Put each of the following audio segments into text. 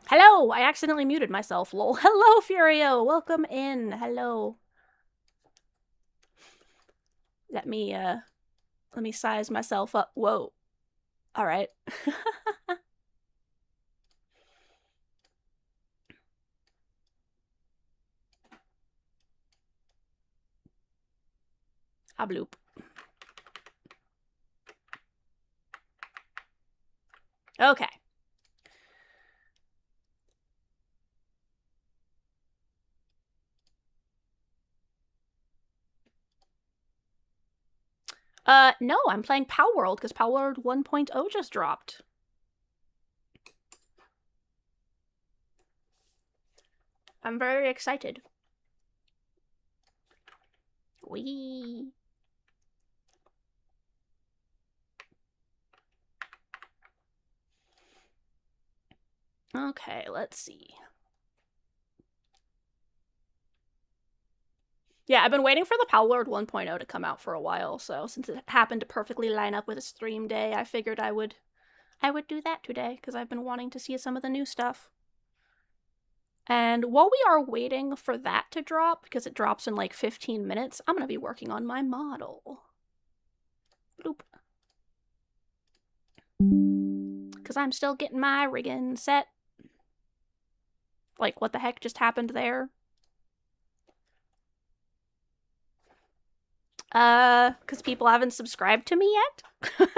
Hello! I accidentally muted myself, lol. Hello, Furio! Welcome in. Hello. Let me size myself up. Whoa. Alright. A bloop. Okay. No, I'm playing Palworld because Palworld 1.0 just dropped. I'm very excited. Whee! Okay, let's see. Yeah, I've been waiting for the Palworld 1.0 to come out for a while, so since it happened to perfectly line up with a stream day, I figured I would do that today, because I've been wanting to see some of the new stuff. And while we are waiting for that to drop, because it drops in like 15 minutes, I'm going to be working on my model. Bloop. Because I'm still getting my rigging set. Like, what the heck just happened there? Because people haven't subscribed to me yet?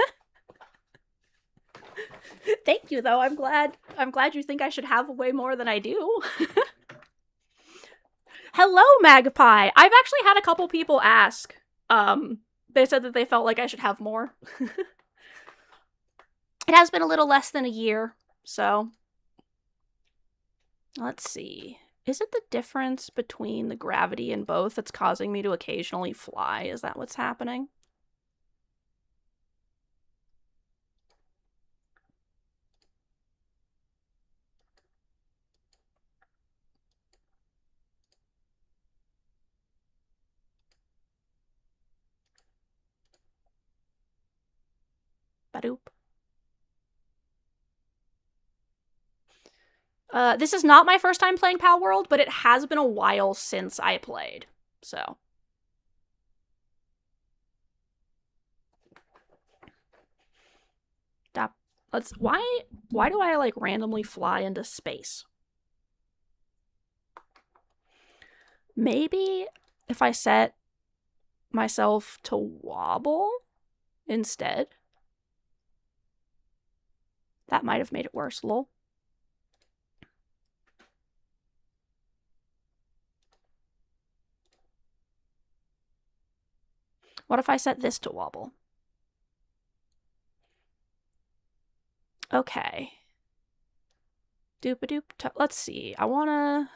Thank you, though. I'm glad you think I should have way more than I do. Hello, Magpie! I've actually had a couple people ask. They said that they felt like I should have more. It has been a little less than a year, so... Let's see. Is it the difference between the gravity in both that's causing me to occasionally fly? Is that what's happening? Badoop. This is not my first time playing Palworld, but it has been a while since I played, so. Why do I, like, randomly fly into space? Maybe if I set myself to wobble instead? That might have made it worse, lol. What if I set this to wobble? Okay. Doop-a-doop. Let's see. I wanna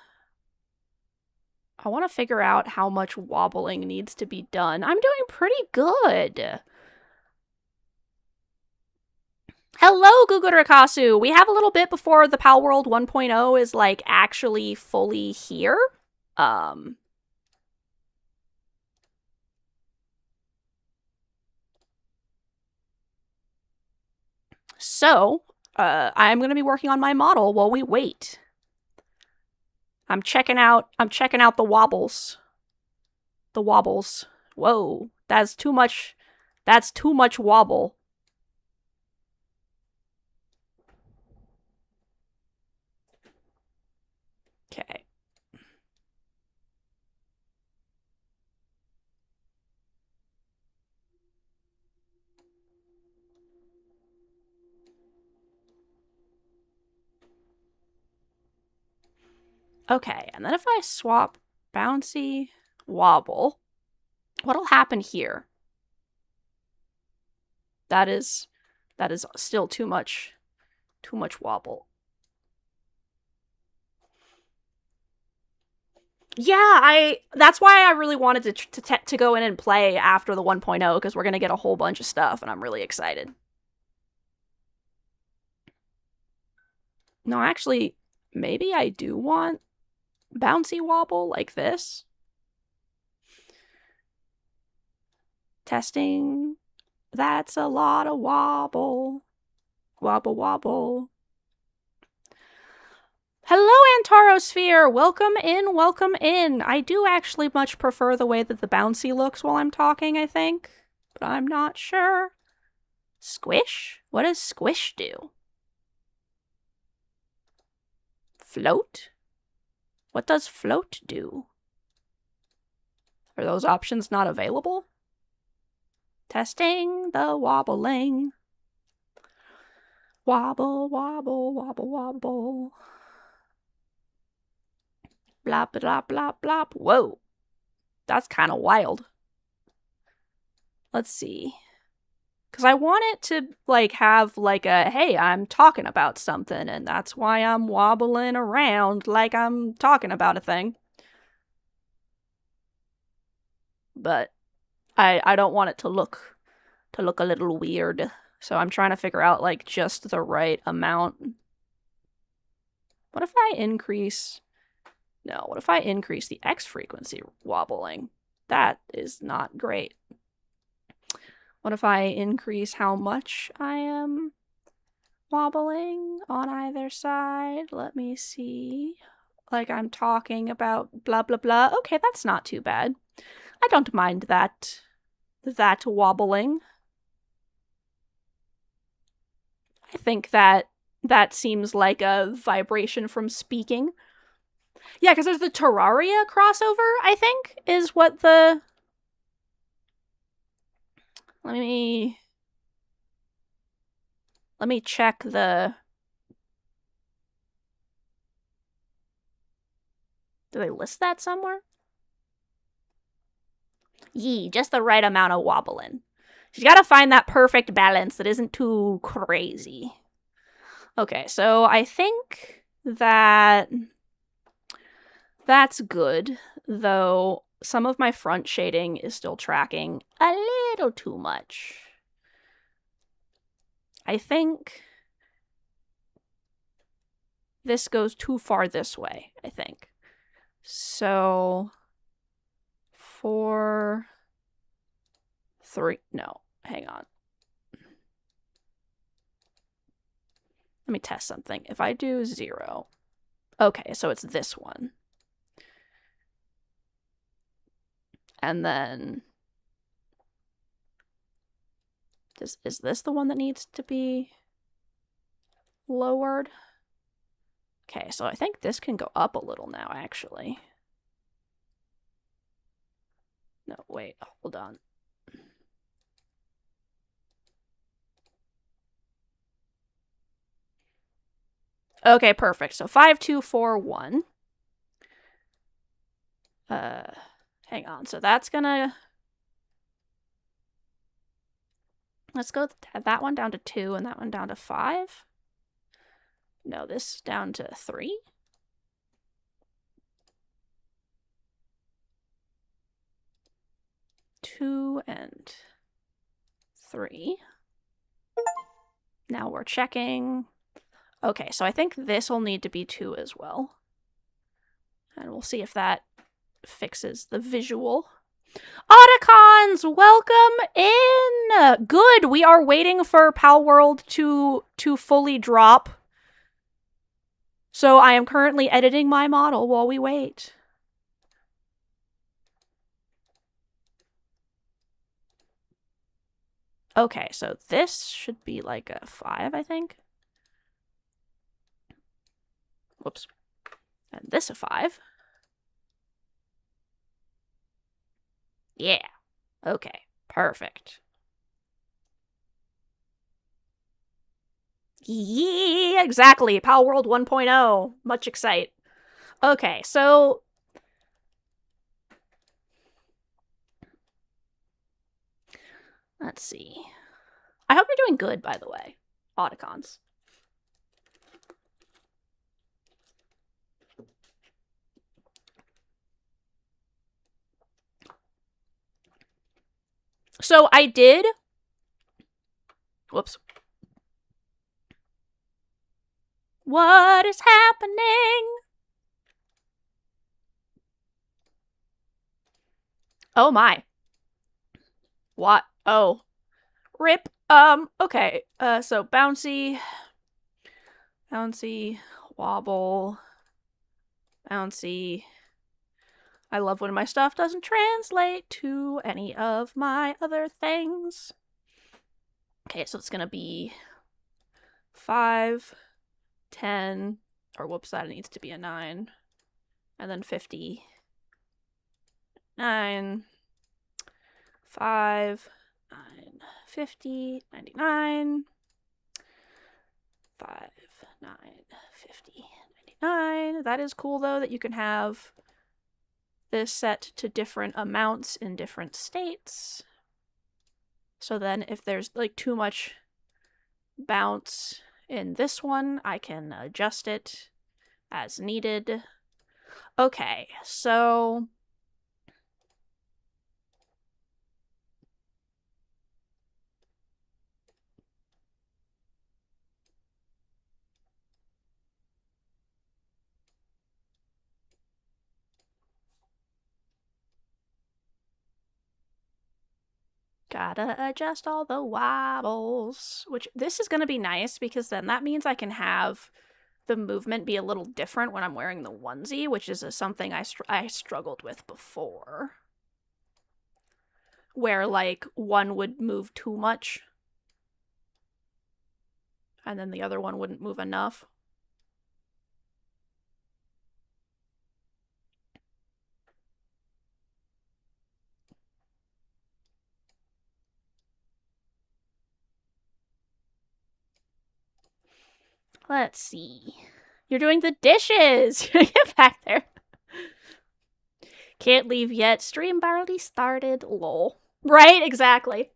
figure out how much wobbling needs to be done. I'm doing pretty good. Hello, Gugurakasu! We have a little bit before the Palworld 1.0 is, like, actually fully here. So, I'm going to be working on my model while we wait. I'm checking out the wobbles. The wobbles. Whoa, that's too much wobble. Okay. Okay, and then if I swap bouncy, wobble, what'll happen here? That is still too much wobble. Yeah, that's why I really wanted to go in and play after the 1.0, because we're going to get a whole bunch of stuff, and I'm really excited. No, actually, maybe I do want bouncy wobble like this. Testing. That's a lot of wobble. Wobble, wobble. Hello, Antarosphere! Welcome in, welcome in. I do actually much prefer the way that the bouncy looks while I'm talking, I think. But I'm not sure. Squish? What does squish do? Float? What does float do? Are those options not available? Testing the wobbling. Wobble, wobble, wobble, wobble. Blop, blop, blop, blop. Whoa. That's kind of wild. Let's see. Because I want it to, like, have, like, a, hey, I'm talking about something, and that's why I'm wobbling around like I'm talking about a thing. But I don't want it to look a little weird. So I'm trying to figure out, like, just the right amount. What if I increase... No, what if I increase the X frequency wobbling? That is not great. What if I increase how much I am wobbling on either side? Let me see. Like I'm talking about blah blah blah. Okay, that's not too bad. I don't mind that wobbling. I think that seems like a vibration from speaking. Yeah, because there's the Terraria crossover, I think, is what the... Let me check the... Do they list that somewhere? Yee, just the right amount of wobbling. She's got to find that perfect balance that isn't too crazy. Okay, so I think that that's good, though some of my front shading is still tracking a little too much. I think this goes too far this way, I think. So 4, 3, no, hang on. Let me test something. If I do 0, okay, so it's this one. And then, is this the one that needs to be lowered? Okay, so I think this can go up a little now, actually. No, wait, hold on. Okay, perfect. So 5, 2, 4, 1. Hang on. So that's gonna... Let's go that one down to 2 and that one down to 5. No, this down to 3. 2 and 3. Now we're checking. Okay, so I think this will need to be 2 as well. And we'll see if that fixes the visual. Otacons, welcome in! Good, we are waiting for Palworld to fully drop. So I am currently editing my model while we wait. Okay, so this should be like a 5, I think. Whoops. And this a 5. Yeah. Okay, perfect. Yeah, exactly. Palworld 1.0. Much excite. Okay, so... Let's see. I hope you're doing good, by the way, Otacons. So I did... Whoops. What is happening? Oh my. What? Oh. Rip. Okay. So bouncy, wobble. Bouncy. I love when my stuff doesn't translate to any of my other things. Okay, so it's gonna be 5, 10, or whoops, that needs to be a 9. And then 50. 9, 5, 9, 50, 99. 5, 9, 50, 99. That is cool, though, that you can have this set to different amounts in different states. So then if there's like too much bounce in this one, I can adjust it as needed. Okay, so gotta adjust all the wobbles, which this is gonna be nice because then that means I can have the movement be a little different when I'm wearing the onesie, which is something I struggled with before. Where, like, one would move too much and then the other one wouldn't move enough. Let's see. You're doing the dishes! Get back there. Can't leave yet. Stream barely started. Lol. Right? Exactly.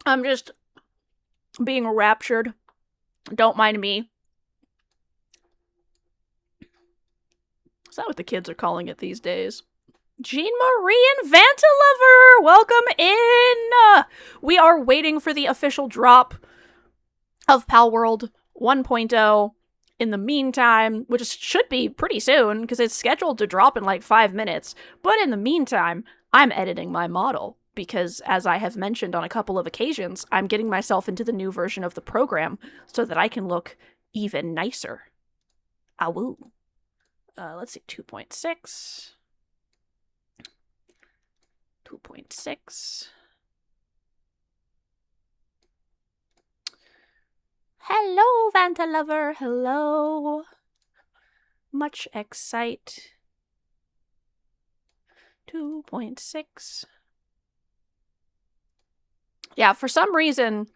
I'm just being raptured. Don't mind me. Is that what the kids are calling it these days? Jean Marie and Vantalover! Welcome in! We are waiting for the official drop of Palworld 1.0. In the meantime, which should be pretty soon, because it's scheduled to drop in like 5 minutes, but in the meantime, I'm editing my model, because as I have mentioned on a couple of occasions, I'm getting myself into the new version of the program so that I can look even nicer. Awoo. Let's see, 2.6. 2.6. Hello, Vanta lover. Hello. Much excite. 2.6. Yeah, for some reason,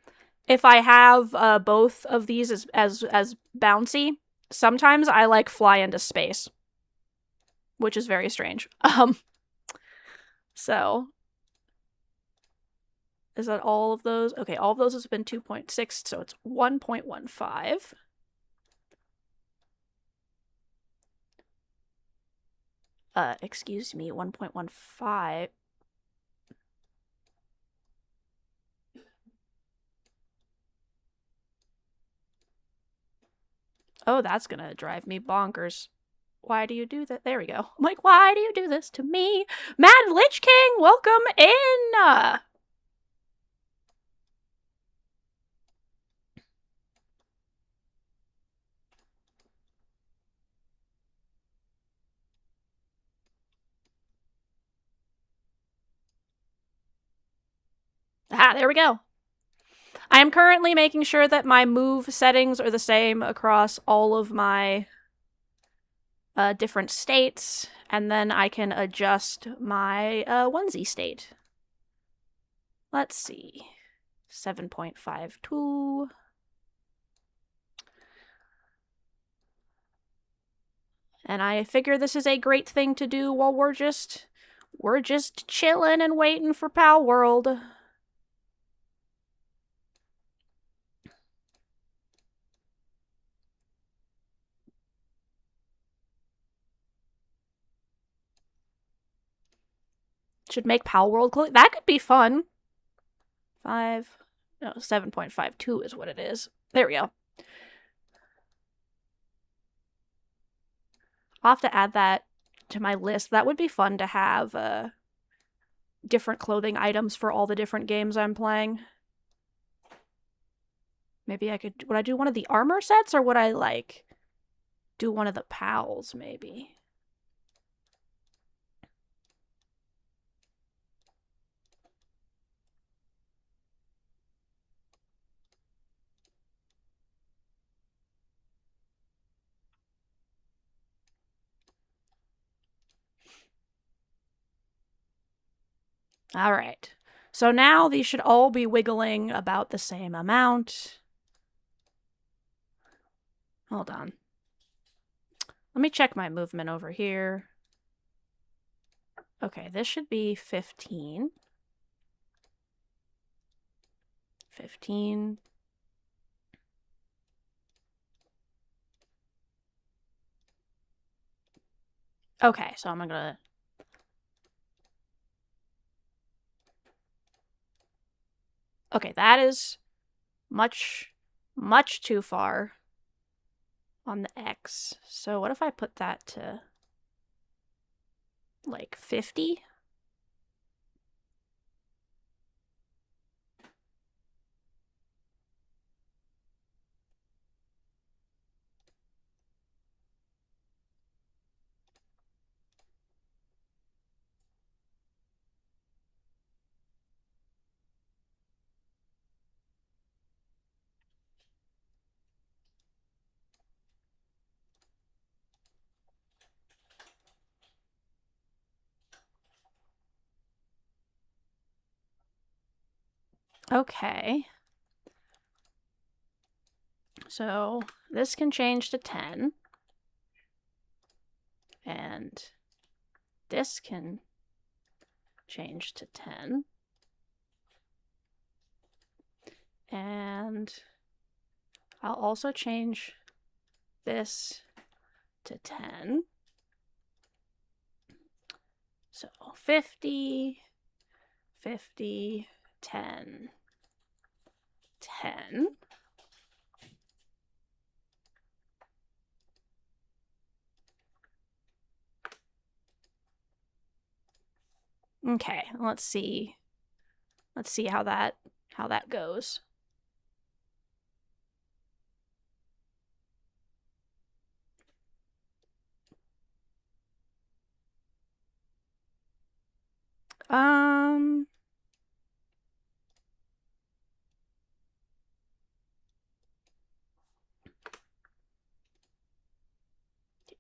if I have both of these as bouncy, sometimes I like fly into space, which is very strange. So is that all of those? Okay, all of those has been 2.6, so it's 1.15. Excuse me, 1.15. Oh, that's gonna drive me bonkers. Why do you do that? There we go. I'm like, why do you do this to me? Mad Lich King, welcome in! Ah, there we go. I am currently making sure that my move settings are the same across all of my different states, and then I can adjust my onesie state. Let's see. 7.52. And I figure this is a great thing to do while we're just chilling and waiting for Palworld. Should make Palworld click. That could be fun. 7.52 is what it is. There we go. I'll have to add that to my list. That would be fun to have different clothing items for all the different games I'm playing. Maybe I could... Would I do one of the armor sets, or would I, like... do one of the pals, maybe. All right. So now these should all be wiggling about the same amount. Hold on. Let me check my movement over here. Okay, this should be 15. 15. Okay, so I'm gonna... Okay, that is much too far on the X. So what if I put that to like 50? Okay. So this can change to 10. And this can change to 10. And I'll also change this to 10. So 50, 50, 10, 10. Okay, let's see. Let's see how that goes.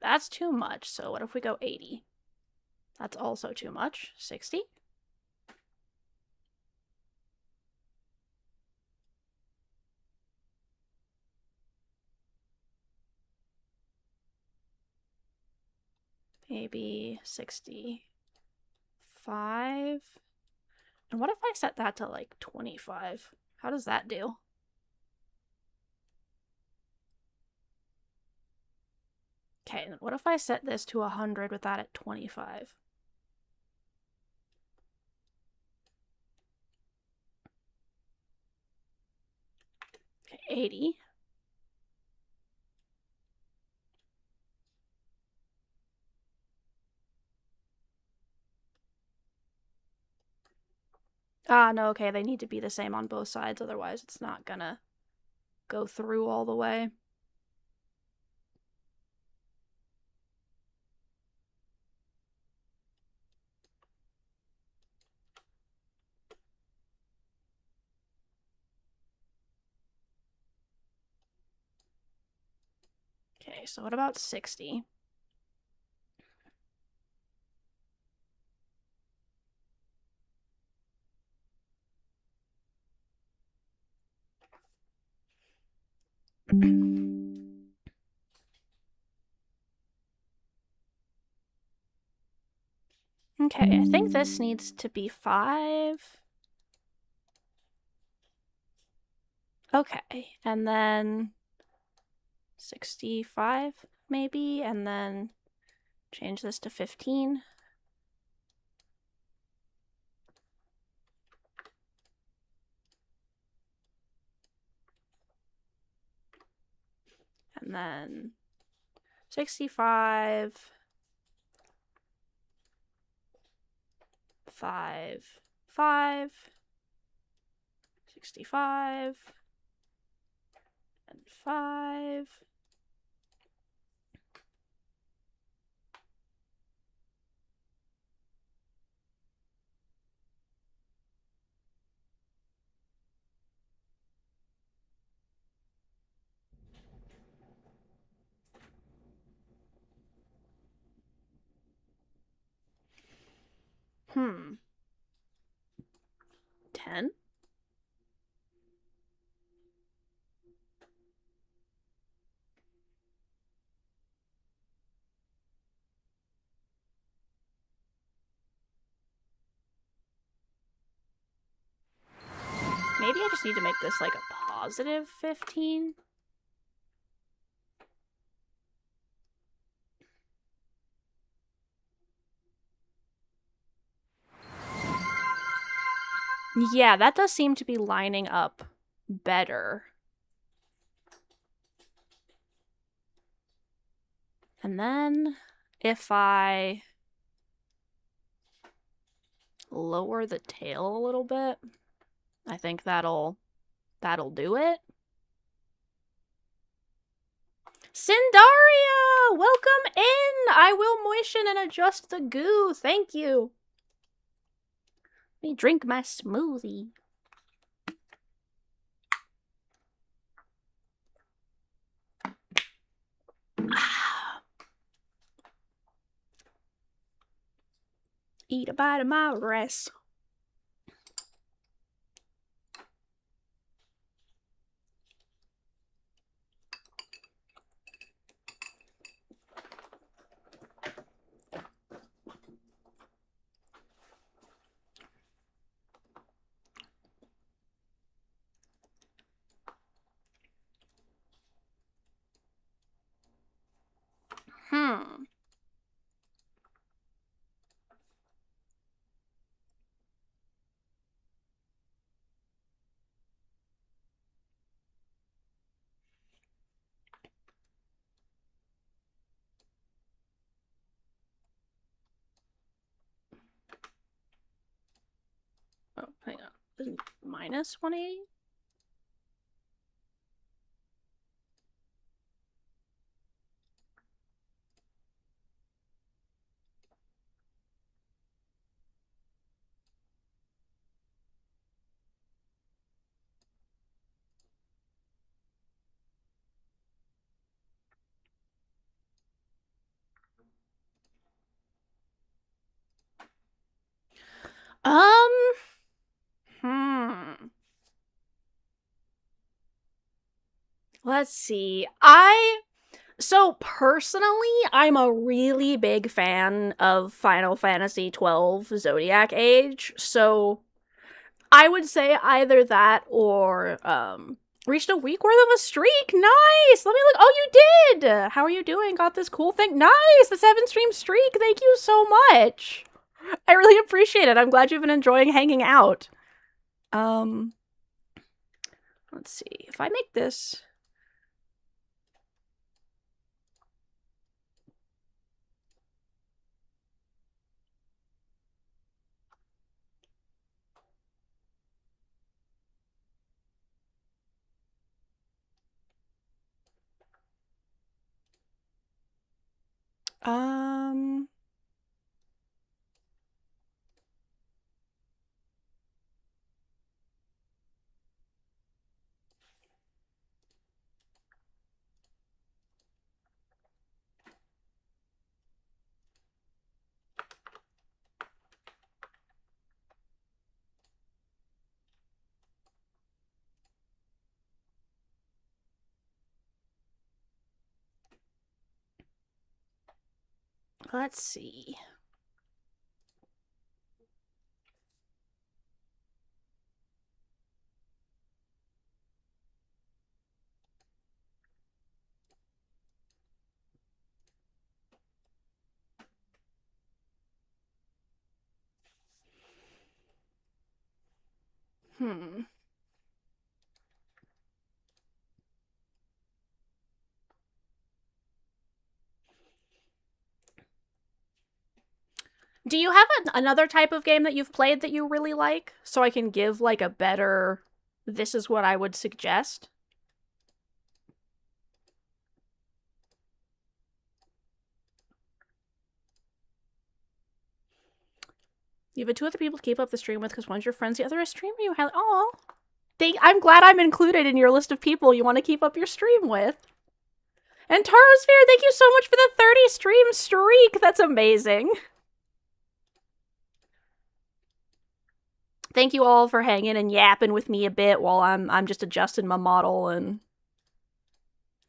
That's too much. So what if we go 80? That's also too much. 60? Maybe 65. And what if I set that to like 25? How does that do? Okay, what if I set this to 100 with that at 25? Okay, 80. Ah, no, okay, they need to be the same on both sides, otherwise it's not gonna go through all the way. Okay, so what about 60? Okay, I think this needs to be 5. Okay, and then 65 maybe, and then change this to 15. And then 65, 5, 5, 65, and 5. 10? Maybe I just need to make this like a positive 15? Yeah, that does seem to be lining up better. And then if I lower the tail a little bit, I think that'll do it. Cindaria! Welcome in! I will moisten and adjust the goo. Thank you. Let me drink my smoothie. Eat a bite of my rice. Oh, hang on. Minus 180? Let's see. So personally, I'm a really big fan of Final Fantasy XII Zodiac Age, so I would say either that or reached a week worth of a streak. Nice. Let me look. Oh, you did. How are you doing? Got this cool thing. Nice. The 7-stream streak. Thank you so much. I really appreciate it. I'm glad you've been enjoying hanging out. Let's see. If I make this let's see. Do you have another type of game that you've played that you really like? So I can give, like, a better, this is what I would suggest? You have two other people to keep up the stream with because one's your friends, the other is streamer you have. Aw. I'm glad I'm included in your list of people you want to keep up your stream with. And Tarosphere, thank you so much for the 30 stream streak. That's amazing. thank you all for hanging and yapping with me a bit while I'm just adjusting my model, and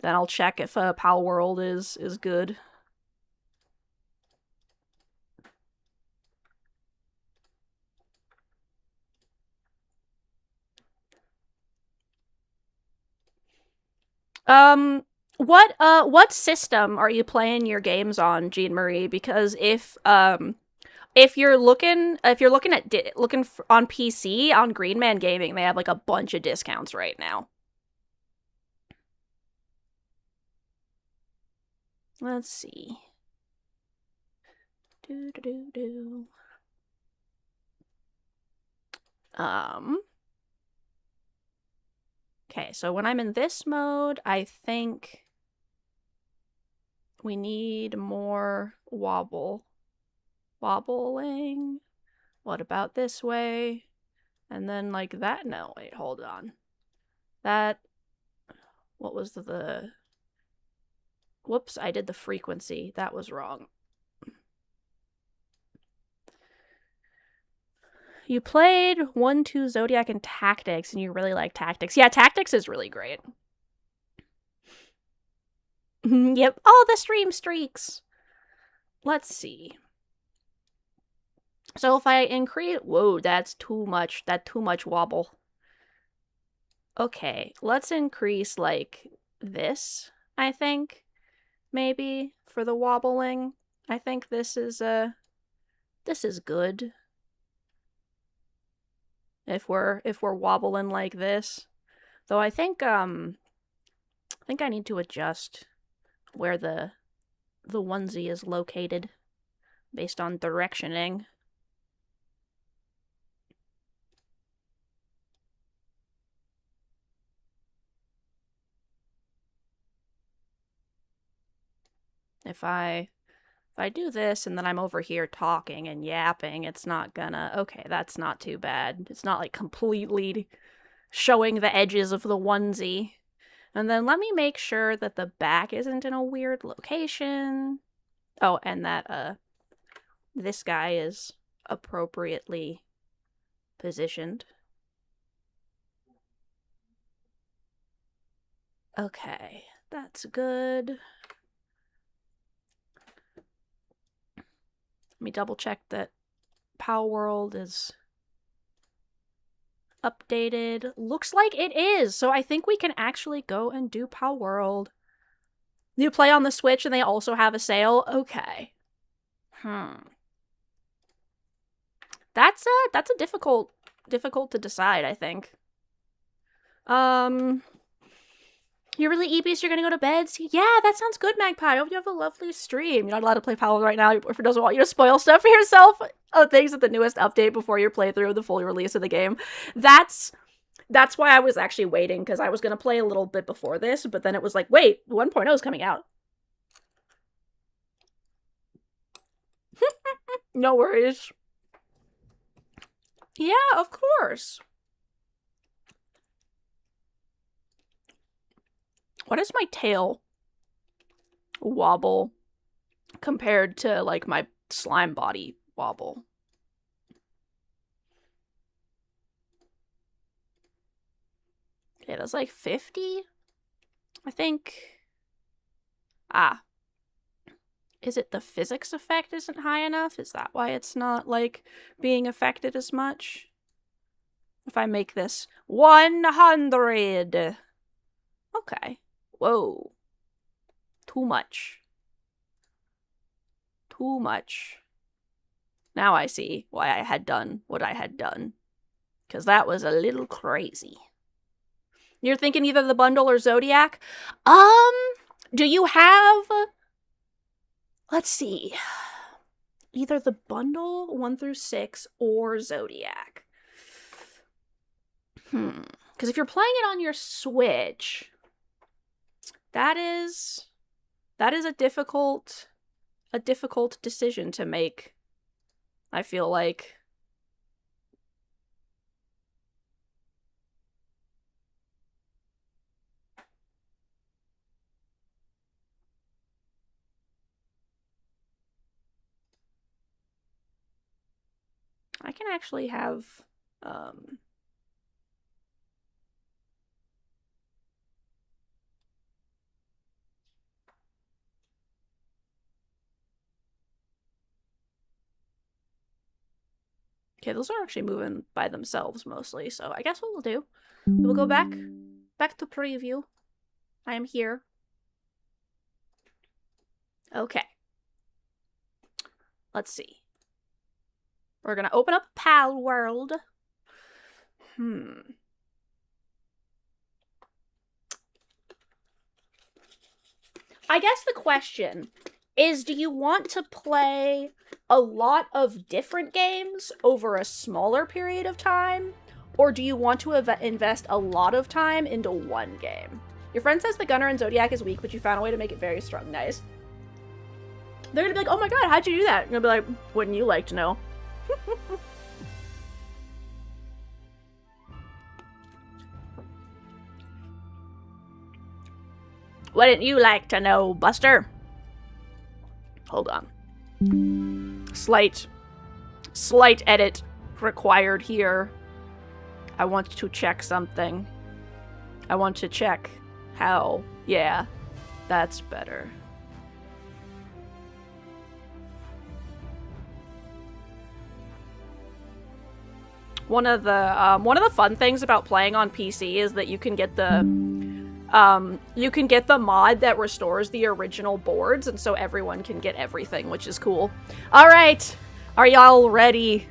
then I'll check if Palworld is good. What system are you playing your games on, Jean Marie? Because if you're looking at on PC on Green Man Gaming, they have like a bunch of discounts right now. Let's see. Do do do do. Okay, so when I'm in this mode, I think we need more wobbling. What about this way? And then like that? No, wait, hold on. That, what was the whoops, I did the frequency. That was wrong. You played 1-2 Zodiac and Tactics, and you really like Tactics. Yeah, Tactics is really great. Yep. Oh, the stream streaks. Let's see. So if I increase... Whoa, that's too much. That's too much wobble. Okay, let's increase, like, this, I think. Maybe, for the wobbling. I think this is good. If we're wobbling like this. Though I think I need to adjust where the onesie is located based on directioning. If I do this and then I'm over here talking and yapping, it's not gonna... Okay, that's not too bad. It's not like completely showing the edges of the onesie. And then let me make sure that the back isn't in a weird location. Oh, and that this guy is appropriately positioned. Okay, that's good. Let me double check that Palworld is updated. Looks like it is, so I think we can actually go and do Palworld. You play on the Switch and they also have a sale? Okay. That's a difficult to decide, I think. You're really eepies, you're gonna go to bed? Yeah, that sounds good, Magpie. I hope you have a lovely stream. You're not allowed to play Palworld right now. Your boyfriend doesn't want you to spoil stuff for yourself. Oh, thanks at the newest update before your playthrough of the full release of the game. That's why I was actually waiting, because I was gonna play a little bit before this, but then it was like, wait, 1.0 is coming out. No worries. Yeah, of course. What does my tail wobble compared to, like, my slime body wobble? Okay, that's like 50? I think... Ah. Is it the physics effect isn't high enough? Is that why it's not, like, being affected as much? If I make this 100... Okay. Whoa. Too much. Too much. Now I see why I had done what I had done. Because that was a little crazy. You're thinking either the bundle or Zodiac? Do you have... Let's see. Either the bundle, 1 through 6, or Zodiac. Because if you're playing it on your Switch, that is a difficult decision to make, I feel like. I can actually have Um, okay, those are actually moving by themselves mostly, so I guess what we'll do, we will go back to preview. I am here. Okay. Let's see. We're gonna open up Palworld. I guess the question is, do you want to play a lot of different games over a smaller period of time? Or do you want to invest a lot of time into one game? Your friend says the Gunner and Zodiac is weak, but you found a way to make it very strong. Nice. They're gonna be like, oh my god, how'd you do that? I'm gonna be like, wouldn't you like to know? Wouldn't you like to know, Buster? Hold on. Slight edit required here. I want to check something. I want to check how. Yeah, that's better. One of the fun things about playing on PC is that you can get the mod that restores the original boards, and so everyone can get everything, which is cool. Alright, are y'all ready?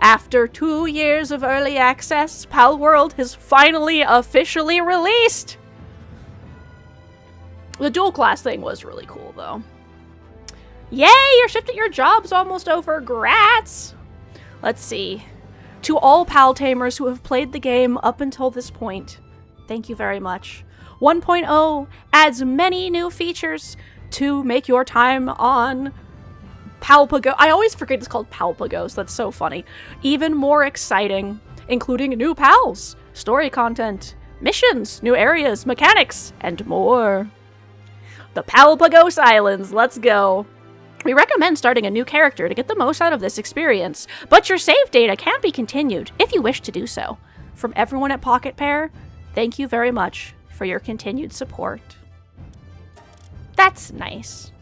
After 2 years of early access, Palworld has finally officially released! The dual class thing was really cool, though. Yay, your job's almost over, grats! Let's see. To all Pal Tamers who have played the game up until this point, thank you very much. 1.0 adds many new features to make your time on Palpagos. I always forget it's called Palpagos. That's so funny. Even more exciting, including new pals, story content, missions, new areas, mechanics, and more. The Palpagos Islands. Let's go. We recommend starting a new character to get the most out of this experience, but your save data can be continued if you wish to do so. From everyone at Pocket Pair, thank you very much for your continued support. That's nice.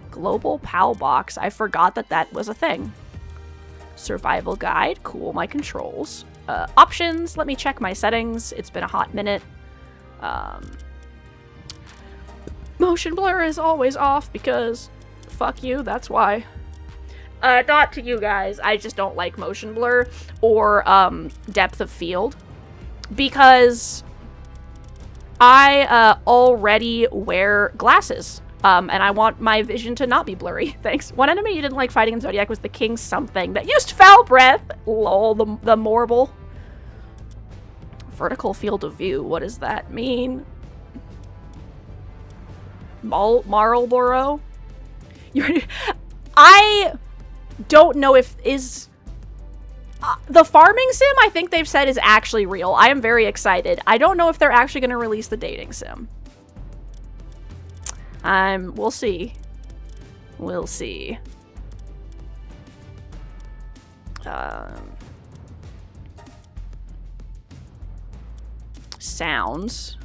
Global Pal Box. I forgot that was a thing. Survival Guide. Cool, my controls. Options. Let me check my settings. It's been a hot minute. Motion blur is always off because fuck you, that's why. Not to you guys. I just don't like motion blur or depth of field because I already wear glasses. And I want my vision to not be blurry. Thanks. One enemy you didn't like fighting in Zodiac was the King something that used foul breath. Lol, the Morble. Vertical field of view. What does that mean? Marlboro? I don't know if the farming sim, I think they've said, is actually real. I am very excited. I don't know if they're actually going to release the dating sim. We'll see. We'll see. Sounds.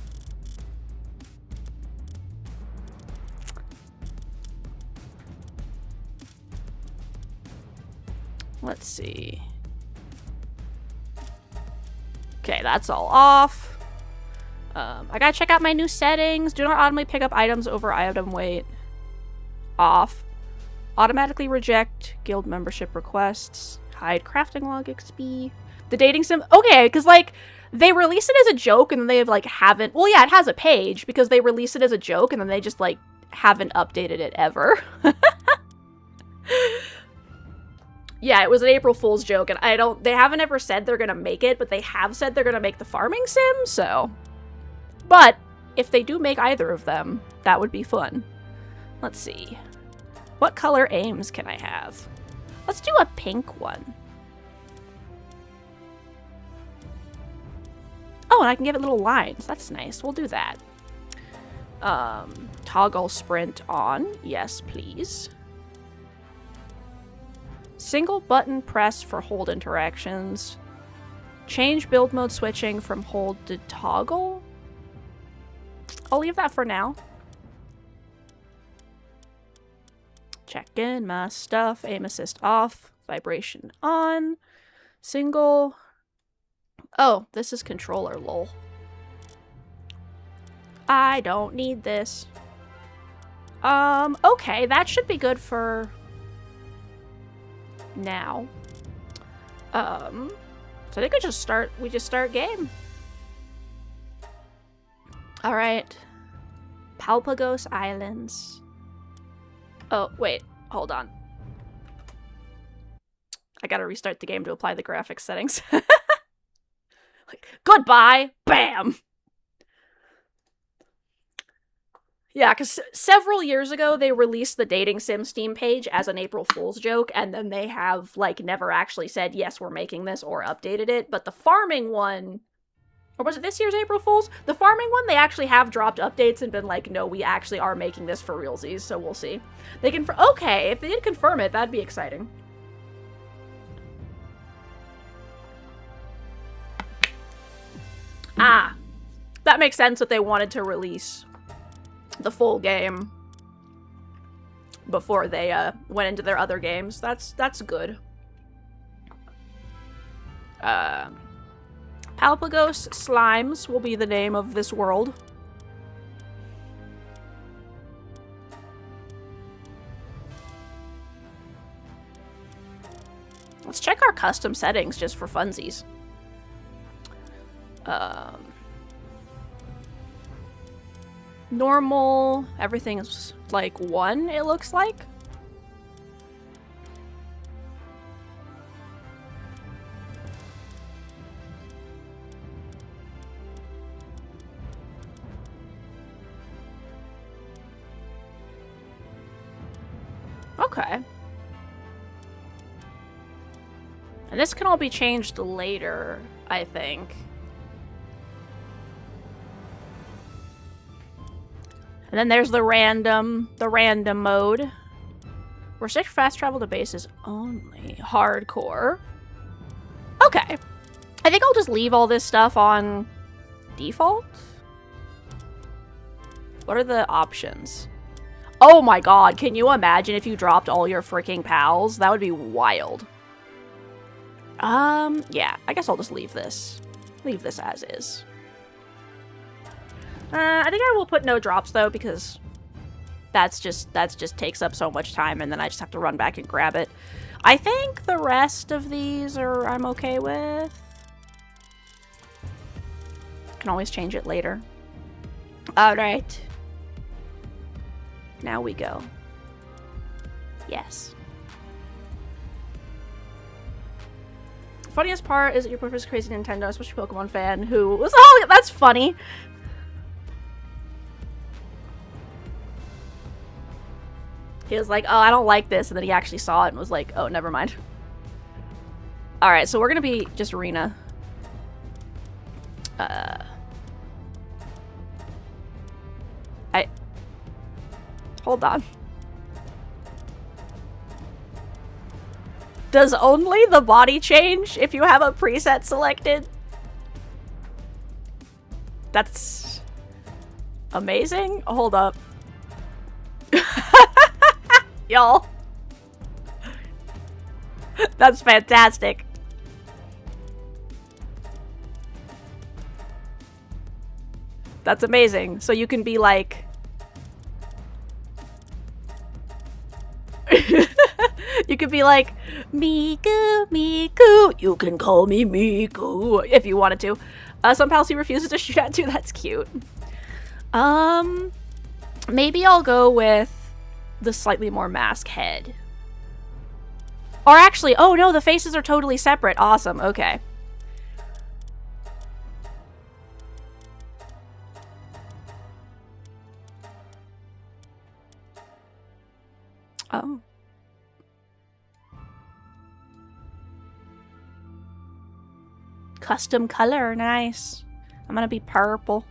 Let's see. Okay, that's all off. I gotta check out my new settings. Do not automatically pick up items over item weight. Off. Automatically reject guild membership requests. Hide crafting log XP. The dating sim. Okay, because like they released it as a joke and then they like haven't. Well, yeah, it has a page because they released it as a joke and then they just like haven't updated it ever. Yeah, it was an April Fool's joke, and they haven't ever said they're gonna make it, but they have said they're gonna make the farming sim, so. But, if they do make either of them, that would be fun. Let's see. What color aims can I have? Let's do a pink one. Oh, and I can give it little lines. That's nice. We'll do that. Toggle sprint on. Yes, please. Single button press for hold interactions. Change build mode switching from hold to toggle. I'll leave that for now. Check in my stuff. Aim assist off. Vibration on. Single. Oh, this is controller, lol. I don't need this. Okay, that should be good for now. So I think we just start game. Alright. Palpagos Islands. Oh, wait, hold on. I gotta restart the game to apply the graphics settings. Like, goodbye! Bam! Yeah, because several years ago, they released the Dating Sim Steam page as an April Fool's joke, and then they have, like, never actually said, yes, we're making this, or updated it. But the farming one, or was it this year's April Fool's? The farming one, they actually have dropped updates and been like, no, we actually are making this for realsies, so we'll see. They can, okay, if they did confirm it, that'd be exciting. Ah, that makes sense that they wanted to release the full game before they went into their other games. That's good. Palpagos Slimes will be the name of this world. Let's check our custom settings just for funsies. Normal, everything is like 1, it looks like. Okay. And this can all be changed later, I think. And then there's the random mode. Restrict fast travel to bases only. Hardcore. Okay. I think I'll just leave all this stuff on default. What are the options? Oh my god, can you imagine if you dropped all your freaking pals? That would be wild. Yeah, I guess I'll just leave this. Leave this as is. I think I will put no drops though, because that's just takes up so much time, and then I just have to run back and grab it. I think the rest of these I'm okay with. Can always change it later. Alright. Now we go. Yes. Funniest part is that your boyfriend is crazy Nintendo, especially Pokemon fan, who was, oh, that's funny. He was like, oh, I don't like this, and then he actually saw it and was like, oh, never mind. Alright, so we're gonna be just Rena. Hold on. Does only the body change if you have a preset selected? That's amazing. Hold up. Y'all. That's fantastic. That's amazing. So you can be like... You could be like, Miku, Miku. You can call me Miku if you wanted to. Some pals he refuses to shoot at too. That's cute. Maybe I'll go with the slightly more mask head. Or actually, oh no, the faces are totally separate. Awesome. Okay. Oh. Custom color, nice. I'm gonna be purple.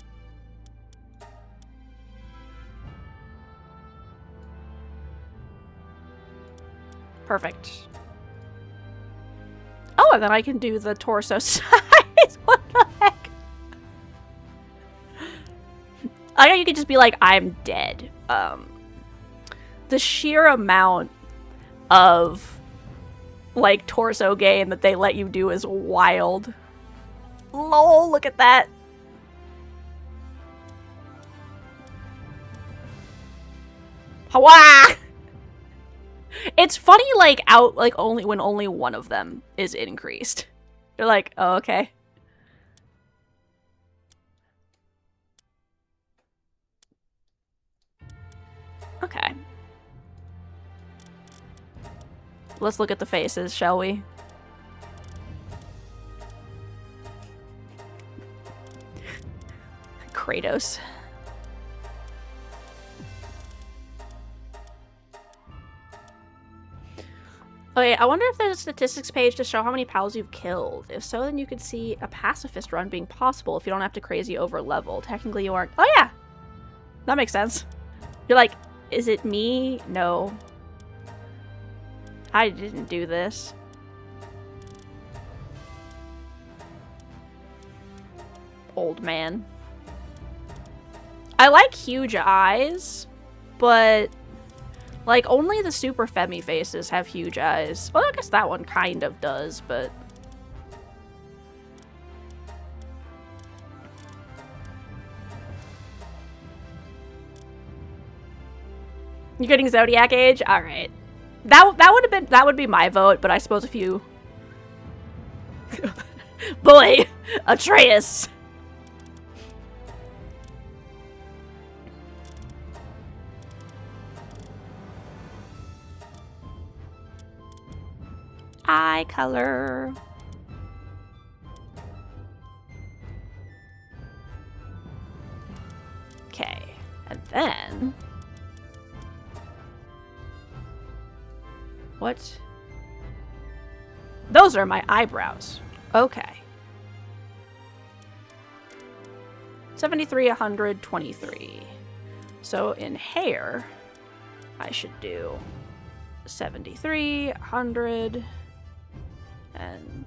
Perfect. and then I can do the torso size. What the heck? I know you could just be like, I'm dead. The sheer amount of, like, torso game that they let you do is wild. Lol, look at that. Hawa! It's funny, like, only when only one of them is increased. You're like, oh, okay. Okay. Let's look at the faces, shall we? Kratos. Okay, I wonder if there's a statistics page to show how many pals you've killed. If so, then you could see a pacifist run being possible if you don't have to crazy over level. Technically, you aren't. Oh, yeah! That makes sense. You're like, is it me? No. I didn't do this. Old man. I like huge eyes, but like only the super femmy faces have huge eyes. Well, I guess that one kind of does, but you're getting Zodiac age? Alright. That would be my vote, but I suppose if you boy, Atreus. Eye color. Okay, and then what? Those are my eyebrows. Okay. 73, 123. So in hair, I should do 73, 100, and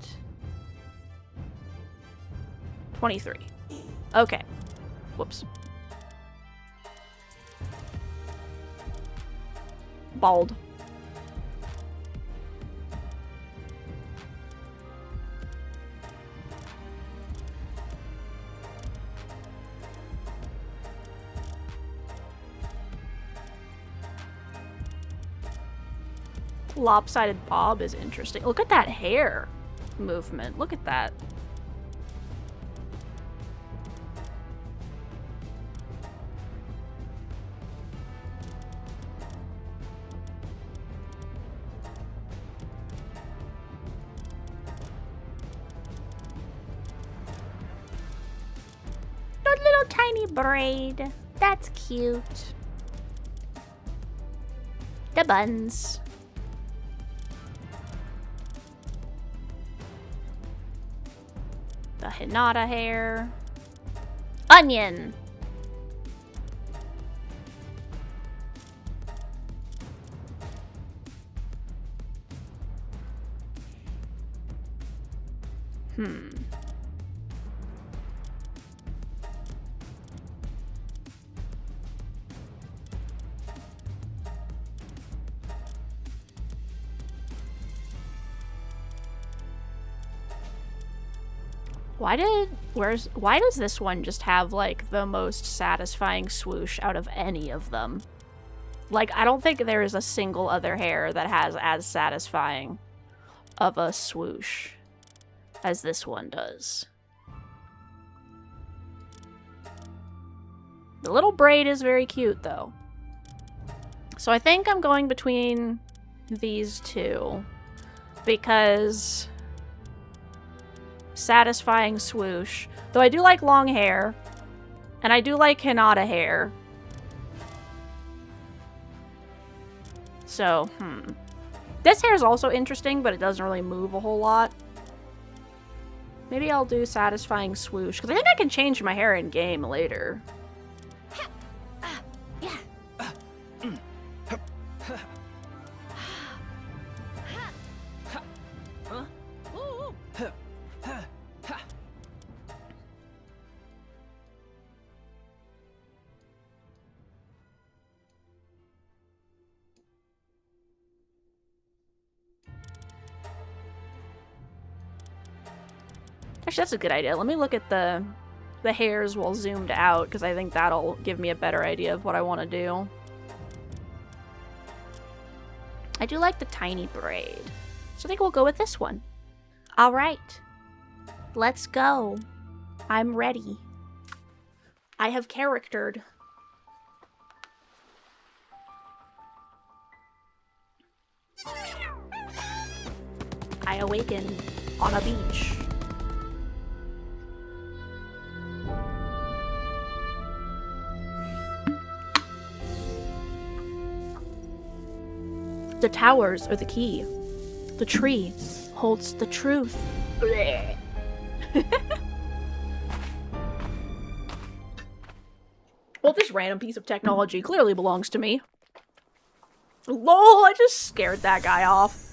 23. Okay. Whoops. Bald. Lopsided bob is interesting. Look at that hair movement. Look at that. A little tiny braid. That's cute. The buns. The Hinata hair. Onion. Why does this one just have, like, the most satisfying swoosh out of any of them? Like, I don't think there is a single other hair that has as satisfying of a swoosh as this one does. The little braid is very cute, though. So I think I'm going between these two because satisfying swoosh. Though I do like long hair, and I do like Hinata hair. So, This hair is also interesting, but it doesn't really move a whole lot. Maybe I'll do satisfying swoosh, because I think I can change my hair in game later. Actually, that's a good idea. Let me look at the hairs while zoomed out, because I think that'll give me a better idea of what I want to do. I do like the tiny braid, so I think we'll go with this one. All right, let's go. I'm ready. I have charactered. I awaken on a beach. The towers are the key. The tree holds the truth. Well, this random piece of technology clearly belongs to me. Lol, I just scared that guy off.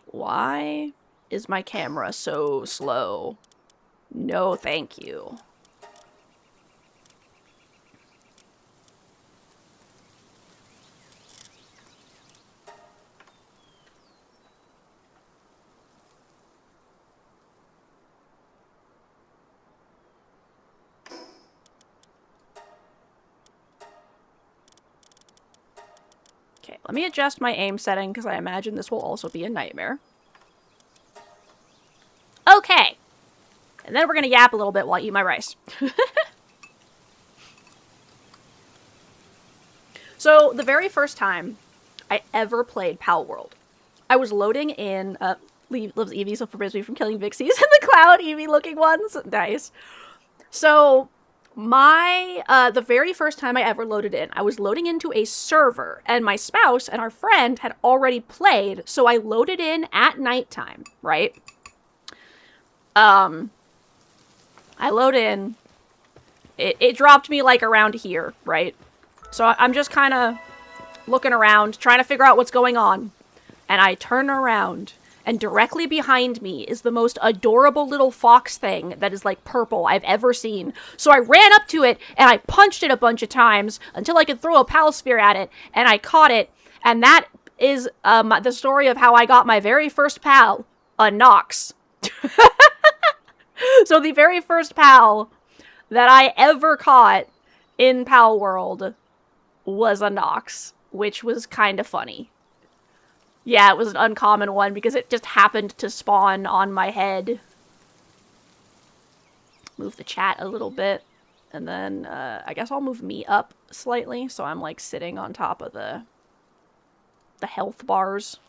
Why is my camera so slow? No, thank you. Okay, let me adjust my aim setting because I imagine this will also be a nightmare. Okay. And then we're gonna yap a little bit while I eat my rice. So, the very first time I ever played Palworld, I was loading in, loves Eevee, so forbids me from killing Vixies in the cloud Eevee looking ones. Nice. So, the very first time I ever loaded in, I was loading into a server, and my spouse and our friend had already played, so I loaded in at nighttime, right? I load in, it dropped me like around here, right? So I'm just kind of looking around, trying to figure out what's going on, and I turn around, and directly behind me is the most adorable little fox thing that is like purple I've ever seen. So I ran up to it, and I punched it a bunch of times until I could throw a pal sphere at it, and I caught it, and that is the story of how I got my very first pal, a Nox. So the very first pal that I ever caught in Palworld was a Nox, which was kind of funny. Yeah, it was an uncommon one because it just happened to spawn on my head. Move the chat a little bit, and then I guess I'll move me up slightly so I'm like sitting on top of the health bars.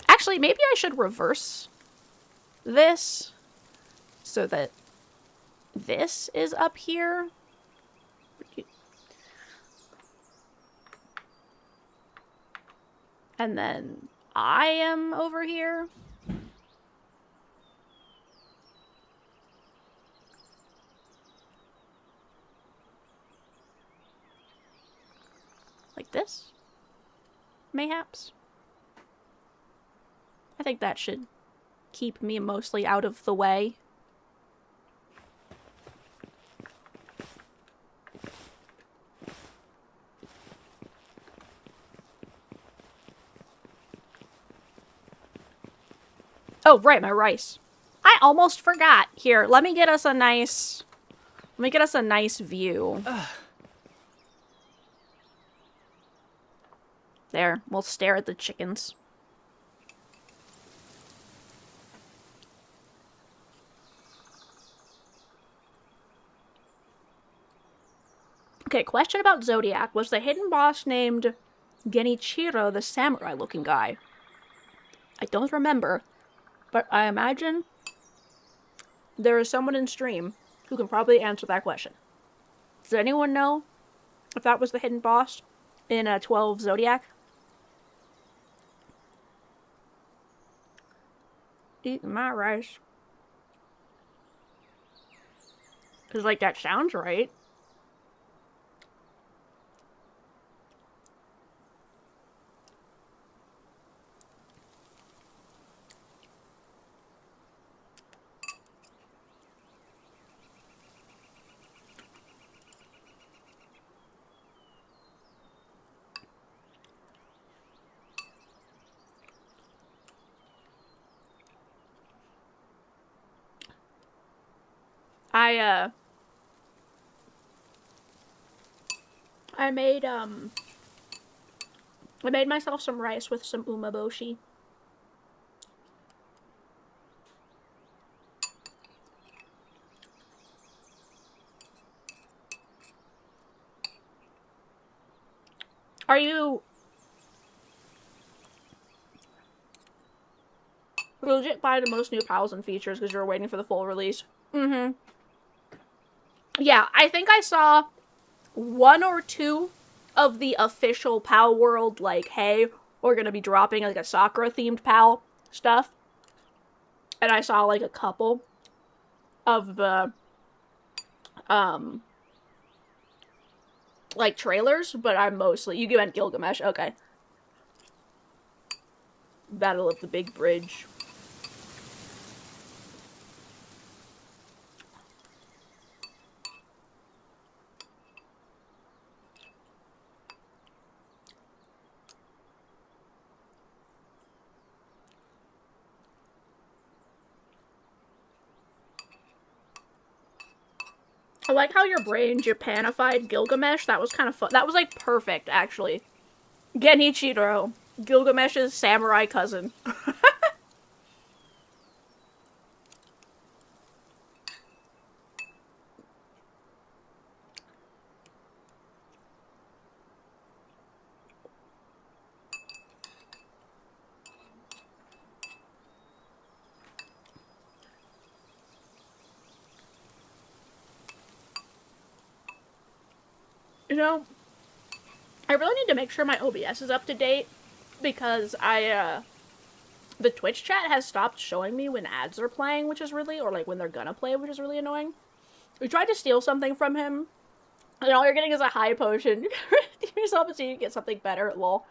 Actually, maybe I should reverse this so that this is up here. And then I am over here. Like this? Mayhaps? I think that should keep me mostly out of the way. Oh, right, my rice. I almost forgot. Here, let me get us a nice view. Ugh. There, we'll stare at the chickens. Okay, question about Zodiac. Was the hidden boss named Genichiro the samurai-looking guy? I don't remember, but I imagine there is someone in stream who can probably answer that question. Does anyone know if that was the hidden boss in 12 Zodiac? Eating my rice. Because, like, that sounds right. I made myself some rice with some umeboshi. Are you legit buying the most new pals and features because you're waiting for the full release? Mm-hmm. Yeah, I think I saw 1 or 2 of the official Palworld, like, hey, we're gonna be dropping like a Sakura-themed Pal stuff. And I saw like a couple of the like trailers, but I'm mostly you meant Gilgamesh, okay. Battle of the Big Bridge. I like how your brain Japanified Gilgamesh. That was kind of fun. That was like perfect, actually. Genichiro, Gilgamesh's samurai cousin. You know, I really need to make sure my OBS is up to date because the Twitch chat has stopped showing me when ads are playing, which is really, or like when they're gonna play, which is really annoying. We tried to steal something from him, and all you're getting is a high potion. Give yourself a seat, you get something better, lol.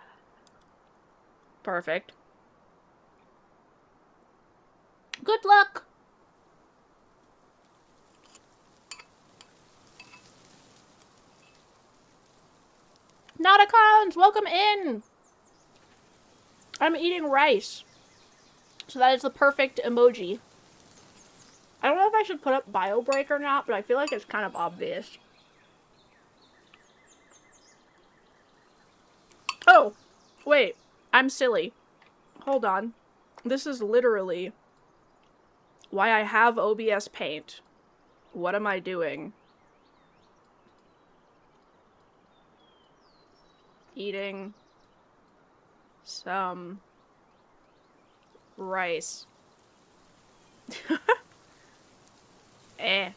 Perfect. Good luck! Nauticons, welcome in! I'm eating rice. So that is the perfect emoji. I don't know if I should put up bio break or not, but I feel like it's kind of obvious. Oh, wait. I'm silly. Hold on. This is literally why I have OBS Paint. What am I doing? Eating some rice. Eh.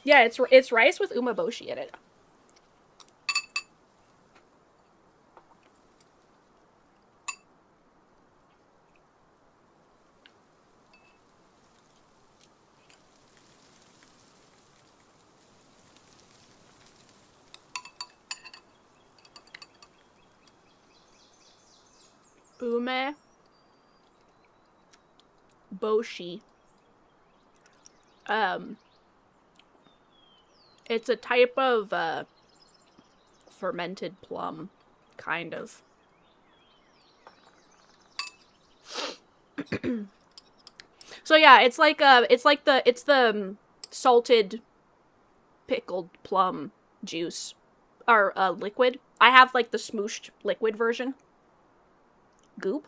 Yeah, it's rice with umeboshi in it. Ume boshi. It's a type of fermented plum, kind of. So yeah, it's the salted pickled plum juice or liquid. I have like the smooshed liquid version. Goop.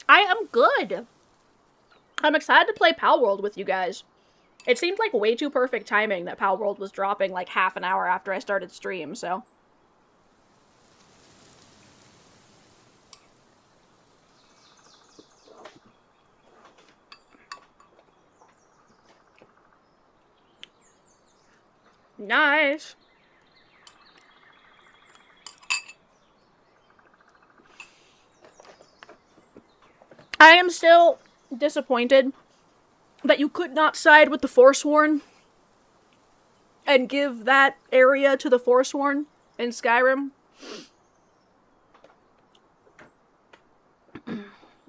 I am good. I'm excited to play Palworld with you guys. It seemed like way too perfect timing that Palworld was dropping like half an hour after I started stream, so. Nice. I am still disappointed that you could not side with the Forsworn and give that area to the Forsworn in Skyrim.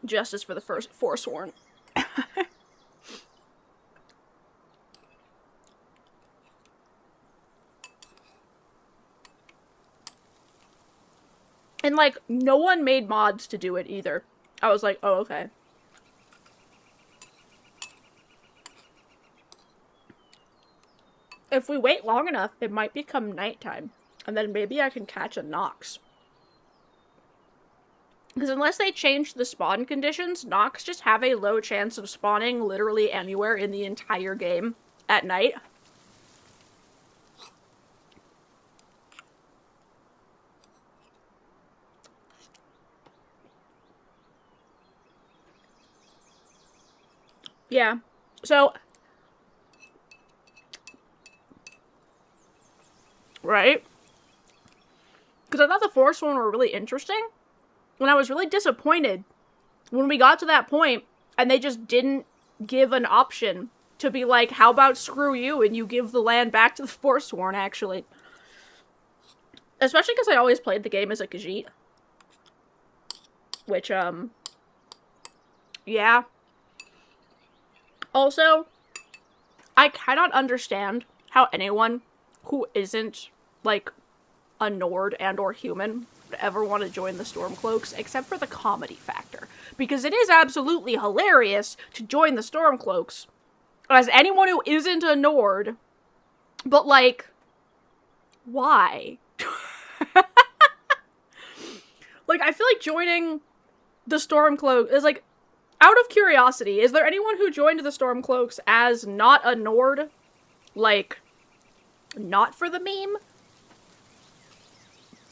Justice for the first Forsworn. And, like, no one made mods to do it either. I was like, oh, okay. If we wait long enough, it might become nighttime. And then maybe I can catch a Nox. Because unless they change the spawn conditions, Nox just have a low chance of spawning literally anywhere in the entire game at night. Yeah. So... right? Because I thought the Force one were really interesting. And I was really disappointed when we got to that point and they just didn't give an option to be like, how about screw you and you give the land back to the Forsworn, actually. Especially because I always played the game as a Khajiit. Which, yeah. Also, I cannot understand how anyone who isn't, like, a Nord and or human would ever want to join the Stormcloaks, except for the comedy factor. Because it is absolutely hilarious to join the Stormcloaks as anyone who isn't a Nord, but, like, why? Like, I feel like joining the Stormcloaks is, like, out of curiosity, is there anyone who joined the Stormcloaks as not a Nord? Like, not for the meme?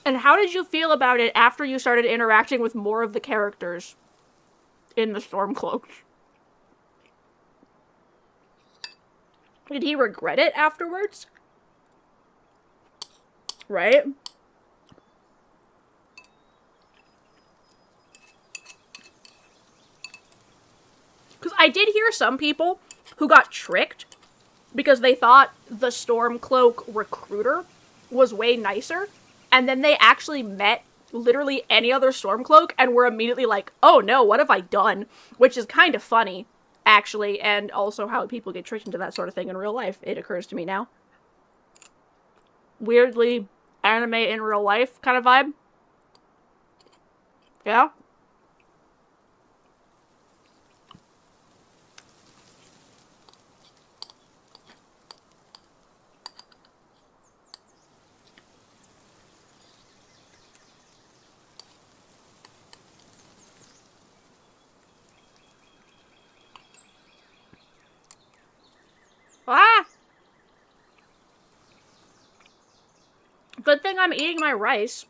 And how did you feel about it after you started interacting with more of the characters in the Stormcloaks? Did he regret it afterwards? Right? Because I did hear some people who got tricked because they thought the Stormcloak recruiter was way nicer, and then they actually met literally any other Stormcloak and were immediately like, oh no, what have I done? Which is kind of funny, actually, and also how people get tricked into that sort of thing in real life, it occurs to me now. Weirdly anime in real life kind of vibe. Yeah? Ah! Good thing I'm eating my rice.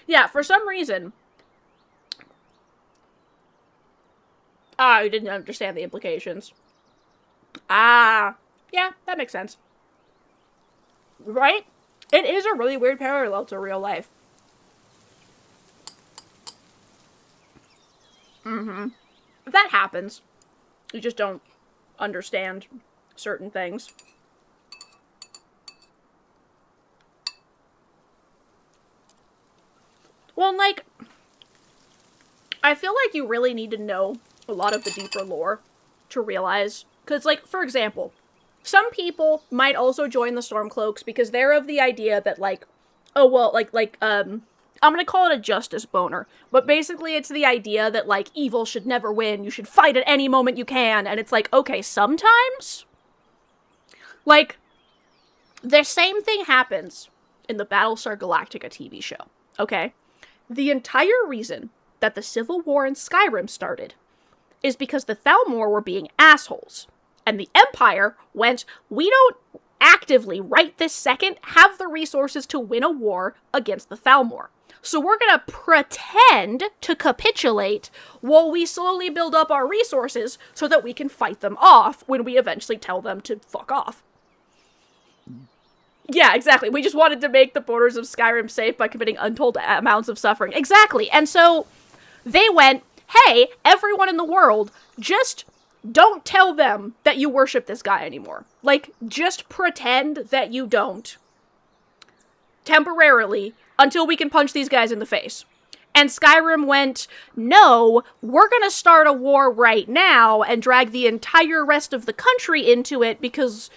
Yeah, for some reason... I didn't understand the implications. Ah. Yeah, that makes sense. Right? It is a really weird parallel to real life. Mm-hmm. That happens. You just don't understand certain things. Well, like, I feel like you really need to know a lot of the deeper lore to realize. Because, like, for example, some people might also join the Stormcloaks because they're of the idea that, like, oh, well, I'm gonna call it a justice boner. But basically it's the idea that, like, evil should never win. You should fight at any moment you can. And it's like, okay, sometimes? Like, the same thing happens in the Battlestar Galactica TV show, okay? The entire reason that the Civil War in Skyrim started is because the Thalmor were being assholes. And the Empire went, we don't actively, right this second, have the resources to win a war against the Thalmor. So we're gonna pretend to capitulate while we slowly build up our resources so that we can fight them off when we eventually tell them to fuck off. Yeah, exactly. We just wanted to make the borders of Skyrim safe by committing untold amounts of suffering. Exactly. And so they went, hey, everyone in the world, just don't tell them that you worship this guy anymore. Like, just pretend that you don't. Temporarily, until we can punch these guys in the face. And Skyrim went, no, we're gonna start a war right now and drag the entire rest of the country into it because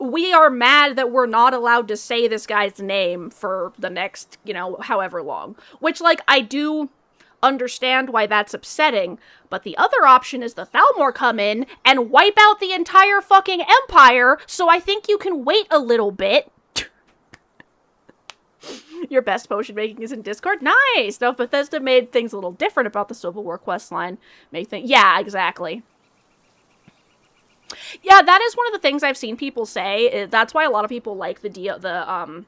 we are mad that we're not allowed to say this guy's name for the next, however long. Which, like, I do understand why that's upsetting, but the other option is the Thalmor come in and wipe out the entire fucking empire, so I think you can wait a little bit. Your best potion making is in Discord? Nice! Now, if Bethesda made things a little different about the Civil War questline, yeah, exactly. Yeah, that is one of the things I've seen people say. That's why a lot of people like the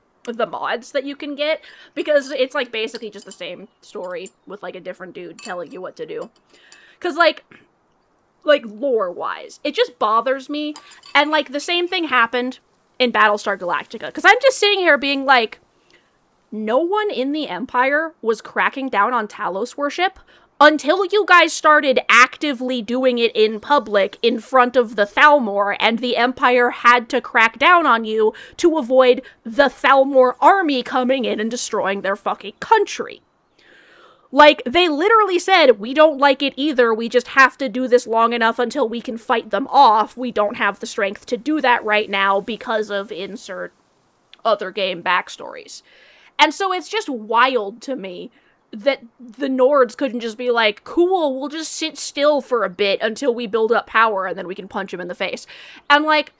mods that you can get, because it's, like, basically just the same story with, like, a different dude telling you what to do. Because, like, lore-wise, it just bothers me, and, like, the same thing happened in Battlestar Galactica, because I'm just sitting here being like, no one in the Empire was cracking down on Talos worship until you guys started actively doing it in public in front of the Thalmor, and the Empire had to crack down on you to avoid the Thalmor army coming in and destroying their fucking country. Like, they literally said, we don't like it either, we just have to do this long enough until we can fight them off. We don't have the strength to do that right now because of insert other game backstories. And so it's just wild to me that the Nords couldn't just be like, cool, we'll just sit still for a bit until we build up power and then we can punch him in the face. And, like,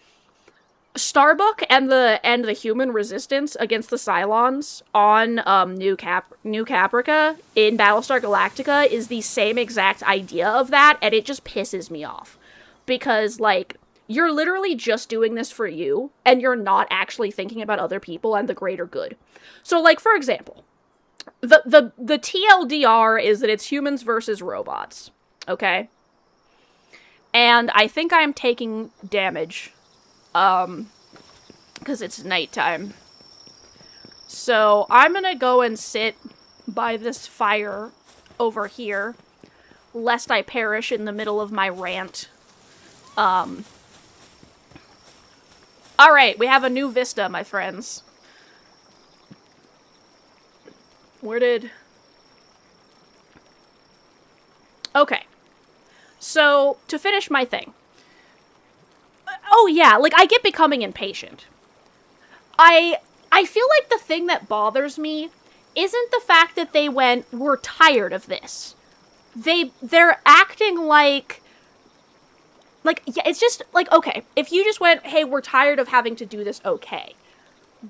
Starbuck and the human resistance against the Cylons on New Caprica in Battlestar Galactica is the same exact idea of that, and it just pisses me off. Because, like, you're literally just doing this for you, and you're not actually thinking about other people and the greater good. So, like, for example, the TLDR is that it's humans versus robots, okay? And I think I'm taking damage, because it's nighttime. So I'm gonna go and sit by this fire over here, lest I perish in the middle of my rant. Alright, we have a new vista, my friends. Okay. So, to finish my thing. Oh yeah, like, I get becoming impatient. I feel like the thing that bothers me isn't the fact that they went, we're tired of this. They're acting like, yeah, it's just, like, okay, if you just went, hey, we're tired of having to do this, okay.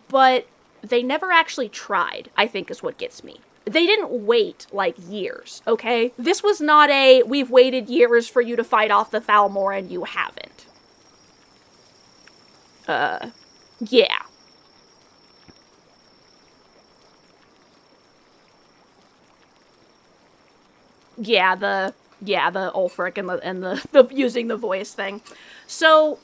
But they never actually tried, I think, is what gets me. They didn't wait, like, years, okay? This was not we've waited years for you to fight off the Thalmor and you haven't. Yeah. Yeah, the Ulfric and the using the voice thing. So,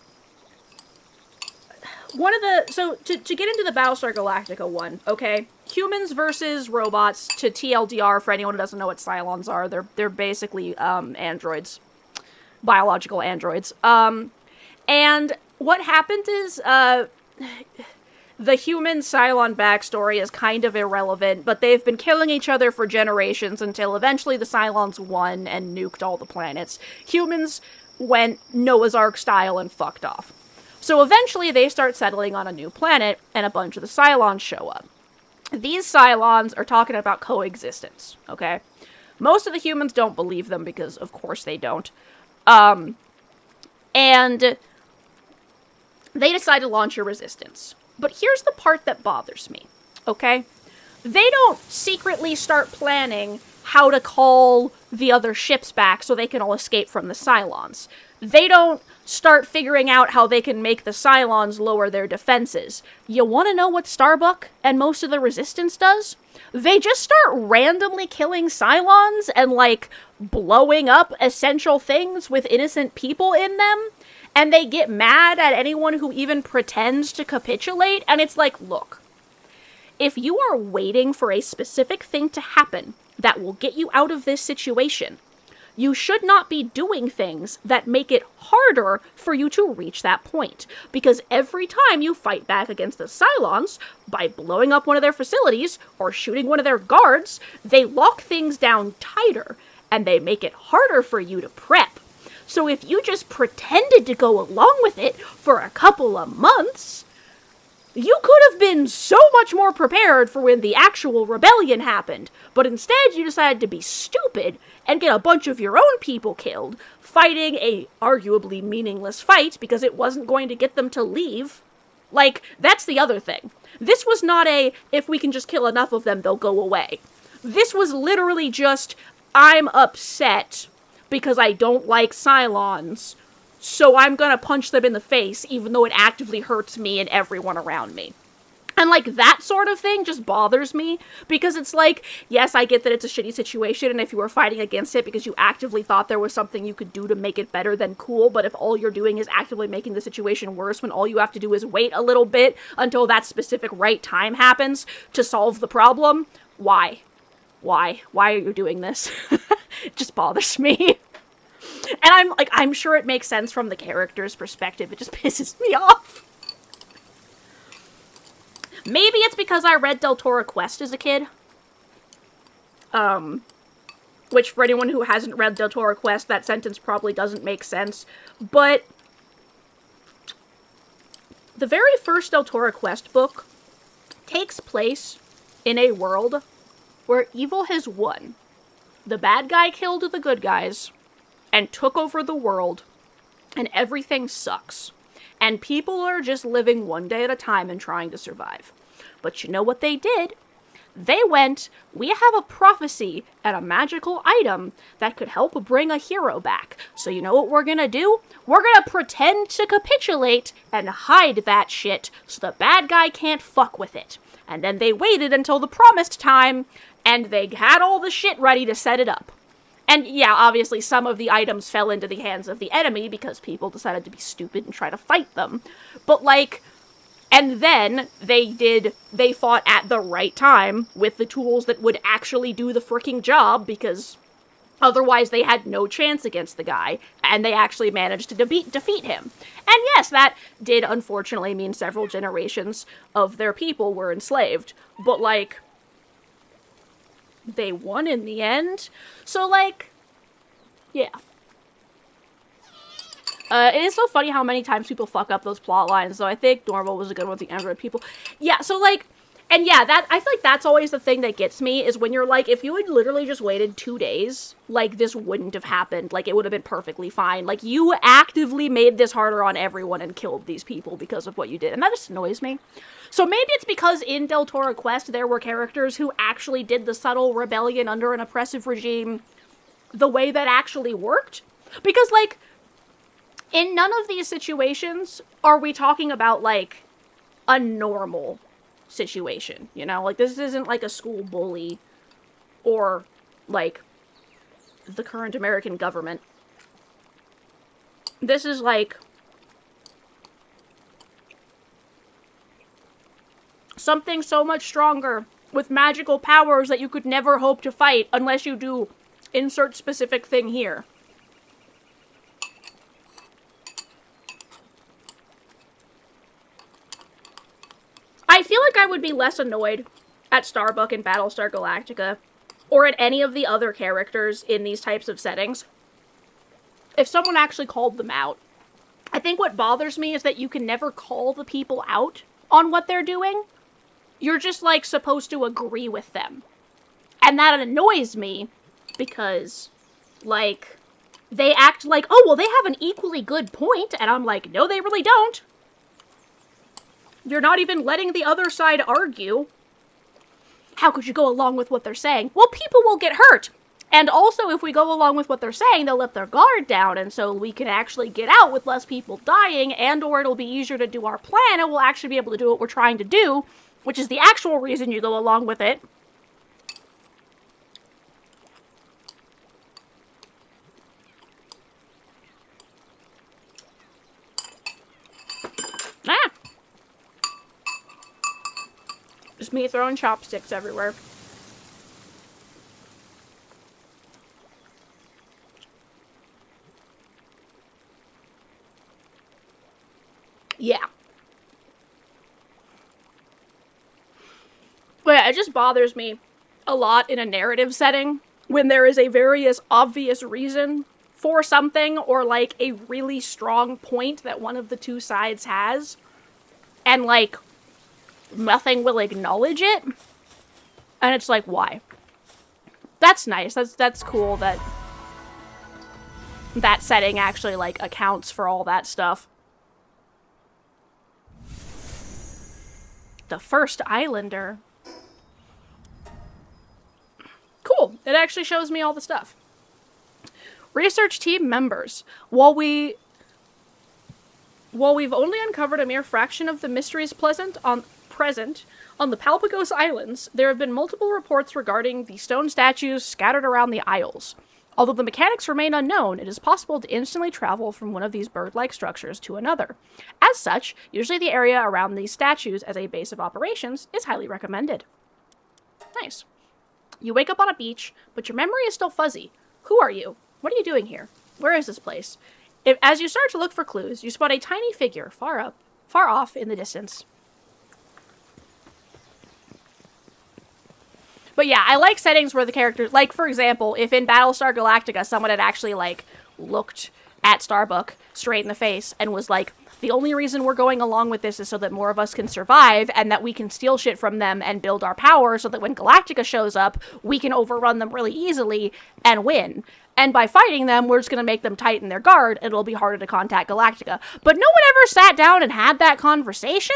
to get into the Battlestar Galactica one, okay? Humans versus robots, to TLDR, for anyone who doesn't know what Cylons are, they're basically, androids. Biological androids. And what happens is, the human Cylon backstory is kind of irrelevant, but they've been killing each other for generations until eventually the Cylons won and nuked all the planets. Humans went Noah's Ark style and fucked off. So eventually they start settling on a new planet, and a bunch of the Cylons show up. These Cylons are talking about coexistence, okay? Most of the humans don't believe them, because of course they don't. And they decide to launch a resistance. But here's the part that bothers me, okay? They don't secretly start planning how to call the other ships back so they can all escape from the Cylons. They don't start figuring out how they can make the Cylons lower their defenses. You want to know what Starbuck and most of the Resistance does? They just start randomly killing Cylons and, like, blowing up essential things with innocent people in them. And they get mad at anyone who even pretends to capitulate, and it's like, look, if you are waiting for a specific thing to happen that will get you out of this situation, you should not be doing things that make it harder for you to reach that point. Because every time you fight back against the Cylons, by blowing up one of their facilities or shooting one of their guards, they lock things down tighter, and they make it harder for you to prep. So if you just pretended to go along with it for a couple of months, you could have been so much more prepared for when the actual rebellion happened. But instead, you decided to be stupid and get a bunch of your own people killed, fighting a arguably meaningless fight because it wasn't going to get them to leave. Like, that's the other thing. This was not a, if we can just kill enough of them, they'll go away. This was literally just, I'm upset because I don't like Cylons, so I'm gonna punch them in the face, even though it actively hurts me and everyone around me. And, like, that sort of thing just bothers me, because it's like, yes, I get that it's a shitty situation, and if you were fighting against it because you actively thought there was something you could do to make it better, then cool, but if all you're doing is actively making the situation worse when all you have to do is wait a little bit until that specific right time happens to solve the problem, why? Why? Why are you doing this? It just bothers me. And I'm sure it makes sense from the character's perspective, it just pisses me off. Maybe it's because I read Del Toro Quest as a kid. Which, for anyone who hasn't read Del Toro Quest, that sentence probably doesn't make sense. But the very first Del Toro Quest book takes place in a world where evil has won. The bad guy killed the good guys and took over the world, and everything sucks. And people are just living one day at a time and trying to survive. But you know what they did? They went, we have a prophecy and a magical item that could help bring a hero back. So you know what we're gonna do? We're gonna pretend to capitulate and hide that shit so the bad guy can't fuck with it. And then they waited until the promised time, and they had all the shit ready to set it up. And yeah, obviously some of the items fell into the hands of the enemy because people decided to be stupid and try to fight them. But like, and then they fought at the right time with the tools that would actually do the freaking job, because otherwise they had no chance against the guy, and they actually managed to defeat him. And yes, that did unfortunately mean several generations of their people were enslaved, but like, they won in the end. So like, yeah. It is so funny how many times people fuck up those plot lines, so I think Normal was a good one with the Android people. Yeah, so like, and yeah, that, I feel like that's always the thing that gets me, is when you're like, if you had literally just waited 2 days, like, this wouldn't have happened, like, it would have been perfectly fine. Like, you actively made this harder on everyone and killed these people because of what you did, and that just annoys me. So maybe it's because in Del Toro Quest there were characters who actually did the subtle rebellion under an oppressive regime the way that actually worked. Because, like, in none of these situations are we talking about, like, a normal situation, you know? Like, this isn't like a school bully or, like, the current American government. This is, like, something so much stronger with magical powers that you could never hope to fight unless you do insert specific thing here. I feel like I would be less annoyed at Starbuck in Battlestar Galactica, or at any of the other characters in these types of settings, if someone actually called them out. I think what bothers me is that you can never call the people out on what they're doing. You're just, like, supposed to agree with them. And that annoys me, because, like, they act like, oh, well, they have an equally good point, and I'm like, no, they really don't. You're not even letting the other side argue. How could you go along with what they're saying? Well, people will get hurt. And also, if we go along with what they're saying, they'll let their guard down, and so we can actually get out with less people dying, and or it'll be easier to do our plan, and we'll actually be able to do what we're trying to do, which is the actual reason you go along with it. Ah! Just me throwing chopsticks everywhere. Yeah. But yeah, it just bothers me a lot in a narrative setting when there is a very obvious reason for something, or, like, a really strong point that one of the two sides has, and, like, nothing will acknowledge it. And it's like, why? That's nice. That's cool that that setting actually, like, accounts for all that stuff. The first Islander. Cool. It actually shows me all the stuff. Research team members. While we've only uncovered a mere fraction of the mysteries present on the Palpagos Islands, there have been multiple reports regarding the stone statues scattered around the isles. Although the mechanics remain unknown, it is possible to instantly travel from one of these bird-like structures to another. As such, usually the area around these statues as a base of operations is highly recommended. Nice. You wake up on a beach, but your memory is still fuzzy. Who are you? What are you doing here? Where is this place? As you start to look for clues, you spot a tiny figure far off in the distance. But yeah, I like settings where the characters, like, for example, if in Battlestar Galactica someone had actually, like, looked at Starbuck straight in the face and was like, the only reason we're going along with this is so that more of us can survive and that we can steal shit from them and build our power so that when Galactica shows up, we can overrun them really easily and win. And by fighting them, we're just going to make them tighten their guard and it'll be harder to contact Galactica. But no one ever sat down and had that conversation.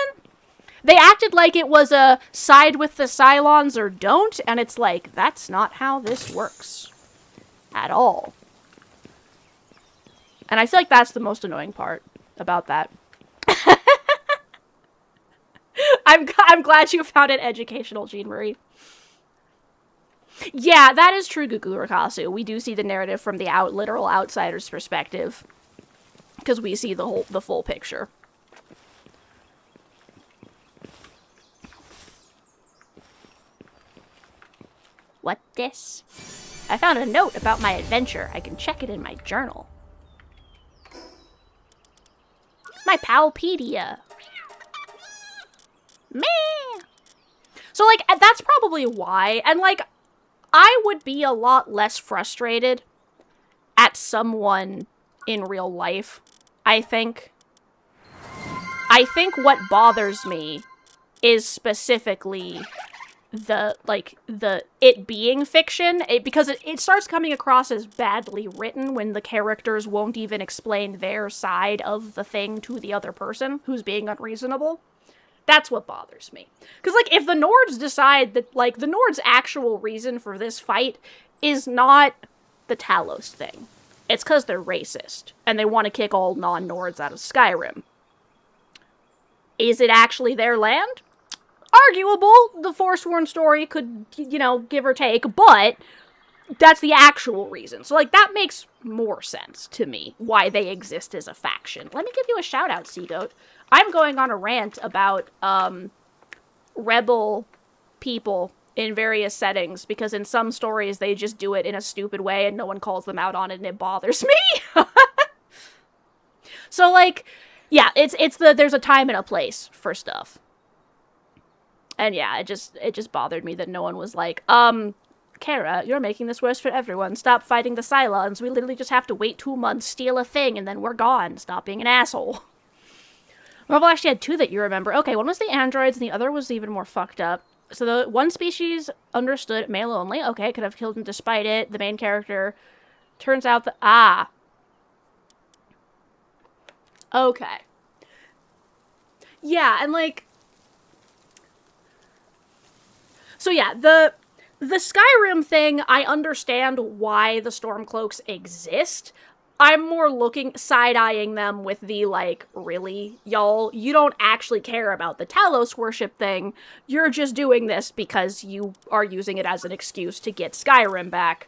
They acted like it was a side with the Cylons or don't, and it's like, that's not how this works. At all. And I feel like that's the most annoying part about that. I'm glad you found it educational, Jean Marie. Yeah, that is true, Gugu Rakasu. We do see the narrative from the literal outsider's perspective. Because we see the full picture. What this? I found a note about my adventure. I can check it in my journal. My Palpedia. Meh. So, like, that's probably why. And, like, I would be a lot less frustrated at someone in real life, I think. I think what bothers me is specifically it being fiction, because it starts coming across as badly written when the characters won't even explain their side of the thing to the other person who's being unreasonable. That's what bothers me. Because, like, if the Nords decide that, like, the Nords' actual reason for this fight is not the Talos thing. It's because they're racist, and they want to kick all non-Nords out of Skyrim. Is it actually their land? Arguable. The Forsworn story could, you know, give or take, but that's the actual reason. So, like, that makes more sense to me, why they exist as a faction. Let me give you a shout-out, Seagoat. I'm going on a rant about, rebel people in various settings, because in some stories they just do it in a stupid way and no one calls them out on it and it bothers me. So, like, yeah, there's a time and a place for stuff. And yeah, it just bothered me that no one was like, Kara, you're making this worse for everyone. Stop fighting the Cylons. We literally just have to wait 2 months, steal a thing, and then we're gone. Stop being an asshole. Marvel actually had two that you remember. Okay, one was the androids, and the other was even more fucked up. So the one species understood male only. Okay, could have killed him despite it. The main character turns out that... Okay. Yeah, and like... So yeah, the Skyrim thing, I understand why the Stormcloaks exist. I'm more side-eyeing them with the, like, really, y'all, you don't actually care about the Talos worship thing. You're just doing this because you are using it as an excuse to get Skyrim back.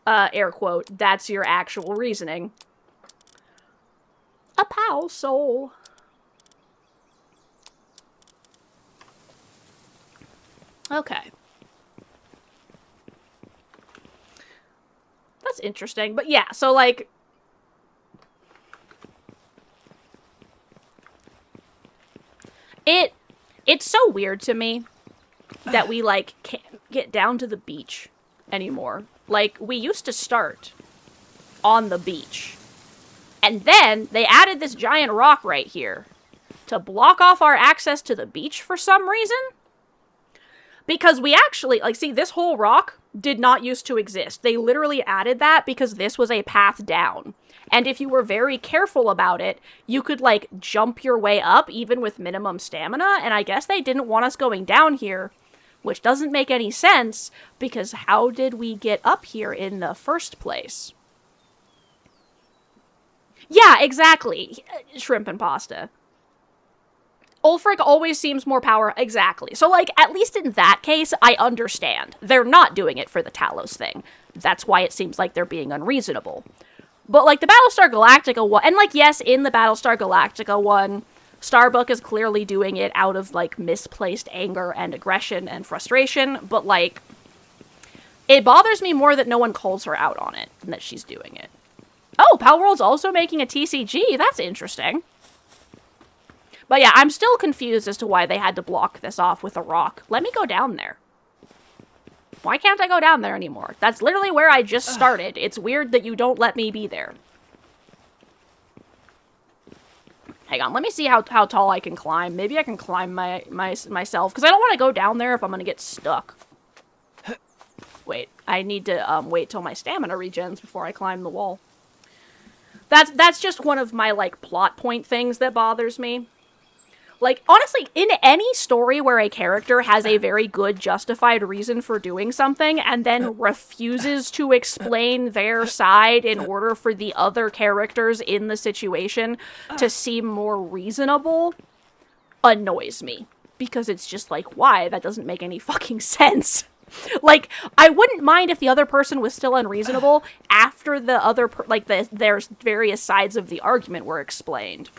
Air quote. That's your actual reasoning. A pal soul. Okay. That's interesting. But yeah, so, like... It's so weird to me that we, like, can't get down to the beach anymore. Like, we used to start on the beach. And then they added this giant rock right here to block off our access to the beach for some reason. Because we actually, like, see, this whole rock did not used to exist. They literally added that because this was a path down. And if you were very careful about it, you could, like, jump your way up even with minimum stamina. And I guess they didn't want us going down here, which doesn't make any sense because how did we get up here in the first place? Yeah, exactly. Shrimp and pasta. Ulfric always seems more power. Exactly. So, like, at least in that case, I understand. They're not doing it for the Talos thing. That's why it seems like they're being unreasonable. But, like, the Battlestar Galactica one... And, like, yes, in the Battlestar Galactica one, Starbuck is clearly doing it out of, like, misplaced anger and aggression and frustration. But, like, it bothers me more that no one calls her out on it than that she's doing it. Oh, Palworld's also making a TCG. That's interesting. But yeah, I'm still confused as to why they had to block this off with a rock. Let me go down there. Why can't I go down there anymore? That's literally where I just started. It's weird that you don't let me be there. Hang on, let me see how tall I can climb. Maybe I can climb myself, because I don't want to go down there if I'm going to get stuck. Wait, I need to wait till my stamina regens before I climb the wall. That's just one of my, like, plot point things that bothers me. Like, honestly, in any story where a character has a very good justified reason for doing something and then refuses to explain their side in order for the other characters in the situation to seem more reasonable, annoys me. Because it's just like, why? That doesn't make any fucking sense. Like, I wouldn't mind if the other person was still unreasonable after the other, there's various sides of the argument were explained.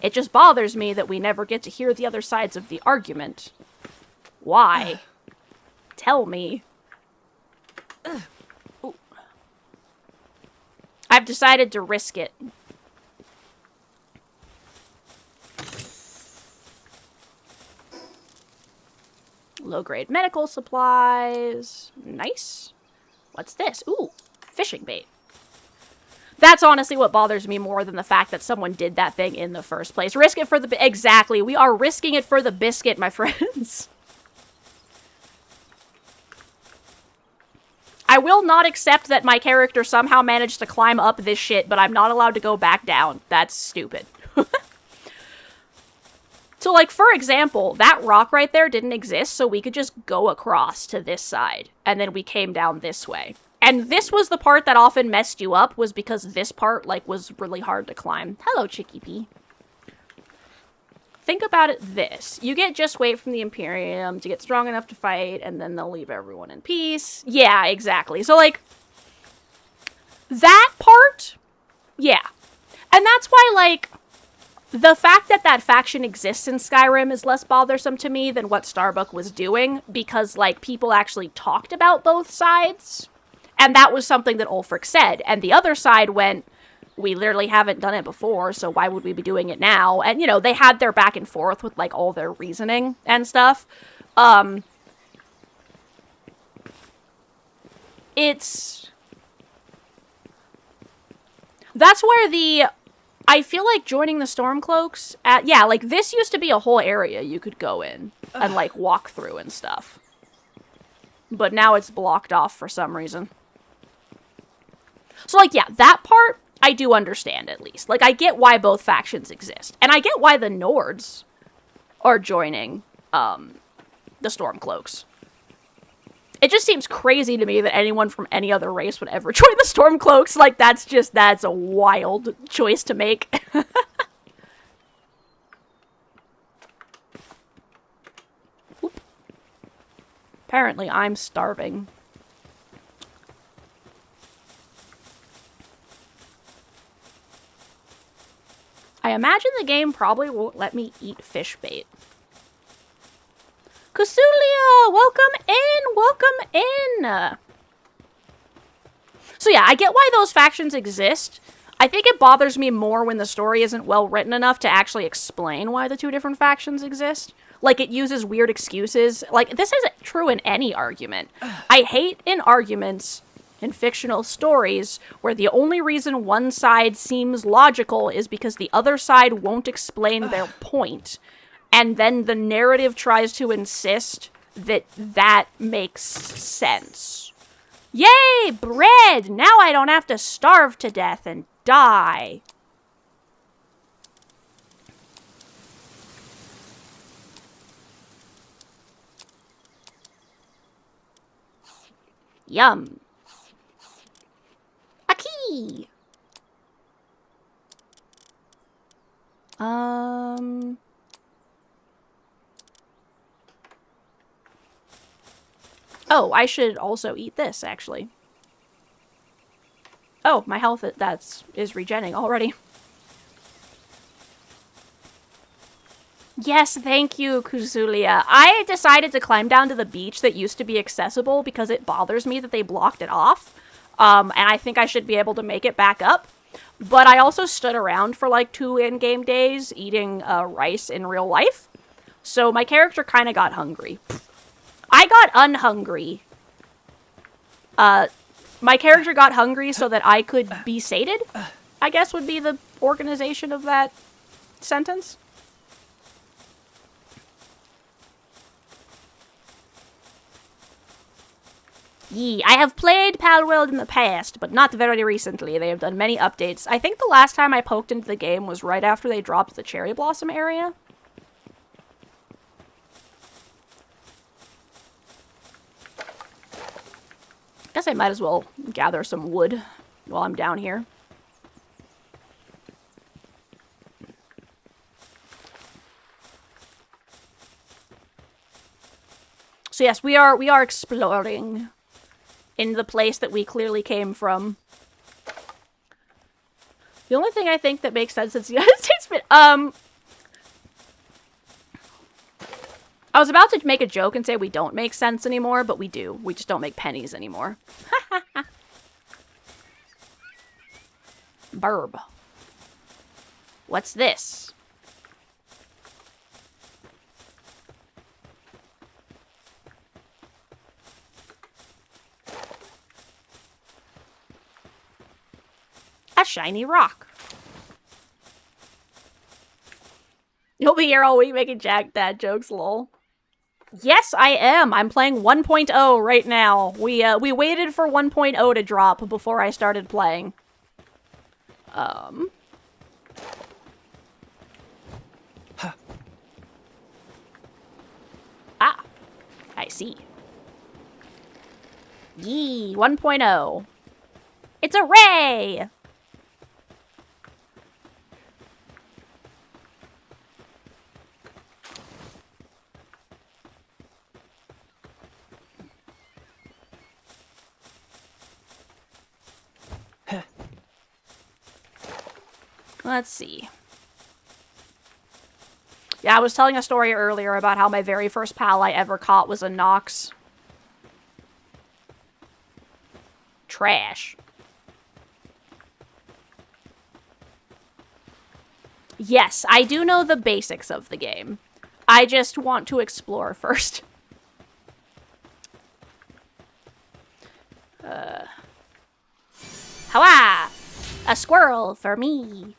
It just bothers me that we never get to hear the other sides of the argument. Why? Tell me. Ooh. I've decided to risk it. Low-grade medical supplies. Nice. What's this? Ooh, fishing bait. That's honestly what bothers me more than the fact that someone did that thing in the first place. Risk it for the... Exactly. We are risking it for the biscuit, my friends. I will not accept that my character somehow managed to climb up this shit, but I'm not allowed to go back down. That's stupid. So, like, for example, that rock right there didn't exist, so we could just go across to this side, and then we came down this way. And this was the part that often messed you up, was because this part, like, was really hard to climb. Hello, Chicky Pea. Think about it this. You get just wait from the Imperium to get strong enough to fight, and then they'll leave everyone in peace. Yeah, exactly. So, like, that part, yeah. And that's why, like... The fact that that faction exists in Skyrim is less bothersome to me than what Starbuck was doing, because, like, people actually talked about both sides, and that was something that Ulfric said, and the other side went, we literally haven't done it before, so why would we be doing it now? And, you know, they had their back and forth with, like, all their reasoning and stuff. That's where I feel like joining the Stormcloaks yeah, like, this used to be a whole area you could go in and, like, walk through and stuff. But now it's blocked off for some reason. So, like, yeah, that part, I do understand, at least. Like, I get why both factions exist. And I get why the Nords are joining, the Stormcloaks. It just seems crazy to me that anyone from any other race would ever join the Stormcloaks. Like, that's a wild choice to make. Apparently, I'm starving. I imagine the game probably won't let me eat fish bait. Kusulia, welcome in. So yeah, I get why those factions exist. I think it bothers me more when the story isn't well written enough to actually explain why the two different factions exist. Like, it uses weird excuses. Like, this isn't true in any argument. I hate in arguments in fictional stories where the only reason one side seems logical is because the other side won't explain their point. And then the narrative tries to insist that that makes sense. Yay, bread! Now I don't have to starve to death and die. Yum. A key! Oh, I should also eat this, actually. Oh, my health is regenning already. Yes, thank you, Kuzulia. I decided to climb down to the beach that used to be accessible because it bothers me that they blocked it off. And I think I should be able to make it back up. But I also stood around for like 2 in-game days eating rice in real life. So my character kind of got hungry. I got unhungry. My character got hungry so that I could be sated, I guess would be the organization of that sentence. Yee, I have played Palworld in the past, but not very recently. They have done many updates. I think the last time I poked into the game was right after they dropped the Cherry Blossom area. Guess I might as well gather some wood while I'm down here. So yes, we are exploring in the place that we clearly came from. The only thing I think that makes sense is the United States. I was about to make a joke and say we don't make sense anymore, but we do. We just don't make pennies anymore. Burb. What's this? A shiny rock. You'll be here all week making Jack dad jokes, lol. Yes, I am. I'm playing 1.0 right now. We waited for 1.0 to drop before I started playing. Huh. Ah, I see. Yee, 1.0. It's a ray! Let's see. Yeah, I was telling a story earlier about how my very first pal I ever caught was a Nox. Trash. Yes, I do know the basics of the game. I just want to explore first. Hawa! A squirrel for me.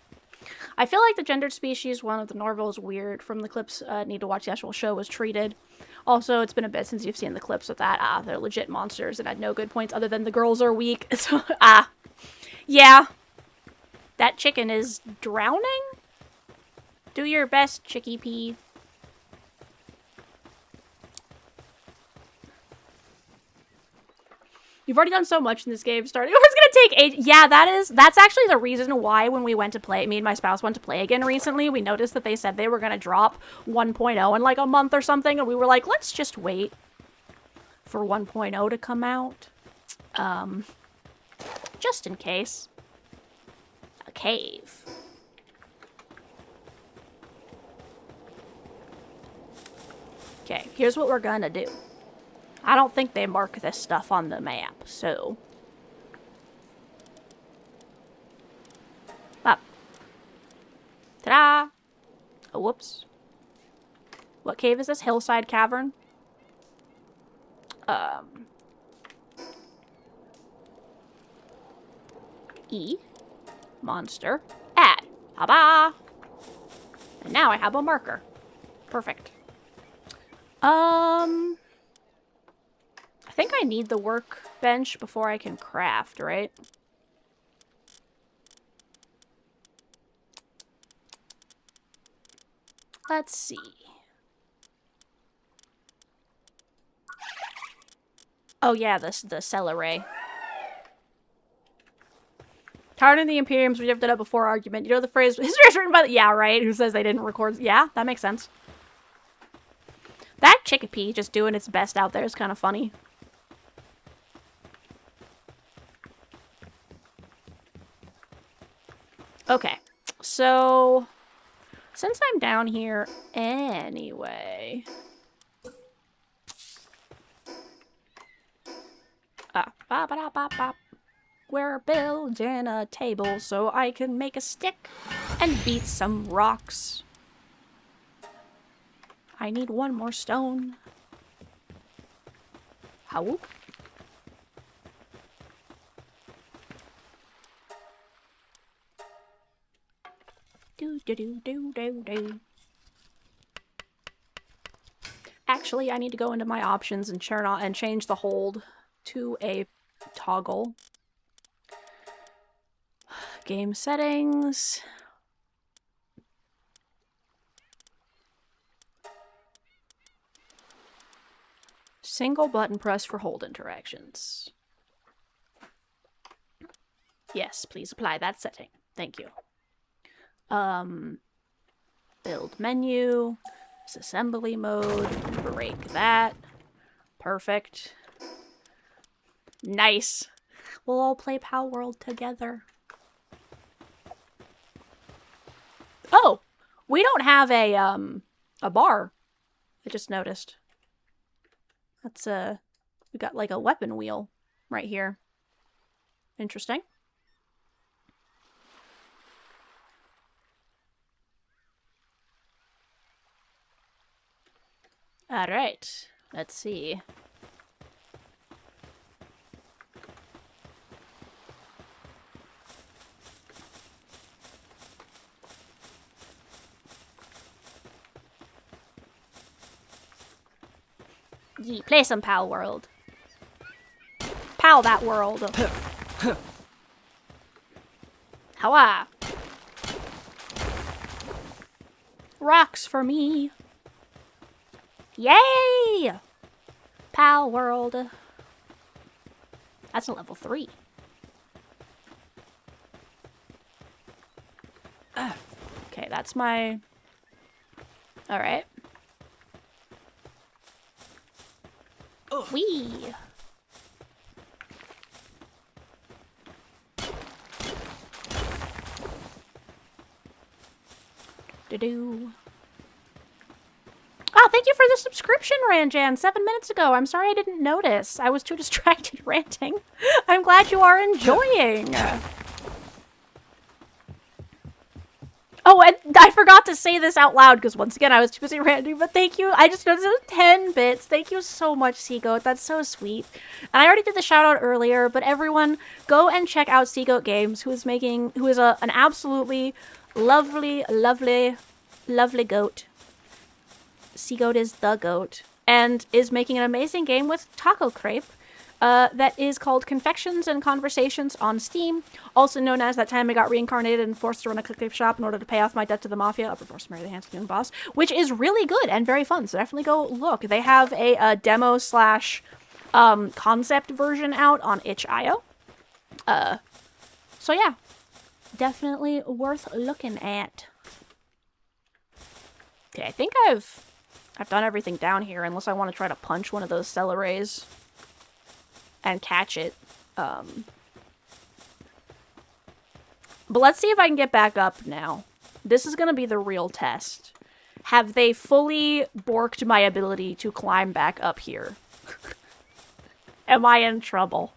I feel like the gendered species one of the Norville is weird from the clips. Need to watch the actual show was treated. Also, it's been a bit since you've seen the clips with that. They're legit monsters and had no good points other than the girls are weak. So, yeah. That chicken is drowning? Do your best, Chicky Pea. You've already done so much in this game. Starting over is gonna take age. Yeah, that's actually the reason why when we went to play, me and my spouse went to play again recently, we noticed that they said they were gonna drop 1.0 in like a month or something, and we were like, let's just wait for 1.0 to come out. Just in case. A cave. Okay, here's what we're gonna do. I don't think they mark this stuff on the map, so... Up. Ta-da! Oh, whoops. What cave is this? Hillside Cavern? E, monster, add. Ha-ba! And now I have a marker. Perfect. I think I need the workbench before I can craft, right? Let's see. Oh yeah, the celery. Tarn and the Imperium's rejected up before argument. You know the phrase, history is written by the... Yeah, right? Who says they didn't record... Yeah, that makes sense. That chickpea just doing its best out there is kind of funny. Okay, so... Since I'm down here anyway... We're building a table so I can make a stick and beat some rocks. I need one more stone. How? Do. Actually, I need to go into my options and change the hold to a toggle. Game settings. Single button press for hold interactions. Yes, please apply that setting. Thank you. Build menu. Assembly mode. Break that. Perfect. Nice. We'll all play Palworld together. Oh! We don't have a bar. I just noticed. That's we got like a weapon wheel right here. Interesting. Alright. Let's see. Yee, play some Palworld. Pal that world. Howa! Rocks for me. Yay! Palworld. That's a level 3. Okay, that's my... Alright. Whee! Do-do. Oh, thank you for the subscription, Ranjan, 7 minutes ago. I'm sorry I didn't notice. I was too distracted ranting. I'm glad you are enjoying. Oh, and I forgot to say this out loud because once again I was too busy ranting, but thank you. I just noticed it was 10 bits. Thank you so much, Seagoat. That's so sweet. And I already did the shout out earlier, but everyone go and check out Seagoat Games, who is an absolutely lovely, lovely, lovely goat. Seagoat is the goat, and is making an amazing game with Taco Crepe that is called Confections and Conversations on Steam, also known as That Time I Got Reincarnated and Forced to Run a Click Shop in Order to Pay Off My Debt to the Mafia, Upper Force Mary the Handsome Young Boss, which is really good and very fun, so definitely go look. They have a demo slash concept version out on itch.io. So yeah, definitely worth looking at. Okay, I think I've done everything down here, unless I want to try to punch one of those celeries and catch it. But let's see if I can get back up now. This is going to be the real test. Have they fully borked my ability to climb back up here? Am I in trouble?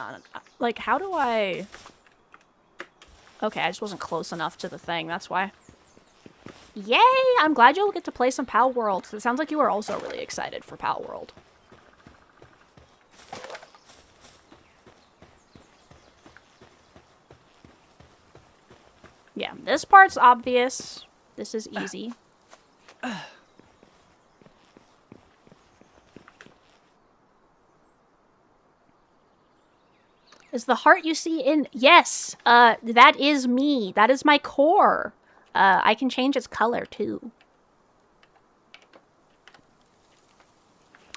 on. Like, how do I... Okay, I just wasn't close enough to the thing, that's why. Yay! I'm glad you'll get to play some Palworld, because it sounds like you are also really excited for Palworld. Yeah, this part's obvious. This is easy. Is the heart you see in... Yes! That is me. That is my core. I can change its color, too.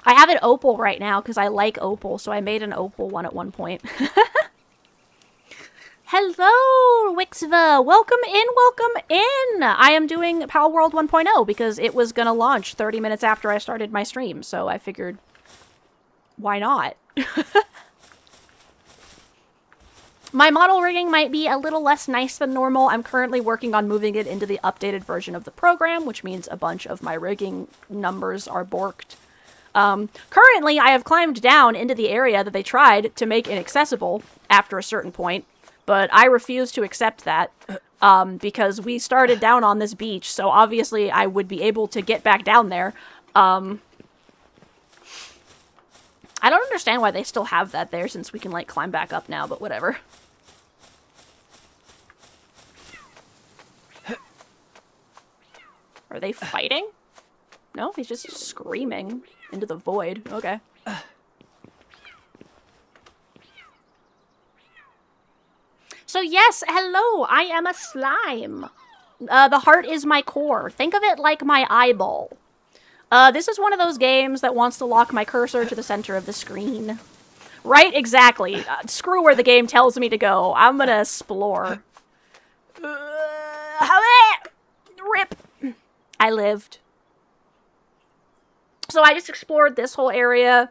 I have an opal right now, because I like opal, so I made an opal one at one point. Hello, Wixva! Welcome in, welcome in! I am doing Palworld 1.0, because it was gonna launch 30 minutes after I started my stream, so I figured... Why not? My model rigging might be a little less nice than normal. I'm currently working on moving it into the updated version of the program, which means a bunch of my rigging numbers are borked. Currently, I have climbed down into the area that they tried to make inaccessible after a certain point, but I refuse to accept that, because we started down on this beach, so obviously I would be able to get back down there. I don't understand why they still have that there, since we can, like, climb back up now, but whatever. Are they fighting? No, he's just screaming into the void. Okay. So yes, hello, I am a slime. The heart is my core. Think of it like my eyeball. This is one of those games that wants to lock my cursor to the center of the screen. Right? Exactly. Screw where the game tells me to go. I'm gonna explore. Rip. I lived. So I just explored this whole area,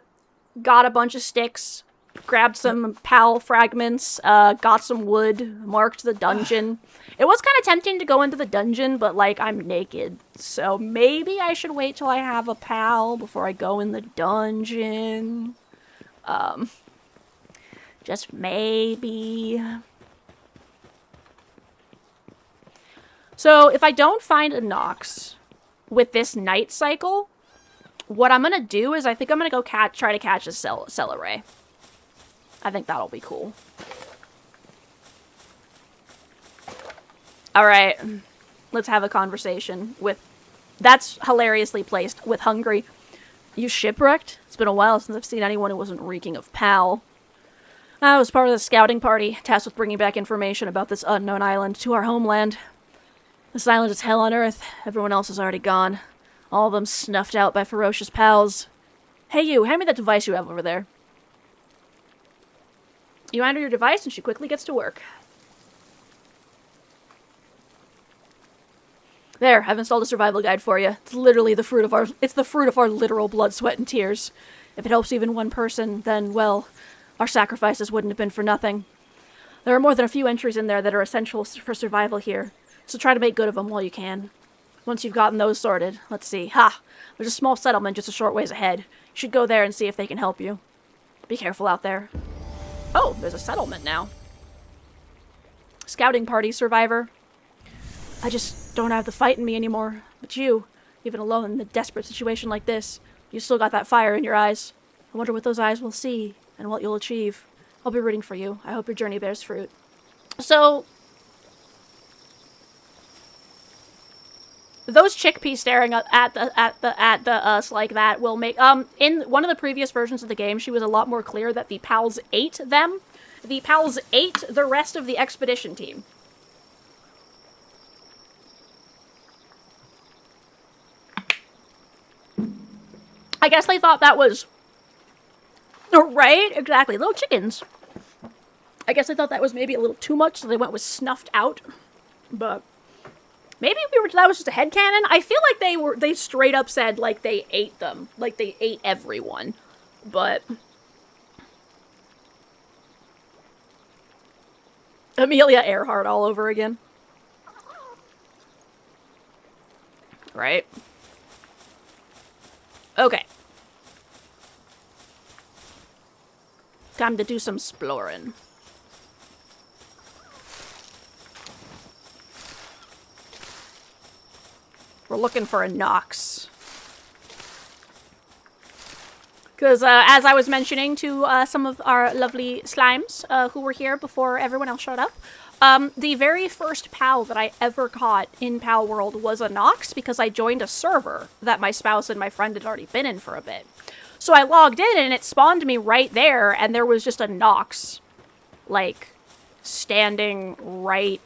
got a bunch of sticks, grabbed some PAL fragments, got some wood, marked the dungeon. It was kind of tempting to go into the dungeon, but, like, I'm naked. So maybe I should wait till I have a PAL before I go in the dungeon. Just maybe. So if I don't find a Nox with this night cycle, what I'm gonna do is I think I'm gonna go try to catch a Celeray. I think that'll be cool. Alright, let's have a conversation with... That's hilariously placed, with Hungry. You shipwrecked? It's been a while since I've seen anyone who wasn't reeking of PAL. I was part of the scouting party, tasked with bringing back information about this unknown island to our homeland. This island is hell on earth. Everyone else is already gone. All of them snuffed out by ferocious pals. Hey you, hand me that device you have over there. You enter your device and she quickly gets to work. There, I've installed a survival guide for you. It's literally the fruit of our literal blood, sweat, and tears. If it helps even one person, then, well, our sacrifices wouldn't have been for nothing. There are more than a few entries in there that are essential for survival here, so try to make good of them while you can. Once you've gotten those sorted, let's see. Ha! There's a small settlement just a short ways ahead. You should go there and see if they can help you. Be careful out there. Oh, there's a settlement now. Scouting party survivor. I just don't have the fight in me anymore. But you, even alone in a desperate situation like this, you still got that fire in your eyes. I wonder what those eyes will see and what you'll achieve. I'll be rooting for you. I hope your journey bears fruit. So, those chickpeas staring at us like that will make... in one of the previous versions of the game, she was a lot more clear that the pals ate them. The pals ate the rest of the expedition team. I guess they thought that was... Right? Exactly. Little chickens. I guess they thought that was maybe a little too much, so they went with snuffed out. But... maybe that was just a headcanon. I feel like they straight up said, like, they ate them. Like, they ate everyone. But... Amelia Earhart all over again. Right? Okay. Time to do some exploring. We're looking for a Nox. Because as I was mentioning to some of our lovely slimes who were here before everyone else showed up, the very first PAL that I ever caught in Palworld was a Nox because I joined a server that my spouse and my friend had already been in for a bit. So I logged in and it spawned me right there, and there was just a Nox, like, standing right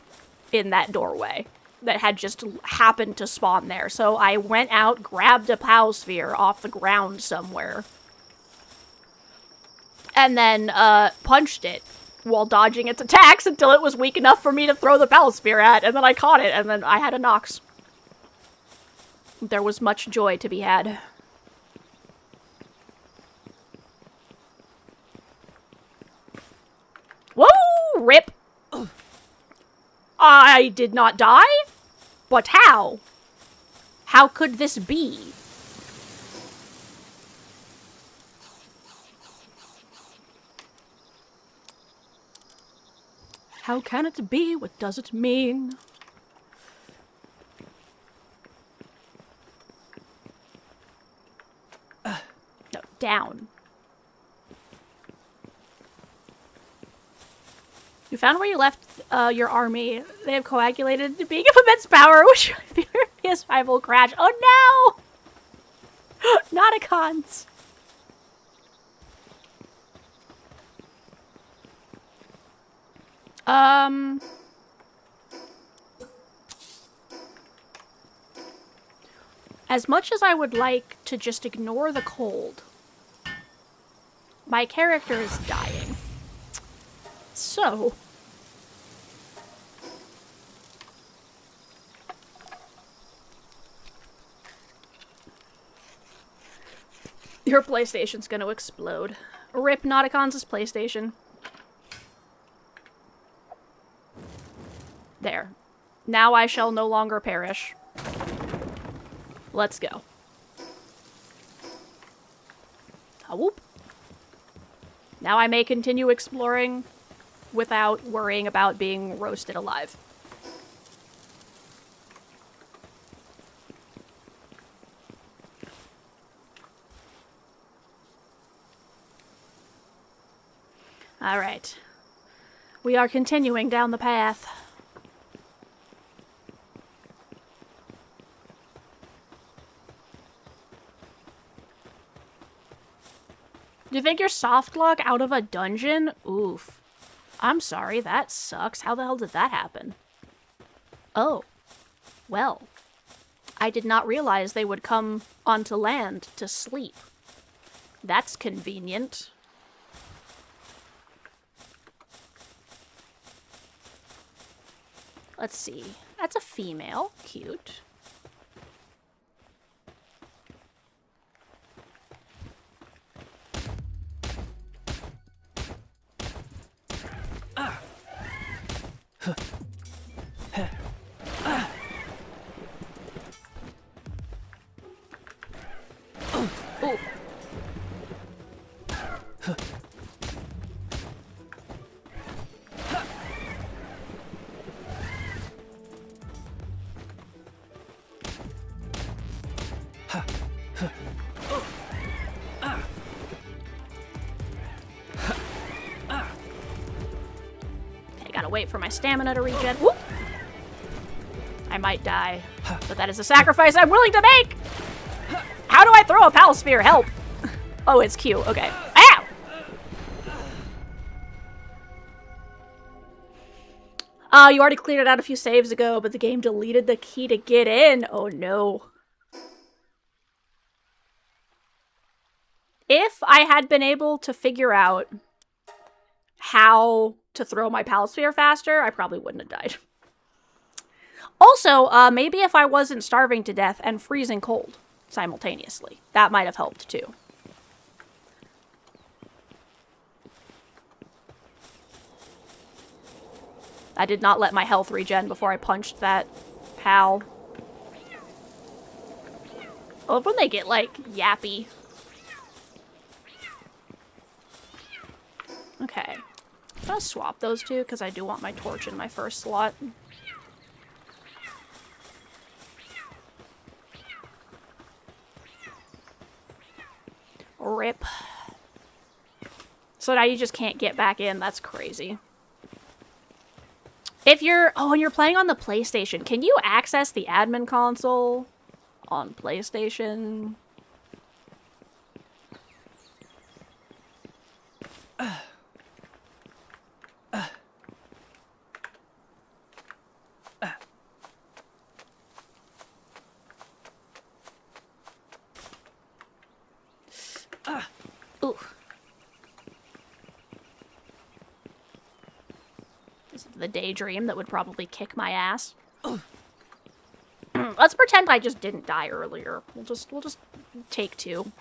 in that doorway that had just happened to spawn there. So I went out, grabbed a PAL sphere off the ground somewhere, and then punched it while dodging its attacks until it was weak enough for me to throw the PAL sphere at, and then I caught it, and then I had a Nox. There was much joy to be had. Whoa! Rip! I did not die? But how? How could this be? How can it be? What does it mean? No, down. You found where you left your army. They have coagulated to being of immense power, which PS5 will crash. Oh no! Nauticons! As much as I would like to just ignore the cold, my character is dying. So... your PlayStation's gonna explode. Rip Nauticons' PlayStation. There. Now I shall no longer perish. Let's go. Whoop. Now I may continue exploring without worrying about being roasted alive. Alright. We are continuing down the path. Do you think you're softlock out of a dungeon? Oof. I'm sorry, that sucks. How the hell did that happen? Oh. Well. I did not realize they would come onto land to sleep. That's convenient. Let's see. That's a female. Cute. Wait for my stamina to regen. Whoop! I might die, but that is a sacrifice I'm willing to make! How do I throw a PAL sphere? Help! Oh, it's Q. Okay. Ow! You already cleared it out a few saves ago, but the game deleted the key to get in. Oh no. If I had been able to figure out how to throw my PAL sphere faster, I probably wouldn't have died. Also, maybe if I wasn't starving to death and freezing cold simultaneously, that might have helped too. I did not let my health regen before I punched that PAL. I love when they get, like, yappy. Okay. I'm gonna swap those two because I do want my torch in my first slot. Rip. So now you just can't get back in. That's crazy. If you're... Oh, and you're playing on the PlayStation. Can you access the admin console on PlayStation? Ooh. This is the daydream that would probably kick my ass. Let's pretend I just didn't die earlier. We'll just take two.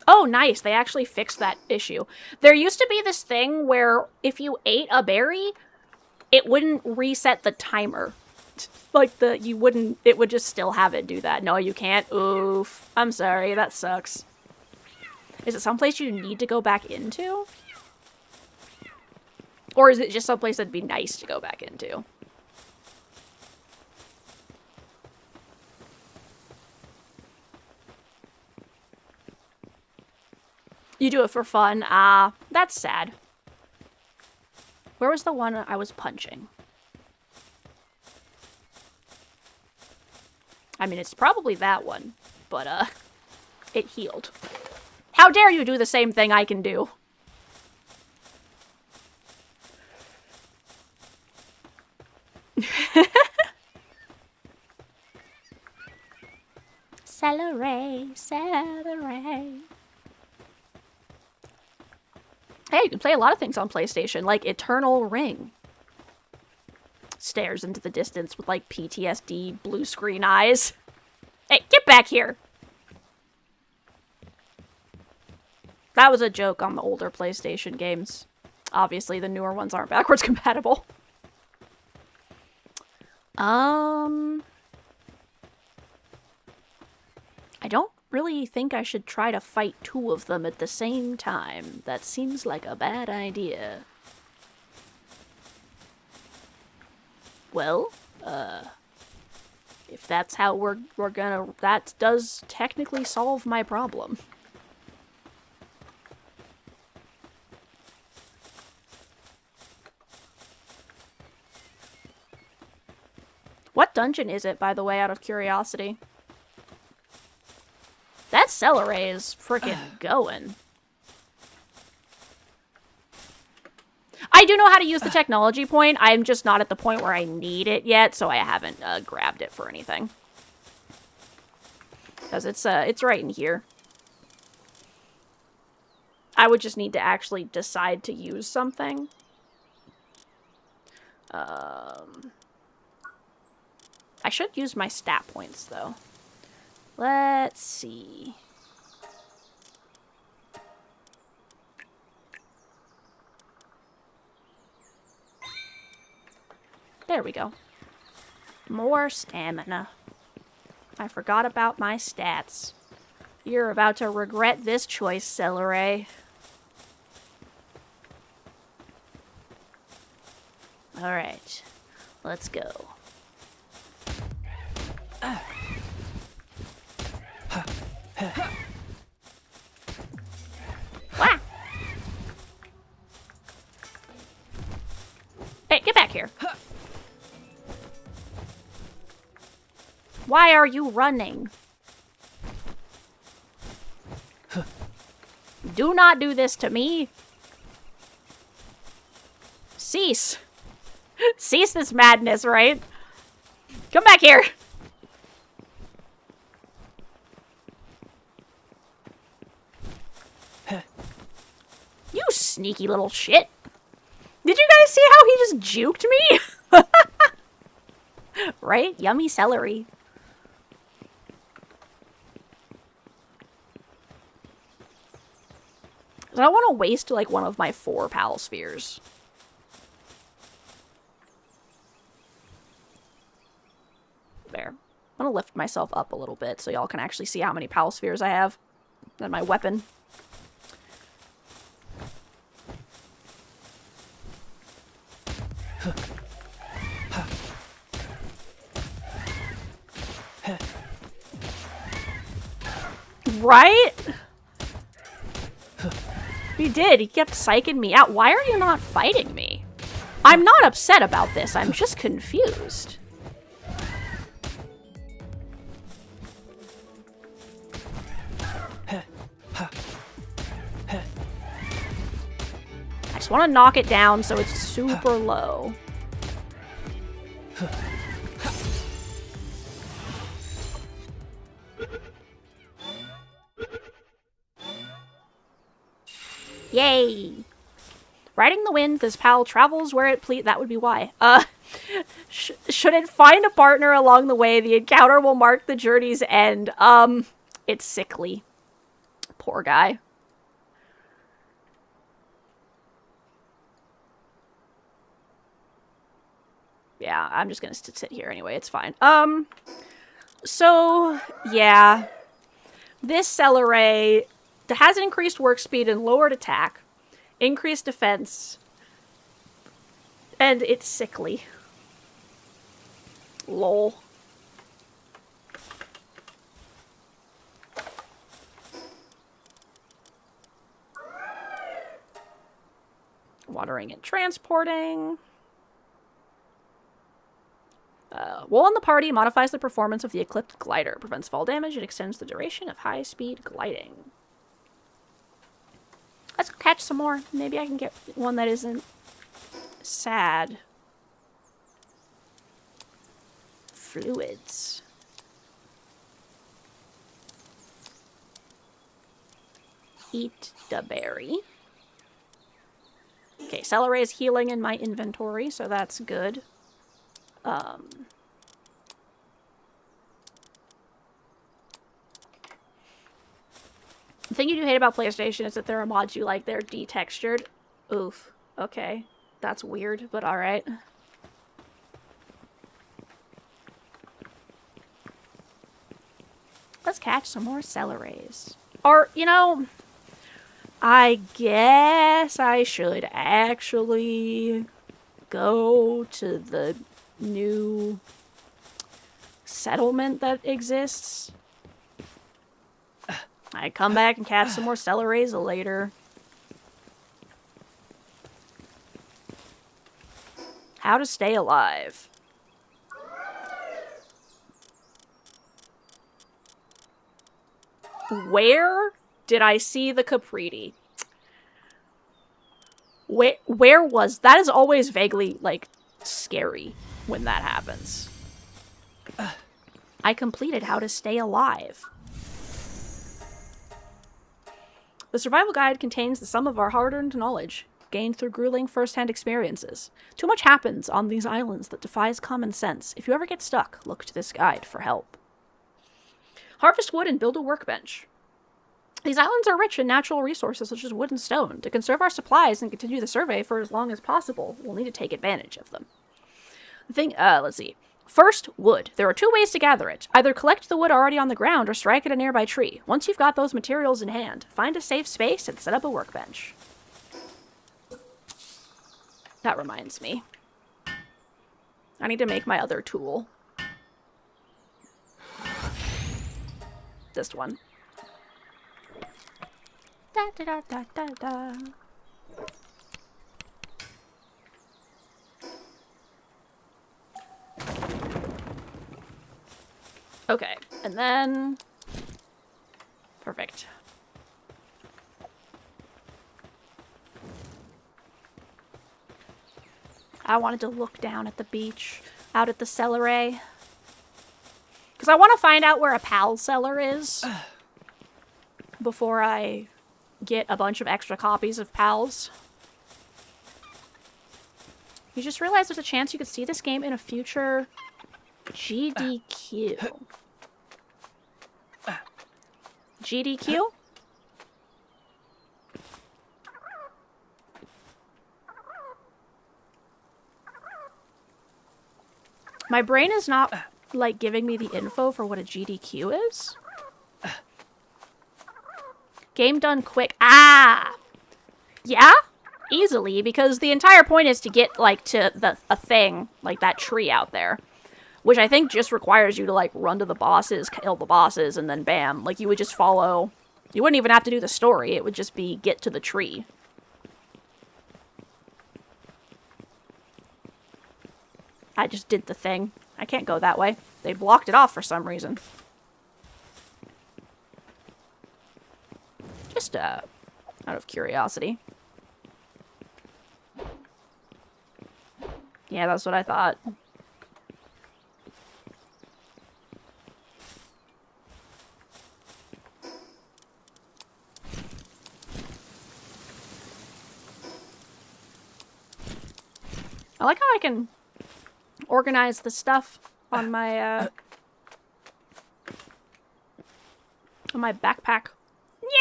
Oh, nice. They actually fixed that issue. There used to be this thing where if you ate a berry, it wouldn't reset the timer. Like, it would just still have it do that. No, you can't. Oof. I'm sorry. That sucks. Is it someplace you need to go back into? Or is it just someplace that'd be nice to go back into? You do it for fun. Ah, that's sad. Where was the one I was punching? I mean, it's probably that one, but, it healed. How dare you do the same thing I can do? Celery, celery. Hey, you can play a lot of things on PlayStation, like Eternal Ring. Stares into the distance with, like, PTSD blue screen eyes. Hey, get back here! That was a joke on the older PlayStation games. Obviously, the newer ones aren't backwards compatible. I don't really think I should try to fight two of them at the same time. That seems like a bad idea. Well, if that's how we're gonna... That does technically solve my problem. What dungeon is it, by the way, out of curiosity? That celery is freaking going. I do know how to use the technology point. I'm just not at the point where I need it yet, so I haven't grabbed it for anything. Because it's right in here. I would just need to actually decide to use something. I should use my stat points, though. Let's see. There we go. More stamina. I forgot about my stats. You're about to regret this choice, Celery. Alright. Let's go. Wah! Hey, get back here. Why are you running? Do not do this to me. Cease. Cease this madness, right? Come back here. You sneaky little shit. Did you guys see how he just juked me? Right? Yummy celery. I don't want to waste, like, one of my 4 pal spheres. There. I'm gonna lift myself up a little bit so y'all can actually see how many pal spheres I have. And my weapon. Right? He did. He kept psyching me out. Why are you not fighting me? I'm not upset about this. I'm just confused. I just want to knock it down so it's super low. Yay! Riding the wind, this pal travels where it please. That would be why. Should it find a partner along the way, the encounter will mark the journey's end. It's sickly. Poor guy. Yeah, I'm just gonna sit here anyway. It's fine. So yeah, this Celeray has increased work speed and lowered attack, increased defense, and it's sickly. Lol. Watering and transporting. Wool in the party modifies the performance of the equipped glider, prevents fall damage, and extends the duration of high-speed gliding. Let's catch some more. Maybe I can get one that isn't sad. Fluids. Eat the berry. Okay, Celeray is healing in my inventory, so that's good. The thing you do hate about PlayStation is that there are mods you like, they're detextured. Oof. Okay. That's weird, but alright. Let's catch some more Celerays. Or, you know, I guess I should actually go to the new settlement that exists. I come back and catch some more Celerays later. How to stay alive. Where did I see the Capriti? Where was... That is always vaguely, like, scary when that happens. I completed How to Stay Alive. The survival guide contains the sum of our hard-earned knowledge, gained through grueling first-hand experiences. Too much happens on these islands that defies common sense. If you ever get stuck, look to this guide for help. Harvest wood and build a workbench. These islands are rich in natural resources such as wood and stone. To conserve our supplies and continue the survey for as long as possible, we'll need to take advantage of them. Let's see. First, wood. There are two ways to gather it. Either collect the wood already on the ground or strike at a nearby tree. Once you've got those materials in hand, find a safe space and set up a workbench. That reminds me. I need to make my other tool. This one. Da da da da da da. Okay, and then... Perfect. I wanted to look down at the beach, out at the Celeray. Because I want to find out where a pal cellar is before I get a bunch of extra copies of pals. You just realized there's a chance you could see this game in a future GDQ. GDQ? My brain is not like, giving me the info for what a GDQ is? Game done quick. Ah! Yeah? Easily, because the entire point is to get, like, to a thing, like that tree out there. Which I think just requires you to, like, run to the bosses, kill the bosses, and then bam. Like, you would just follow... You wouldn't even have to do the story. It would just be get to the tree. I just did the thing. I can't go that way. They blocked it off for some reason. Just, out of curiosity. Yeah, that's what I thought. I like how I can organize the stuff on my backpack.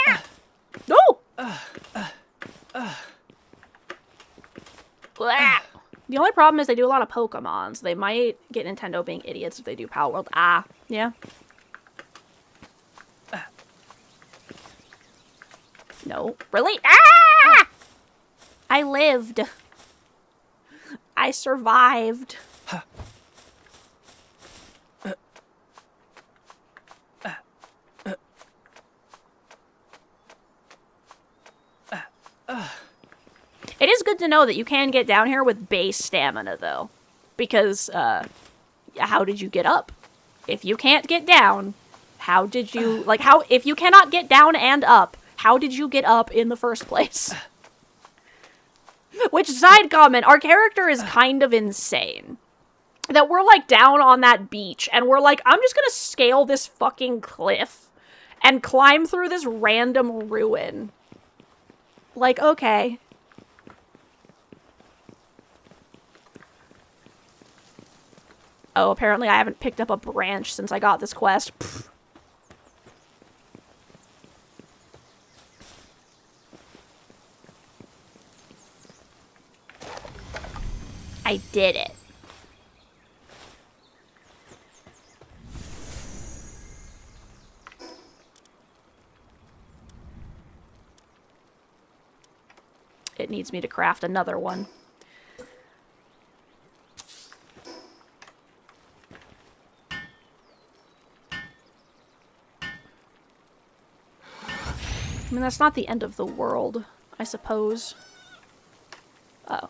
Yeah! Oh! The only problem is they do a lot of Pokemon, so they might get Nintendo being idiots if they do Palworld. Ah, yeah. No. Really? Ah! I lived. I survived. It is good to know that you can get down here with base stamina, though. Because, how did you get up? If you can't get down, how did you... Like, if you cannot get down and up, how did you get up in the first place? Which, side comment, our character is kind of insane. That we're, like, down on that beach, and we're like, I'm just gonna scale this fucking cliff and climb through this random ruin. Like, okay. Oh, apparently I haven't picked up a branch since I got this quest. Pfft. I did it. It needs me to craft another one. I mean, that's not the end of the world, I suppose. Oh.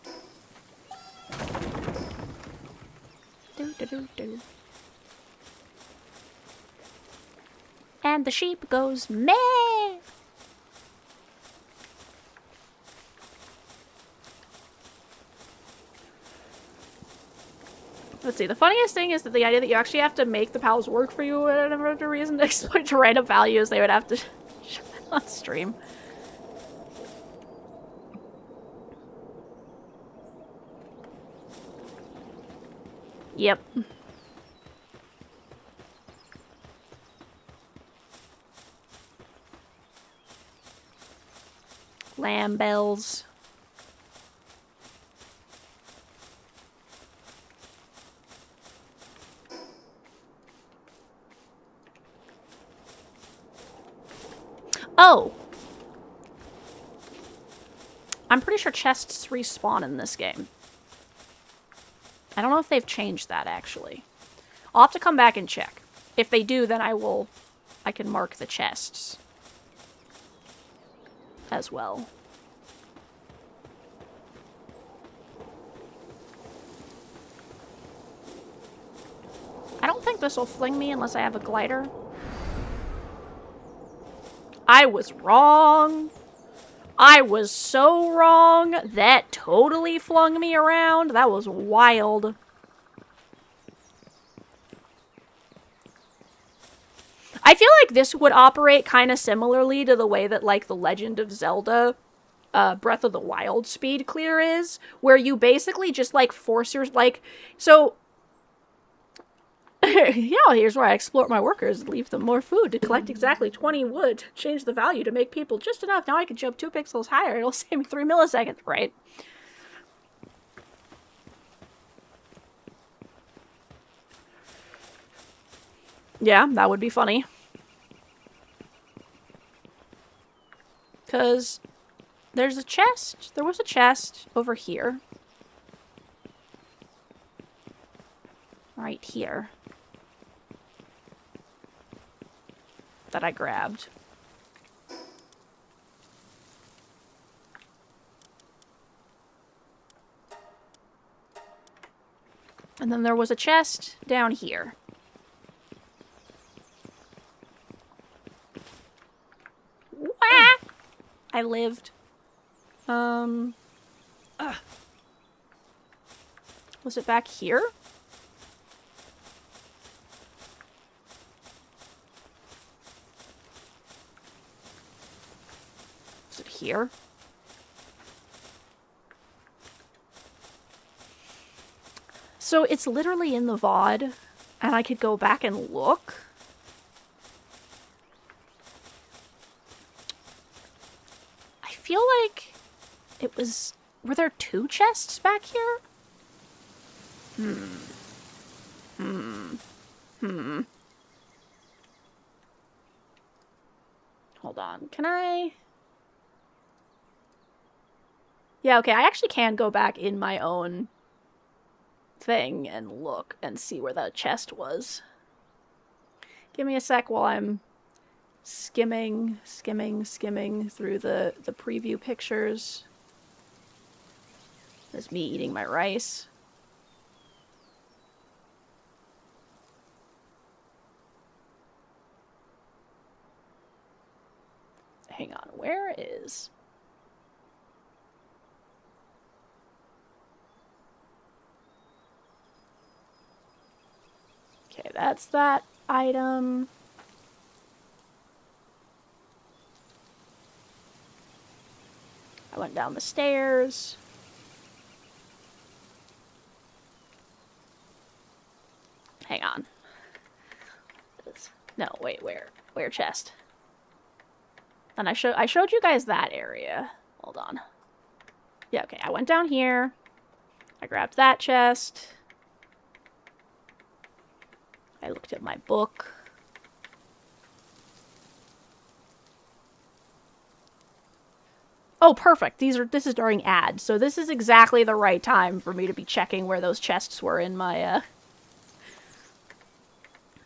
Do. And the sheep goes meh. Let's see, the funniest thing is that the idea that you actually have to make the pals work for you for whatever reason to exploit to random values, they would have to show that on stream. Yep. Lamb bells. Oh! I'm pretty sure chests respawn in this game. I don't know if they've changed that, actually. I'll have to come back and check. If they do, then I can mark the chests as well. I don't think this will fling me unless I have a glider. I was wrong. I was so wrong. That totally flung me around. That was wild. I feel like this would operate kind of similarly to the way that, like, the Legend of Zelda Breath of the Wild speed clear is, where you basically just, like, force your, like, so... Yeah, here's where I exploit my workers, leave them more food to collect exactly 20 wood, change the value to make people just enough. Now I can jump 2 pixels higher. It'll save me 3 milliseconds, right? Yeah, that would be funny. Because there's a chest. There was a chest over here. Right here. That I grabbed. And then there was a chest down here. Wah! I lived. Was it back here? Was it here? So it's literally in the VOD, and I could go back and look. I feel like it was... Were there 2 chests back here? Hold on. Can I... Yeah, okay, I actually can go back in my own thing and look and see where that chest was. Give me a sec while I'm skimming through the preview pictures. There's me eating my rice. Hang on, where is... Okay, that's that item. I went down the stairs. Hang on. No, wait, where? Where chest? And I showed you guys that area. Hold on. Yeah, okay, I went down here. I grabbed that chest. I looked at my book. Oh, perfect. This is during ads, so this is exactly the right time for me to be checking where those chests were in my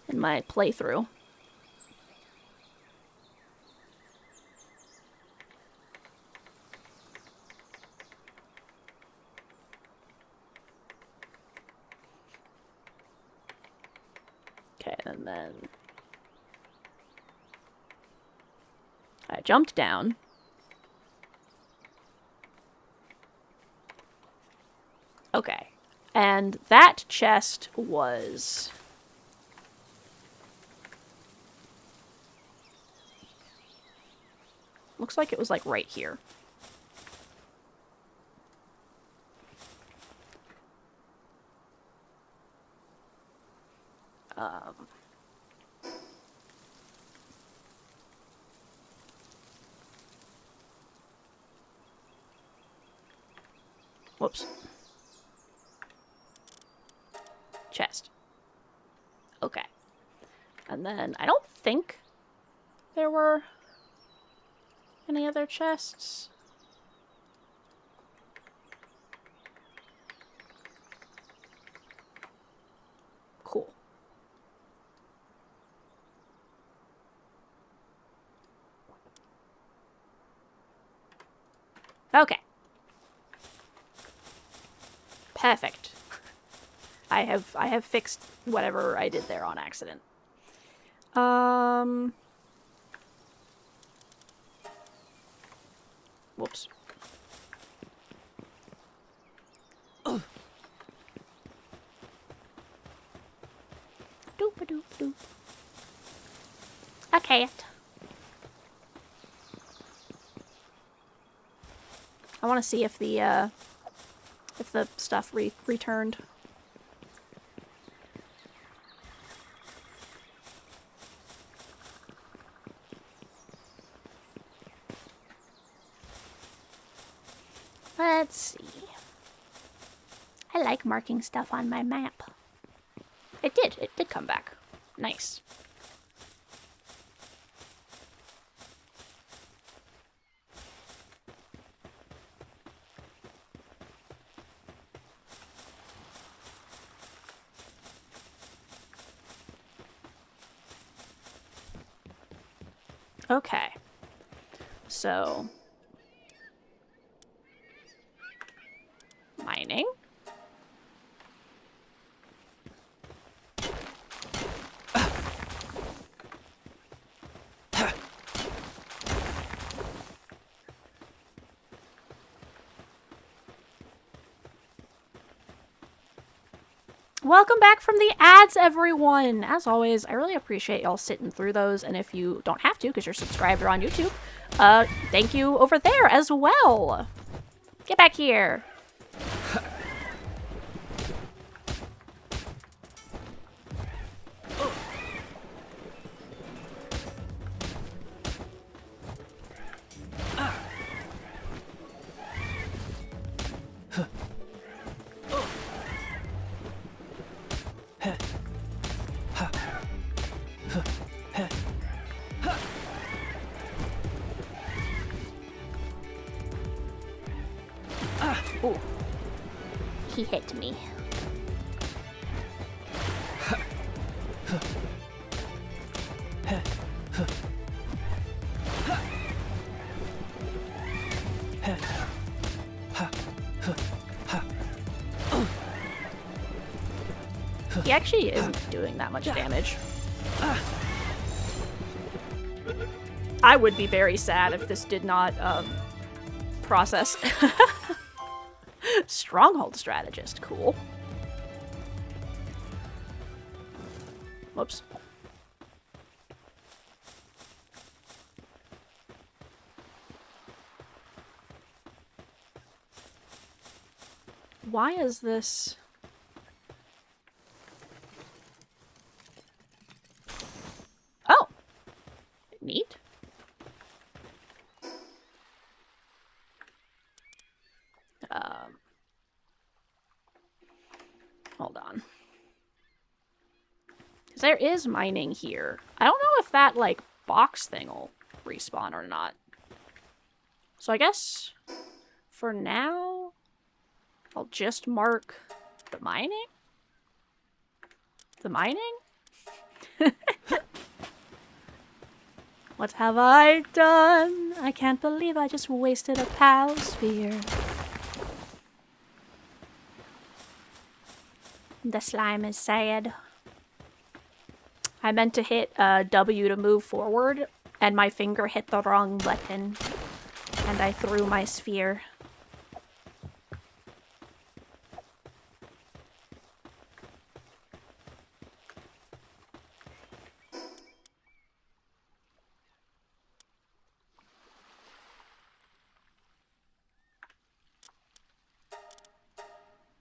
playthrough. Okay, and then I jumped down. Okay, and that chest was... Looks like it was, like, right here. Whoops. Chest. Okay. And then I don't think there were any other chests. Cool. Okay. Perfect. I have fixed whatever I did there on accident. Whoops. Ugh. Doop-a-doop-doop. A cat. I want to see if the stuff returned. Let's see. I like marking stuff on my map. It did come back. Nice. Okay. So... mining. Welcome back from the ads, everyone! As always, I really appreciate y'all sitting through those, and if you don't have to because you're subscribed or on YouTube, thank you over there as well! Get back here! Ooh. He hit me. He actually isn't doing that much damage. I would be very sad if this did not process. Stronghold strategist, cool. Whoops. Why is this? Oh, neat. Hold on. Because there is mining here. I don't know if that, like, box thing will respawn or not. So I guess for now, I'll just mark the mining? The mining? What have I done? I can't believe I just wasted a PAL sphere. The slime is sad. I meant to hit W to move forward, and my finger hit the wrong button. And I threw my sphere.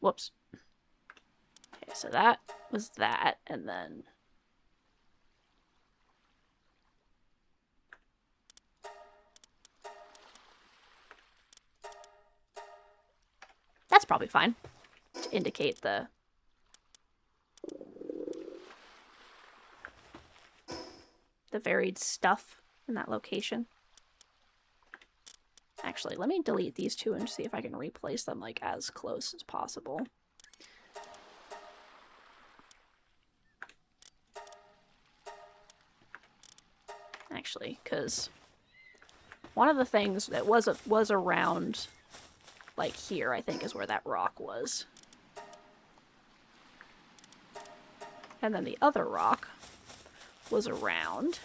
Whoops. Okay, so that was that, and then... that's probably fine to indicate the varied stuff in that location. Actually, let me delete these two and see if I can replace them like as close as possible. Actually, because one of the things that was around like here, I think, is where that rock was. And then the other rock was around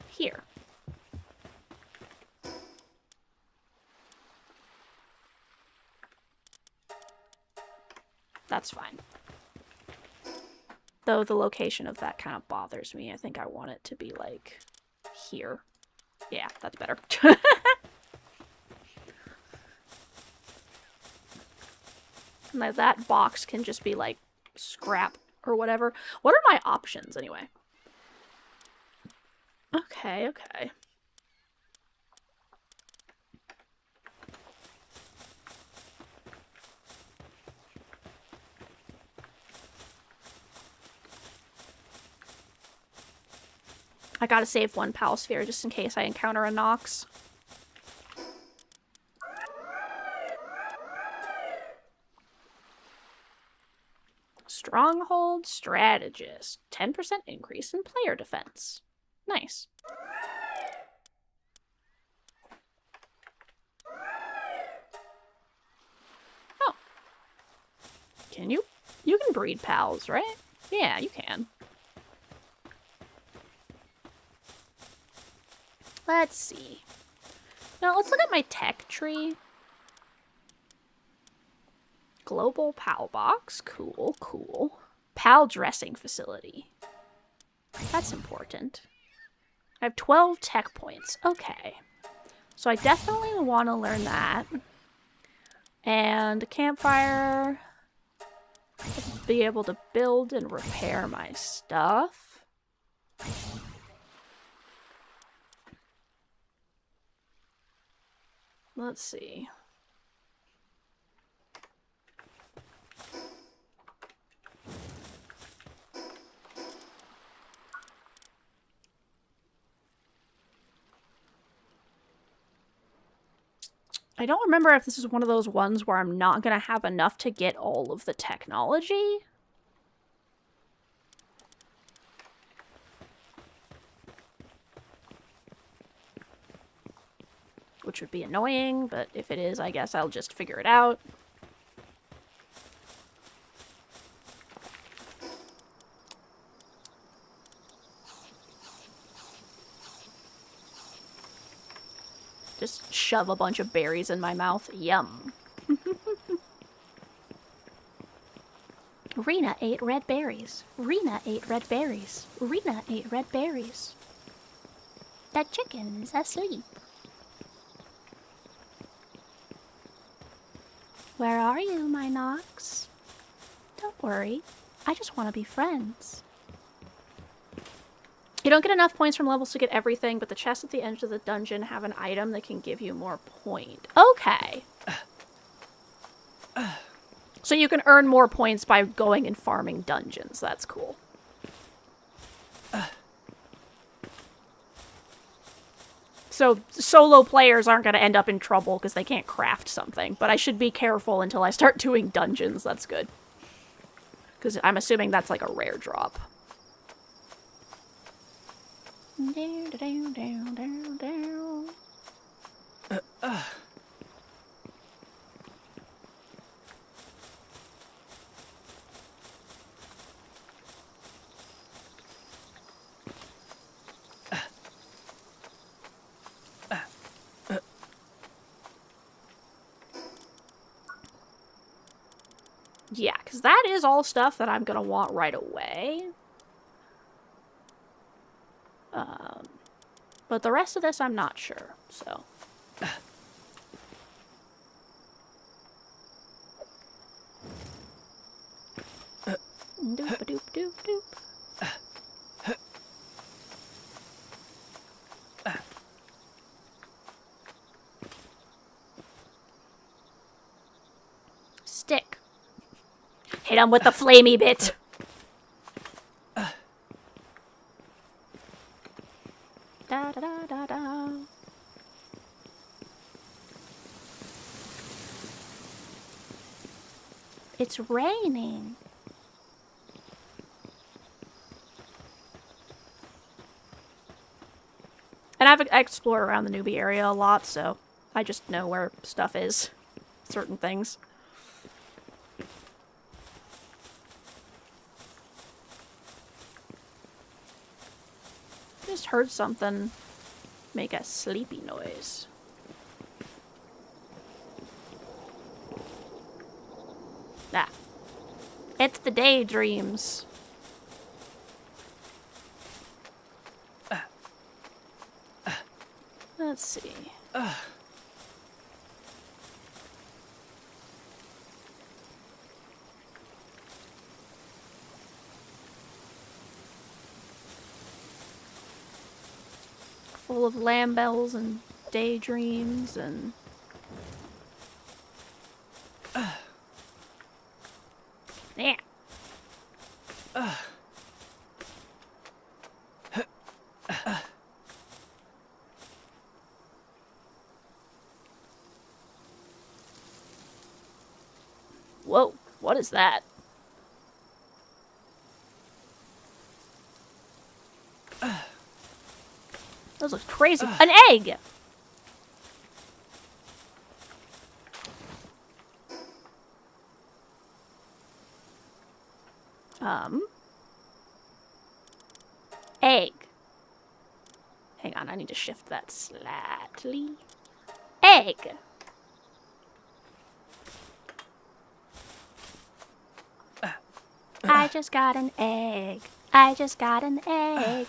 here. That's fine. Though the location of that kind of bothers me. I think I want it to be like here. Yeah, that's better. Now that box can just be like scrap or whatever. What are my options anyway? Okay, okay. I gotta save one PAL sphere just in case I encounter a Nox. Stronghold strategist. 10% increase in player defense. Nice. Oh. Can you? You can breed pals, right? Yeah, you can. Let's see. Now, let's look at my tech tree. Global pal box. Cool, cool. Pal dressing facility. That's important. I have 12 tech points. Okay. So I definitely want to learn that. And campfire. Be able to build and repair my stuff. Let's see. I don't remember if this is one of those ones where I'm not going to have enough to get all of the technology. Which would be annoying, but if it is, I guess I'll just figure it out. Just shove a bunch of berries in my mouth. Yum. Rena ate red berries. Rena ate red berries. Rena ate red berries. That chicken is asleep. Where are you, my Nox? Don't worry. I just want to be friends. You don't get enough points from levels to get everything, but the chests at the end of the dungeon have an item that can give you more point. Okay. So you can earn more points by going and farming dungeons. That's cool. So solo players aren't going to end up in trouble because they can't craft something. But I should be careful until I start doing dungeons. That's good. Because I'm assuming that's like a rare drop. Yeah, because that is all stuff that I'm going to want right away. But the rest of this, I'm not sure, so. Doop-a-doop-doop-doop. Stick. Hit him with the flamey bit. Da da da da da. It's raining. And I've explored around the newbie area a lot, so I just know where stuff is. Certain things. Just heard something make a sleepy noise. Ah. It's the daydreams. Let's see. Full of lamb bells and daydreams and... Yeah. Whoa, what is that? Those look crazy. An egg! Egg. Hang on, I need to shift that slightly. Egg! I just got an egg. I just got an egg.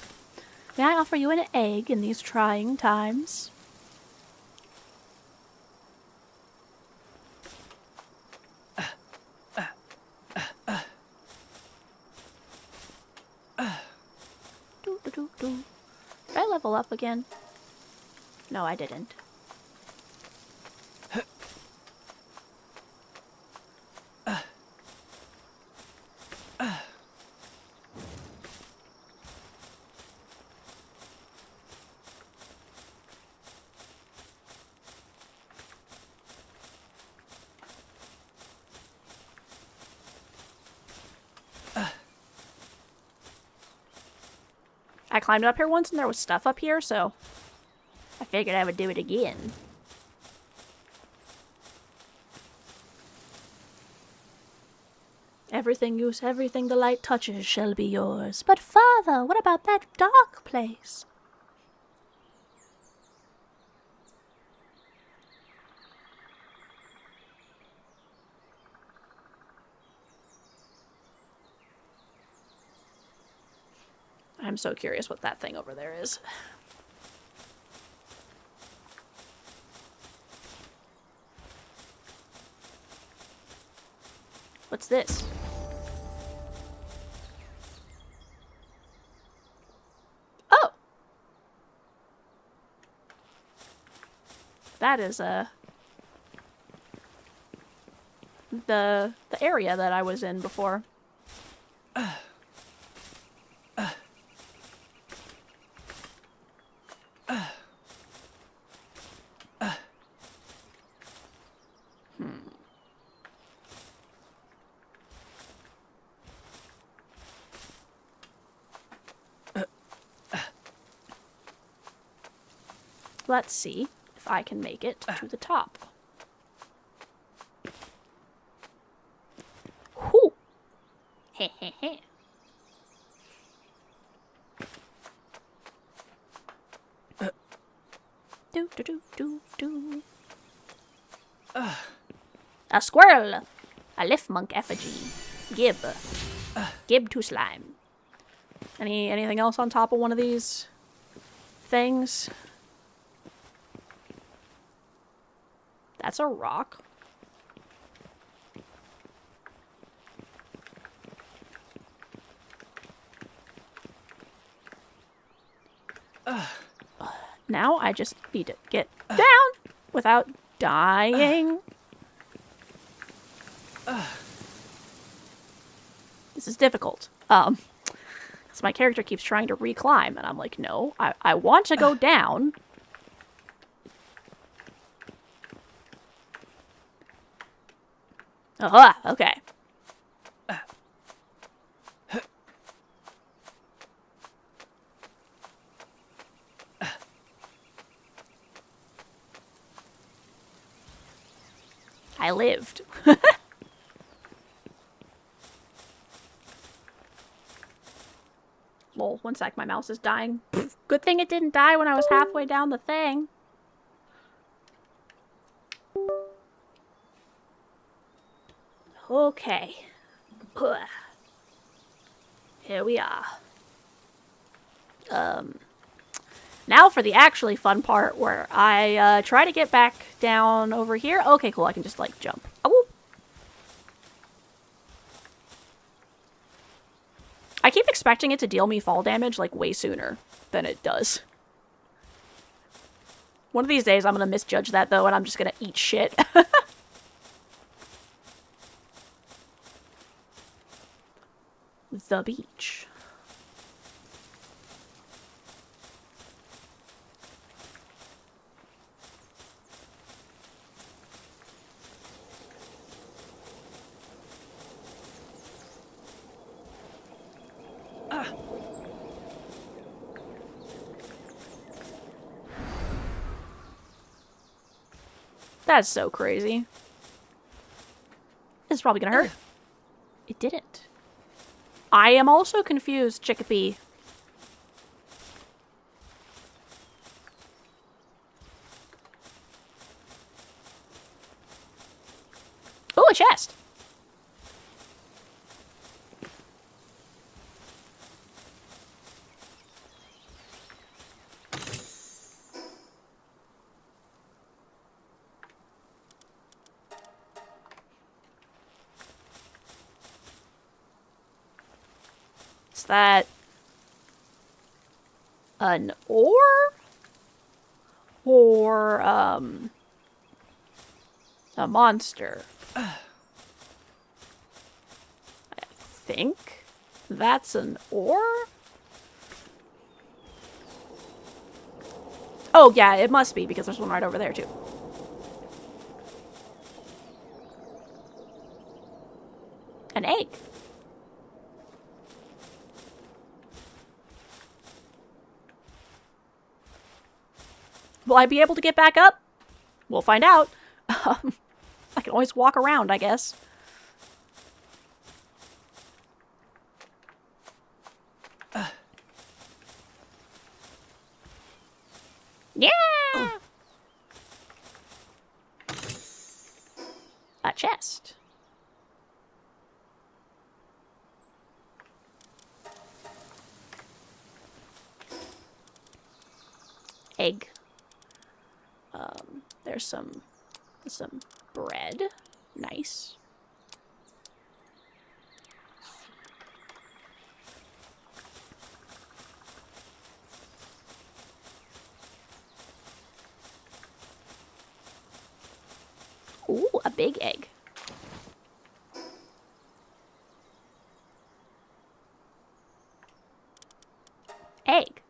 May I offer you an egg in these trying times? Did I level up again? No, I didn't. I climbed up here once and there was stuff up here, so I figured I would do it again. Everything the light touches shall be yours. But father, what about that dark place? I'm so curious what that thing over there is. What's this? Oh! That is, the area that I was in before. Let's see if I can make it to the top. Whew! Heh heh heh. Do do do do do. A squirrel! A lift monk effigy. Gib. Gib to slime. Anything else on top of one of these things? That's a rock. Now I just need to get down without dying. This is difficult. Because my character keeps trying to reclimb, and I'm like, no, I want to go down. Okay. I lived. Lol, one sec, my mouse is dying. Good thing it didn't die when I was halfway down the thing. Okay. Here we are. Now for the actually fun part where I try to get back down over here. Okay, cool. I can just like jump. Oh. I keep expecting it to deal me fall damage like way sooner than it does. One of these days I'm gonna misjudge that though and I'm just gonna eat shit. The beach. That's so crazy. This is probably gonna hurt. It didn't. I am also confused, Chickapee. Oh, a chest! Is that an ore? Or, a monster? I think that's an ore? Oh, yeah, it must be, because there's one right over there, too. An egg. Will I be able to get back up? We'll find out. I can always walk around, I guess. Yeah! A chest. Egg. There's some bread. Nice. Ooh, a big egg. Egg.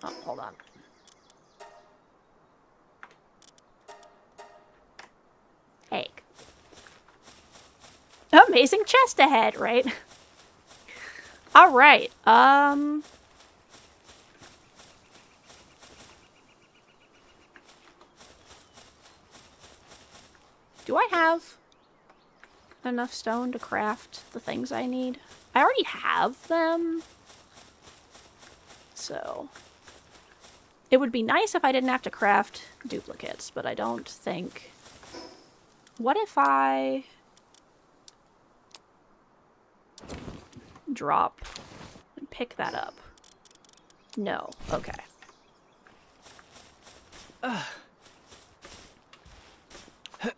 Oh, hold on. Egg. Amazing chest ahead, right? All right. Do I have enough stone to craft the things I need? I already have them. So it would be nice if I didn't have to craft duplicates, but I don't think. What if I drop and pick that up? No. Okay.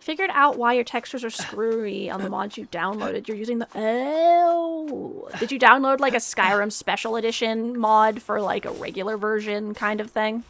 Figured out why your textures are screwy on the mods you downloaded. You're using the... Oh! Did you download, like, a Skyrim Special Edition mod for, like, a regular version kind of thing?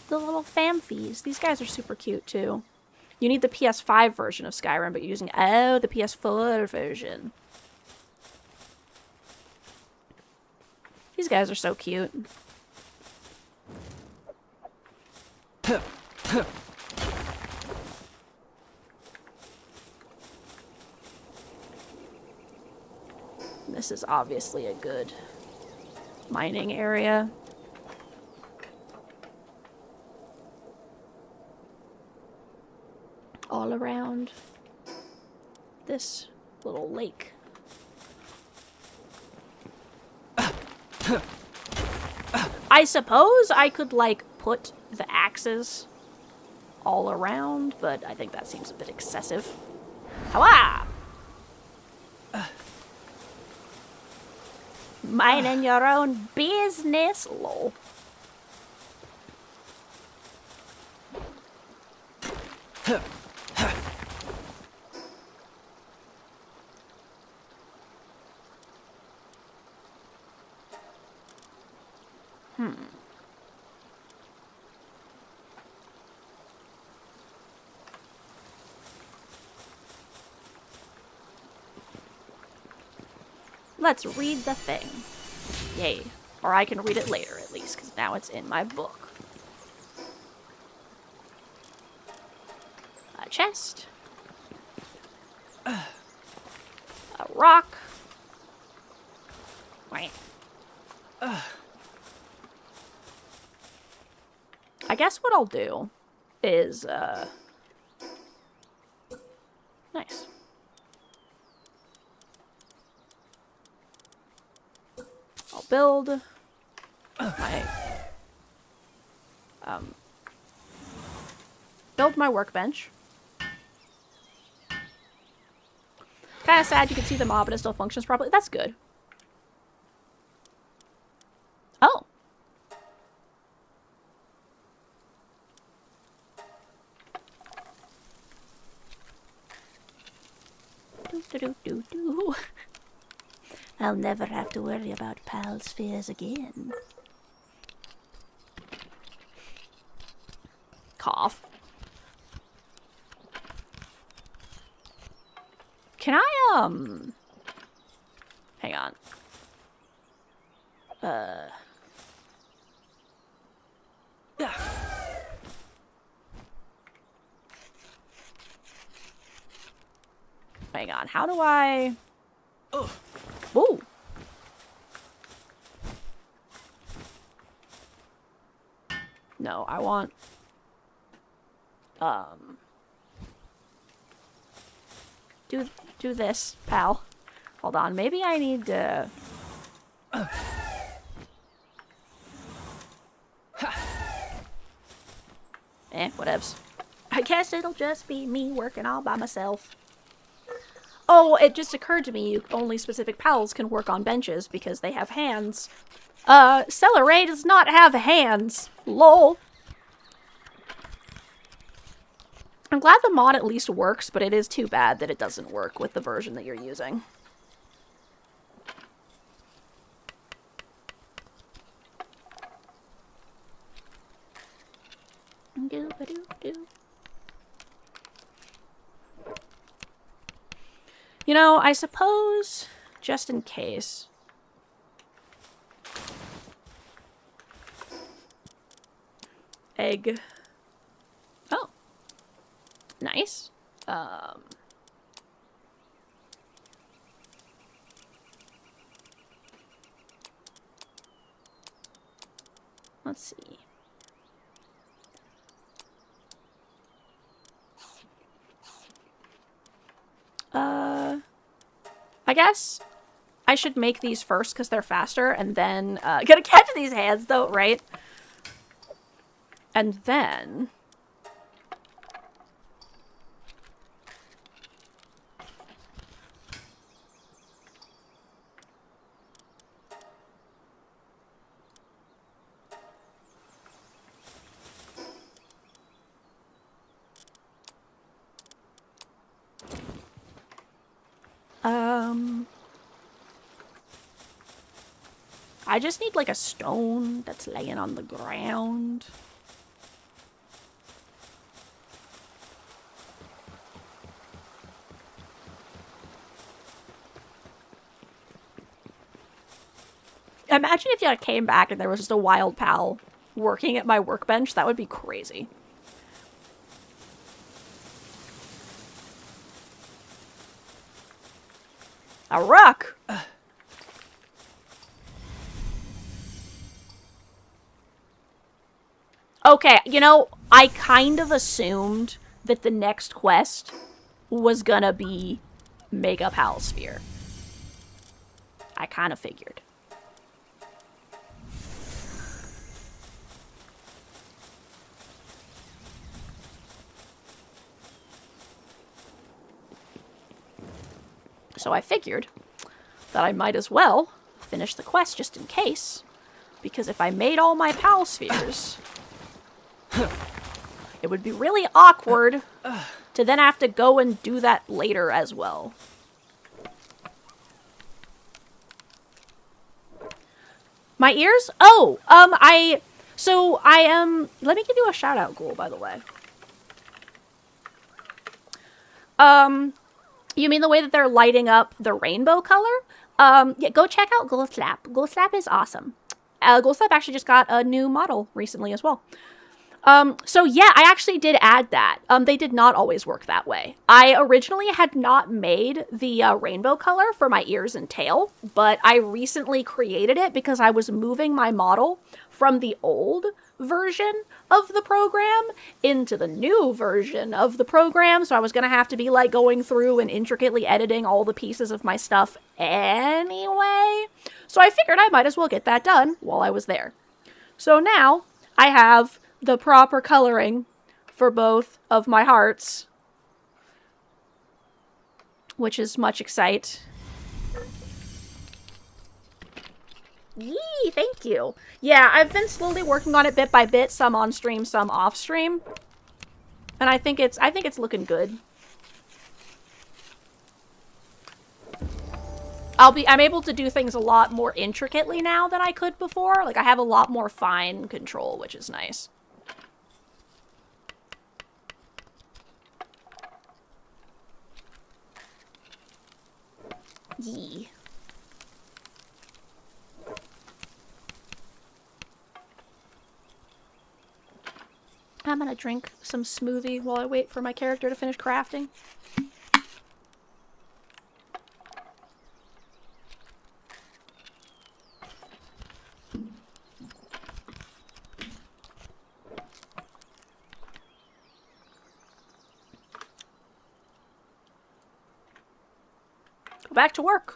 The little famfies. These guys are super cute too. You need the PS5 version of Skyrim, but you're using the PS4 version. These guys are so cute. This is obviously a good mining area. All around this little lake. I suppose I could, like, put the axes all around, but I think that seems a bit excessive. Hawa! Minding your own business, lol. Let's read the thing. Yay. Or I can read it later, at least, because now it's in my book. A chest. A rock. Wait. I guess what I'll do is, nice. I'll build my workbench. Kind of sad you can see the mob and it still functions properly. That's good. Oh. Do. I'll never have to worry about pal spheres again. Cough. Can I, hang on. Hang on, how do I... Whoa! No, I want... Do this, pal. Hold on, maybe I need to... Whatevs. I guess it'll just be me working all by myself. Oh, it just occurred to me, only specific pals can work on benches because they have hands. Celeray does not have hands. Lol. I'm glad the mod at least works, but it is too bad that it doesn't work with the version that you're using. You know, I suppose, just in case... Egg. Oh. Nice. Let's see. I guess I should make these first because they're faster, and then, gotta catch these hands though, right? And then... I just need, like, a stone that's laying on the ground. Imagine if you came back and there was just a wild pal working at my workbench. That would be crazy. A rock! Okay, you know, I kind of assumed that the next quest was gonna be make a pal sphere. I kind of figured. So I figured that I might as well finish the quest just in case. Because if I made all my pal spheres, it would be really awkward to then have to go and do that later as well. My ears? Oh, let me give you a shout out, Ghoul, by the way. You mean the way that they're lighting up the rainbow color? Yeah, go check out Ghost Slap. Ghost Slap is awesome. Ghost Slap actually just got a new model recently as well. So yeah, I actually did add that. They did not always work that way. I originally had not made the rainbow color for my ears and tail, but I recently created it because I was moving my model from the old version of the program into the new version of the program, so I was gonna have to be like going through and intricately editing all the pieces of my stuff anyway. So I figured I might as well get that done while I was there. So now I have the proper coloring for both of my hearts, which is much excite. Yee, thank you. Yeah, I've been slowly working on it bit by bit, some on stream, some off stream. And I think it's looking good. I'm able to do things a lot more intricately now than I could before. Like, I have a lot more fine control, which is nice. Yee. I'm gonna drink some smoothie while I wait for my character to finish crafting. Go back to work.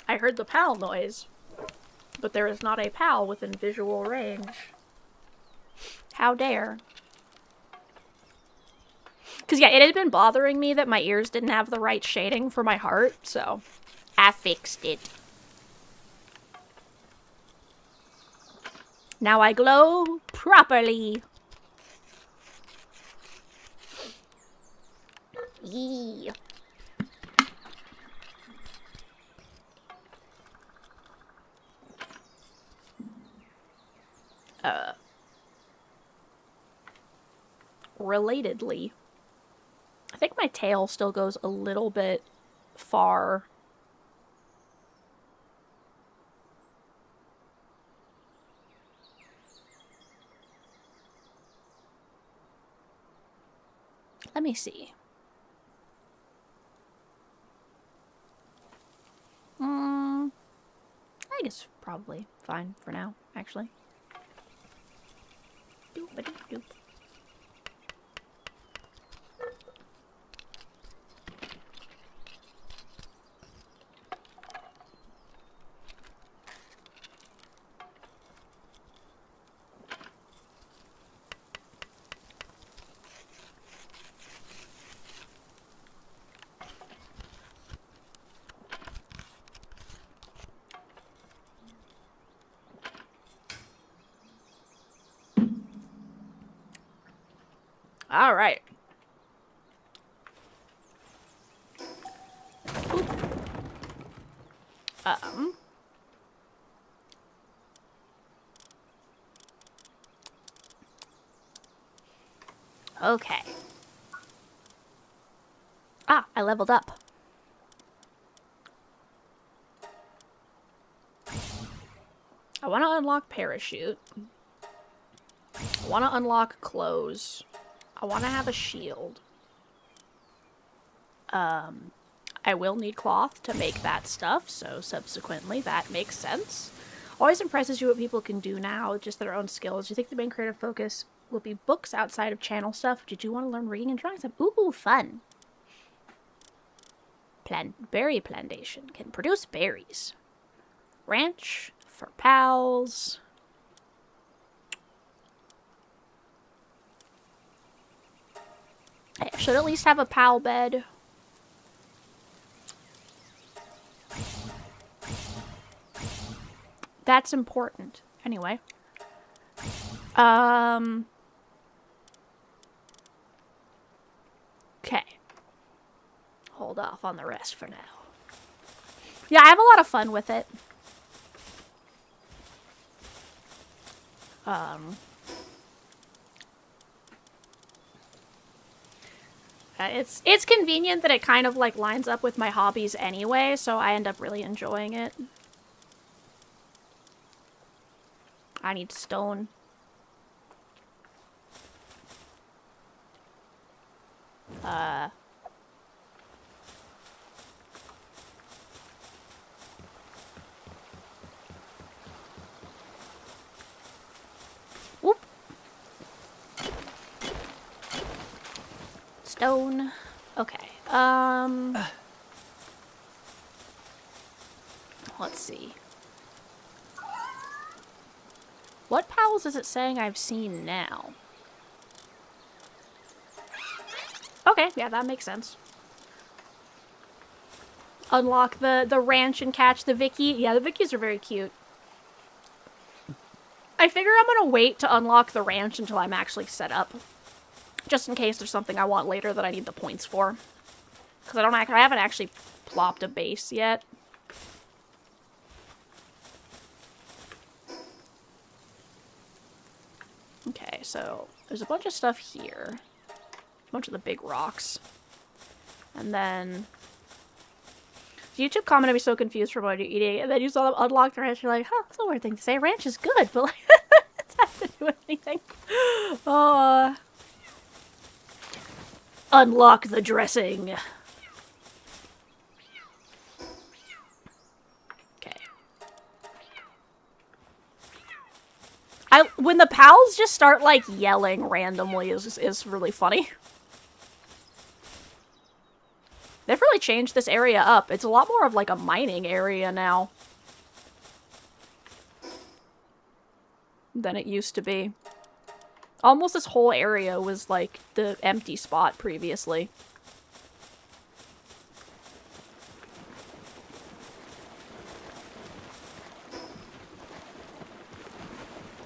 I heard the PAL noise, but there is not a PAL within visual range. How dare. Because, yeah, it had been bothering me that my ears didn't have the right shading for my heart, so I fixed it. Now I glow properly. Yee. Relatedly, I think my tail still goes a little bit far. Let me see. I guess probably fine for now, actually. Doop-a-doop-doop. All right. Okay. Ah, I leveled up. I want to unlock parachute. I want to unlock clothes. I want to have a shield. I will need cloth to make that stuff, so subsequently that makes sense. Always impresses you what people can do now, just their own skills. Do you think the main creative focus will be books outside of channel stuff? Did you want to learn reading and drawing stuff? Ooh, fun. Berry plantation can produce berries. Ranch for pals. I should at least have a pal bed. That's important. Anyway. Okay. Hold off on the rest for now. Yeah, I have a lot of fun with it. It's convenient that it kind of like lines up with my hobbies anyway, so I end up really enjoying it. I need stone. Whoop. Stone. Okay. Let's see. What pals is it saying I've seen now? Okay, yeah, that makes sense. Unlock the ranch and catch the Vicky. Yeah, the Vickies are very cute. I figure I'm gonna wait to unlock the ranch until I'm actually set up. Just in case there's something I want later that I need the points for. Because I haven't actually plopped a base yet. Okay, so there's a bunch of stuff here. A bunch of the big rocks. And then... The YouTube comment, I'd be so confused from what you're eating, and then you saw them unlock the ranch, you're like, huh, that's a weird thing to say. Ranch is good, but like, it doesn't have to do with anything. Unlock the dressing. Okay. When the pals just start, like, yelling randomly is really funny. They've really changed this area up. It's a lot more of, like, a mining area now than it used to be. Almost this whole area was, like, the empty spot previously.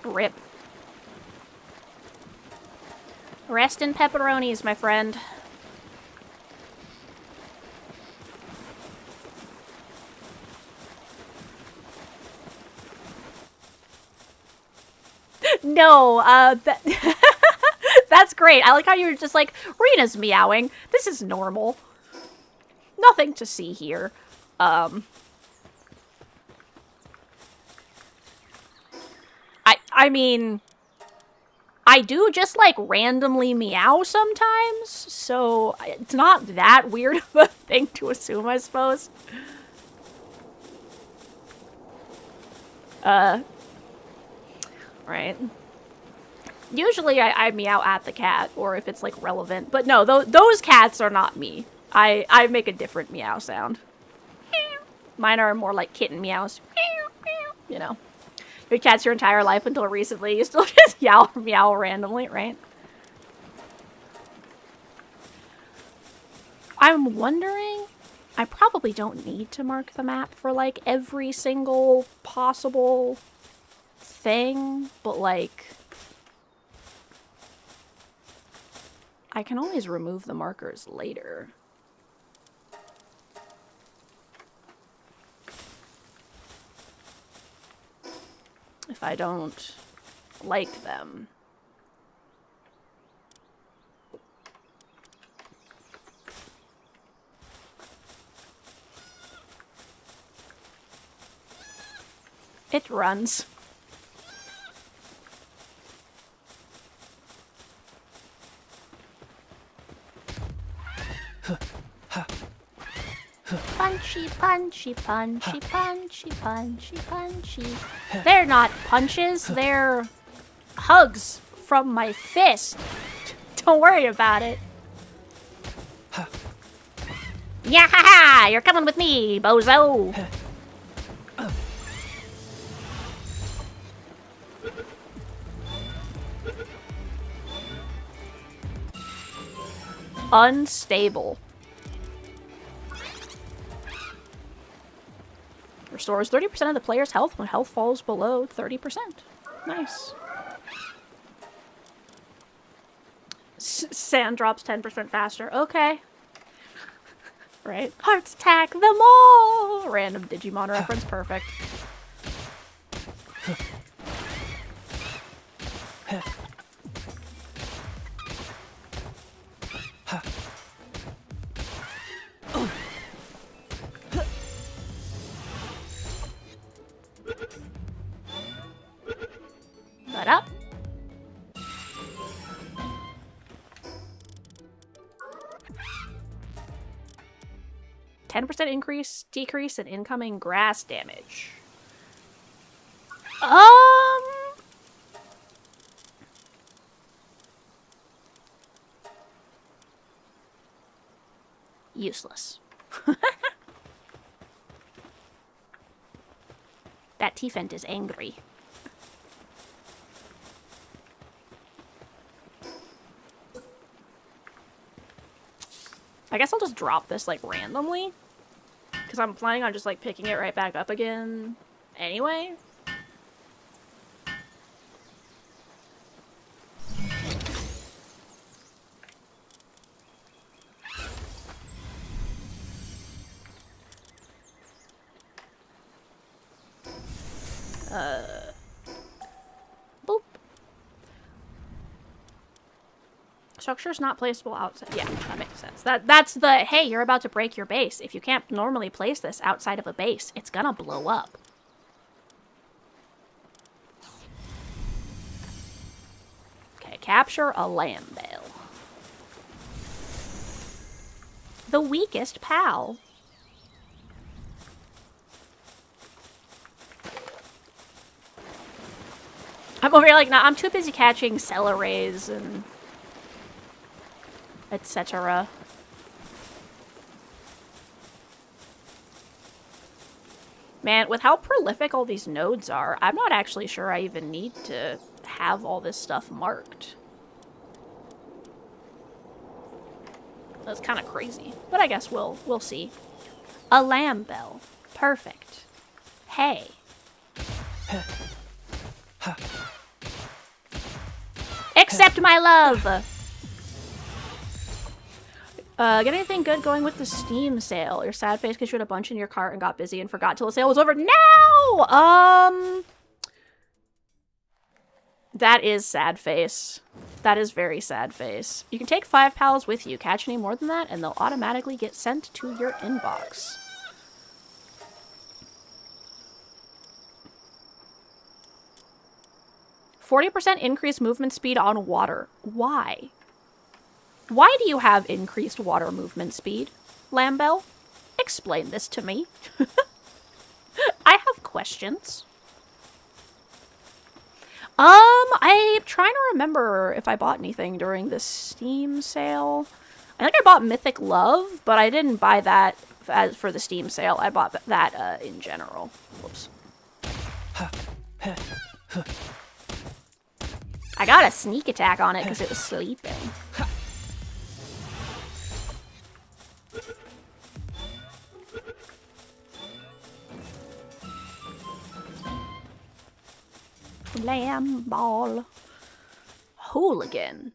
Rip. Rest in pepperonis, my friend. No, that's great. I like how you were just like, Rena's meowing. This is normal. Nothing to see here. I mean, I do just like randomly meow sometimes, so it's not that weird of a thing to assume, I suppose. Right. Usually I meow at the cat, or if it's, like, relevant. But no, those cats are not me. I make a different meow sound. Mine are more like kitten meows. You know. Your cat's your entire life until recently. You still just meow randomly, right? I'm wondering... I probably don't need to mark the map for, like, every single possible thing, but, like... I can always remove the markers later. If I don't like them. It runs. Punchy, punchy, punchy, punchy, punchy, punchy. They're not punches, they're hugs from my fist. Don't worry about it. Yeah, ha ha! You're coming with me, bozo. Unstable. Restores 30% of the player's health when health falls below 30%. Nice. Sand drops 10% faster. Okay. Right. Hearts attack them all! Random Digimon reference. Perfect. 10% decrease in incoming grass damage. Useless. That T-Fent is angry. I guess I'll just drop this, like, randomly. Because I'm planning on just, like, picking it right back up again anyway. Boop. Structure's not placeable outside. Yeah, that makes sense. That's the, hey, you're about to break your base. If you can't normally place this outside of a base, it's gonna blow up. Okay, capture a lambale. The weakest pal. I'm over here like, nah, I'm too busy catching celeries and etc. Man, with how prolific all these nodes are, I'm not actually sure I even need to have all this stuff marked. That's kind of crazy, but I guess we'll see. A lamb bell. Perfect. Hey. Accept my love! Get anything good going with the Steam sale? Your sad face because you had a bunch in your cart and got busy and forgot till the sale was over. No! That is sad face. That is very sad face. You can take 5 pals with you. Catch any more than that, and they'll automatically get sent to your inbox. %40 increased movement speed on water. Why? Why do you have increased water movement speed, Lambell? Explain this to me. I have questions. I'm trying to remember if I bought anything during the Steam sale. I think I bought Mythic Love, but I didn't buy that as for the Steam sale. I bought that in general. Whoops. I got a sneak attack on it because it was sleeping. Lamb ball. Hooligan.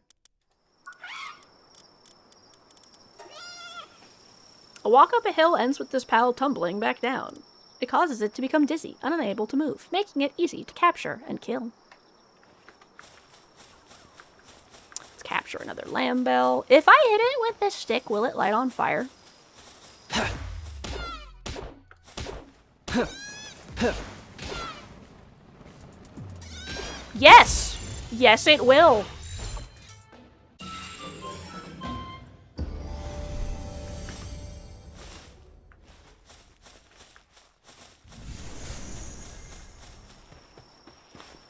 A walk up a hill ends with this pal tumbling back down. It causes it to become dizzy and unable to move, making it easy to capture and kill. Let's capture another lamb bell. If I hit it with this stick, will it light on fire? Yes! Yes, it will.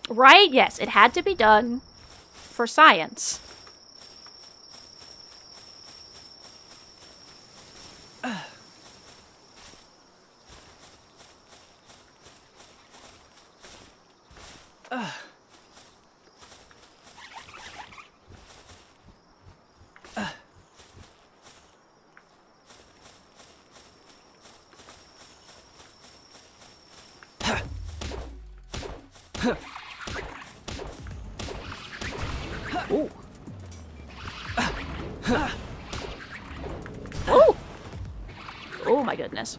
Right? Yes, it had to be done for science. Ooh. Oh! Oh my goodness.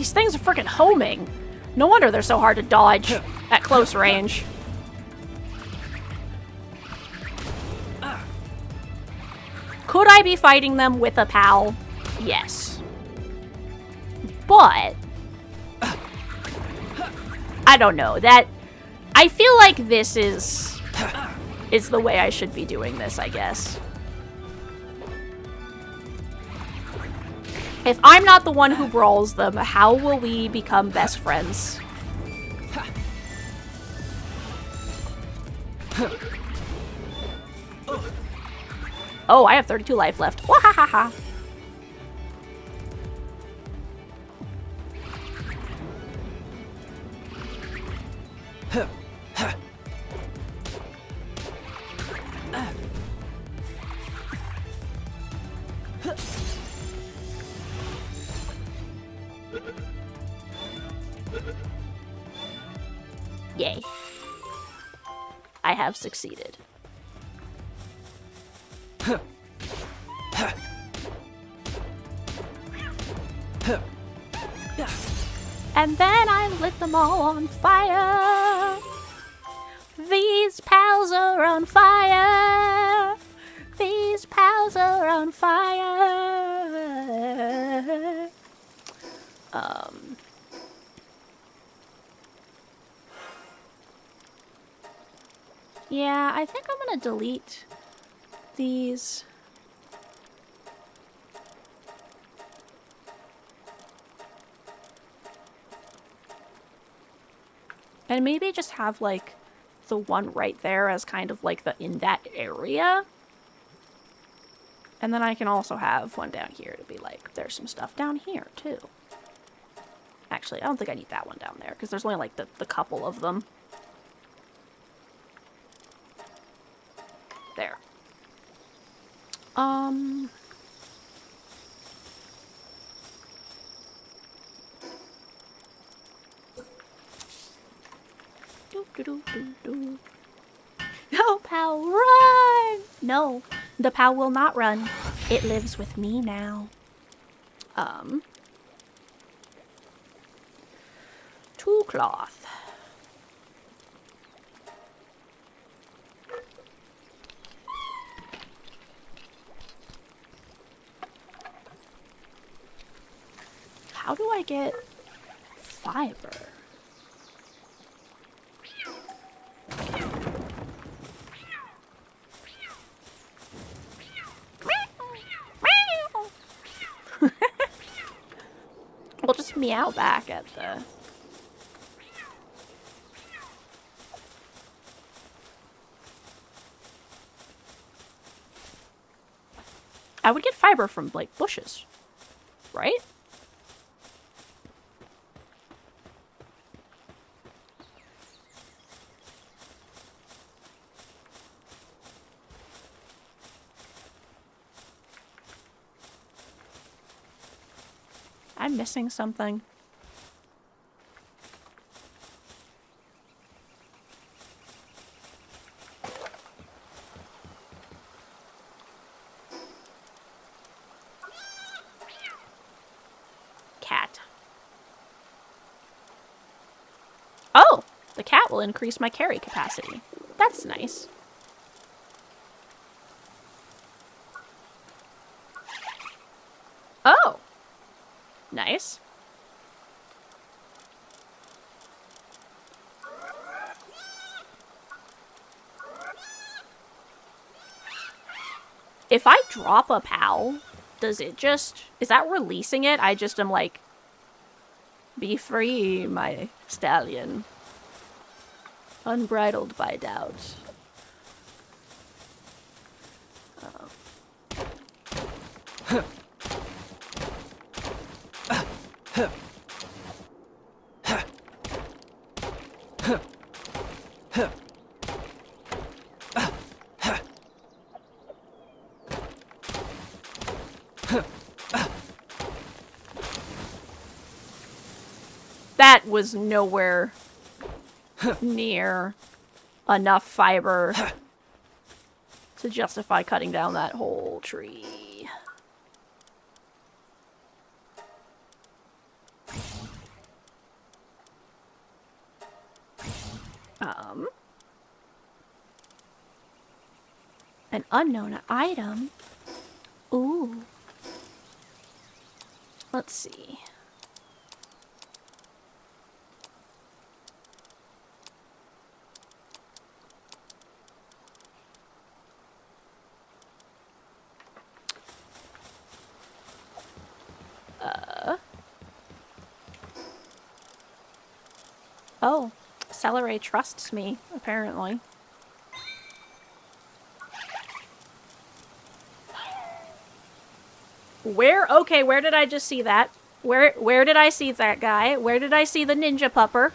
These things are freaking homing. No wonder they're so hard to dodge at close range. Could I be fighting them with a pal? Yes. But I don't know. I feel like this is the way I should be doing this, I guess. If I'm not the one who brawls them, how will we become best friends? Oh, I have 32 life left. Wahahaha. Yay. I have succeeded. And then I lit them all on fire. These pals are on fire. These pals are on fire. Yeah, I think I'm gonna delete these. And maybe just have, like, the one right there as kind of, like, the in that area. And then I can also have one down here to be like, there's some stuff down here, too. Actually, I don't think I need that one down there, because there's only, like, the couple of them. There. No, pal, run! No, the pal will not run. It lives with me now. Two cloth. How do I get fiber? We'll just meow back at the... I would get fiber from, like, bushes, right? I'm missing something. Cat. Oh! The cat will increase my carry capacity. That's nice. Oh! Nice. If I drop a pal, does it just... Is that releasing it? I just am like... Be free, my stallion. Unbridled by doubt. That was nowhere near enough fiber to justify cutting down that whole tree. An unknown item? Ooh. Let's see. Oh, Celery trusts me, apparently. Okay, where did I just see that? Where did I see that guy? Where did I see the ninja pupper?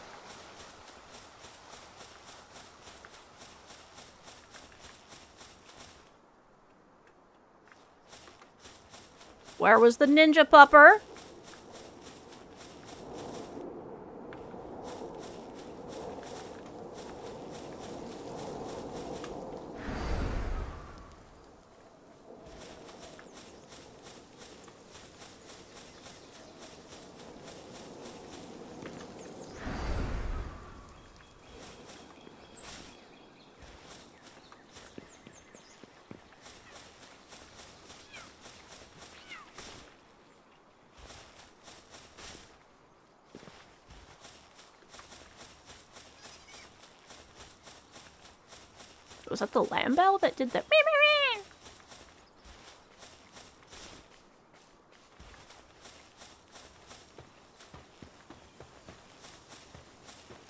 Where was the ninja pupper? Was that the lamb bell that did the meow, meow, meow?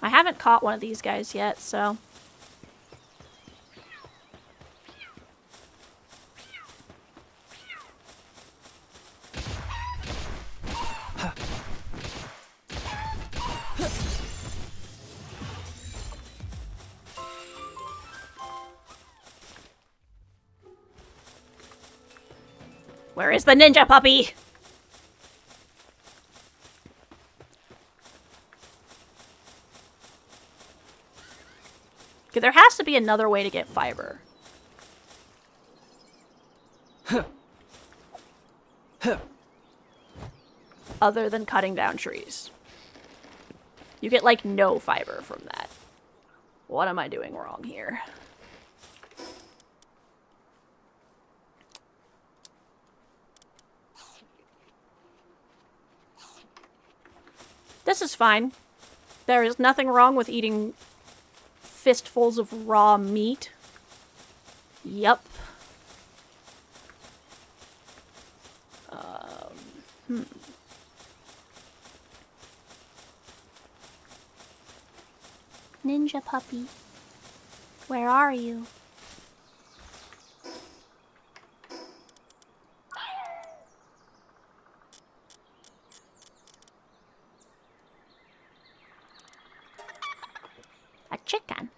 I haven't caught one of these guys yet, so... Where is the ninja puppy? Okay, there has to be another way to get fiber. Other than cutting down trees. You get, like, no fiber from that. What am I doing wrong here? This is fine. There is nothing wrong with eating fistfuls of raw meat. Yup. Ninja puppy. Where are you? A chicken.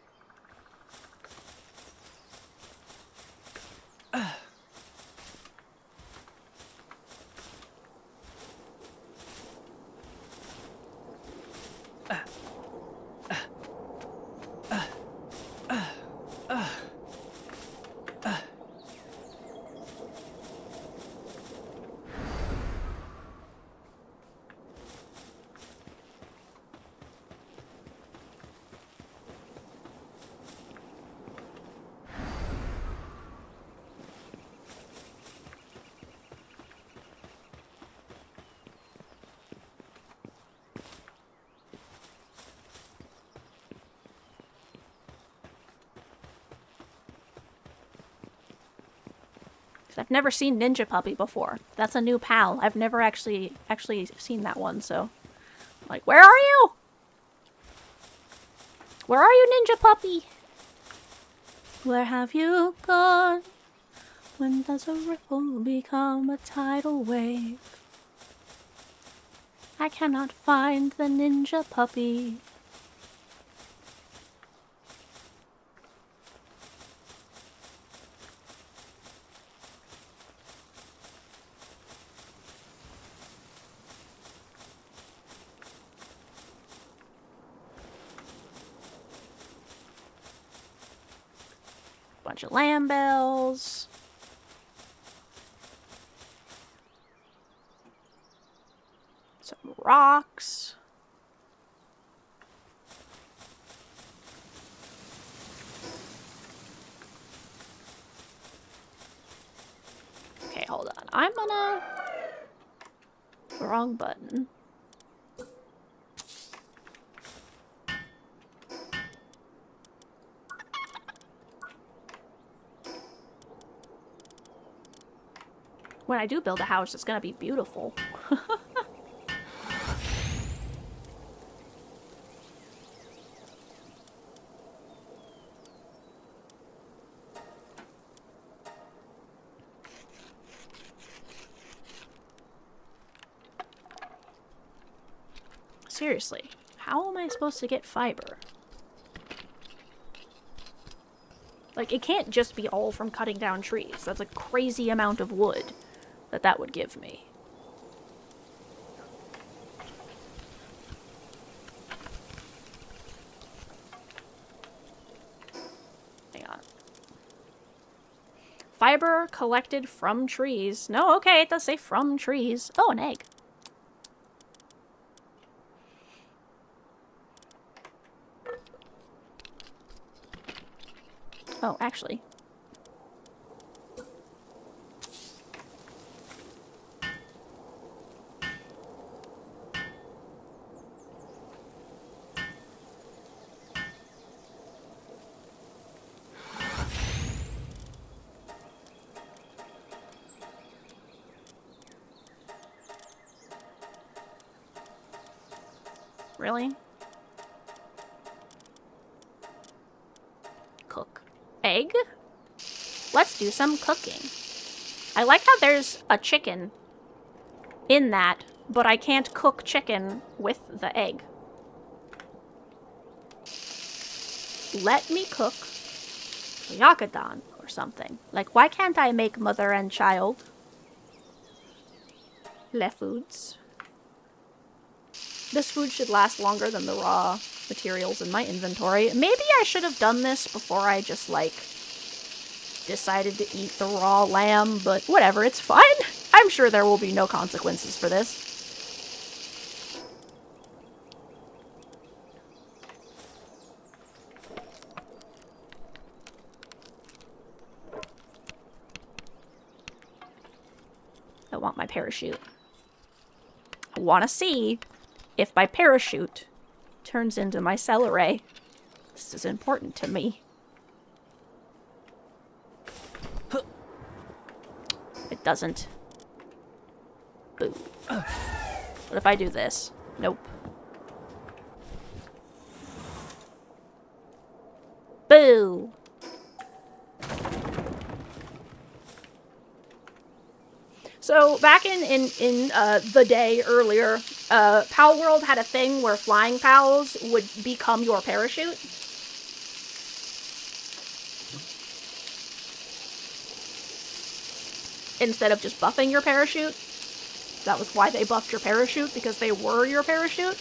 I've never seen Ninja Puppy before. That's a new pal. I've never actually seen that one, so... Like, where are you? Where are you, Ninja Puppy? Where have you gone? When does a ripple become a tidal wave? I cannot find the Ninja Puppy. Bunch of lamb bells. Some rocks. I'm gonna... Wrong button. When I do build a house, it's gonna be beautiful. Seriously, how am I supposed to get fiber? Like, it can't just be all from cutting down trees. That's a crazy amount of wood that would give me. Hang on. Fiber collected from trees. No, okay, it does say from trees. Oh, an egg. Oh, actually. Really? Cook. Egg? Let's do some cooking. I like how there's a chicken in that, but I can't cook chicken with the egg. Let me cook yakadan or something. Like, why can't I make mother and child? Le foods. This food should last longer than the raw materials in my inventory. Maybe I should have done this before I just, like, decided to eat the raw lamb, but whatever, it's fine. I'm sure there will be no consequences for this. I want my parachute. I want to see if my parachute turns into my cell array. This is important to me. It doesn't. Boo. What if I do this? Nope. Boo! So, back in the day earlier, Palworld had a thing where flying pals would become your parachute. Instead of just buffing your parachute. That was why they buffed your parachute, because they were your parachute.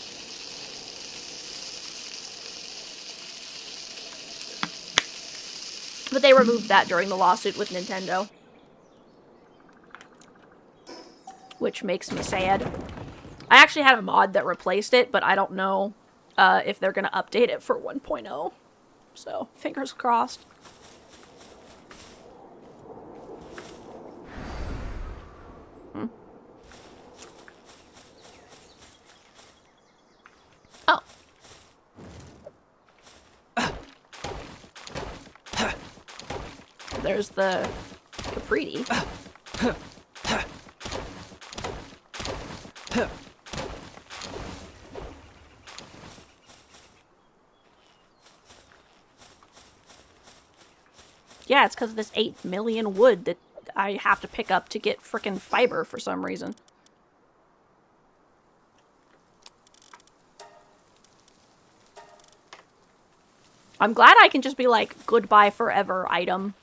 But they removed that during the lawsuit with Nintendo. Which makes me sad. I actually had a mod that replaced it, but I don't know if they're going to update it for 1.0. So, fingers crossed. Oh. There's the Capriti. Yeah, it's because of this 8 million wood that I have to pick up to get frickin' fiber for some reason. I'm glad I can just be like, goodbye forever, item.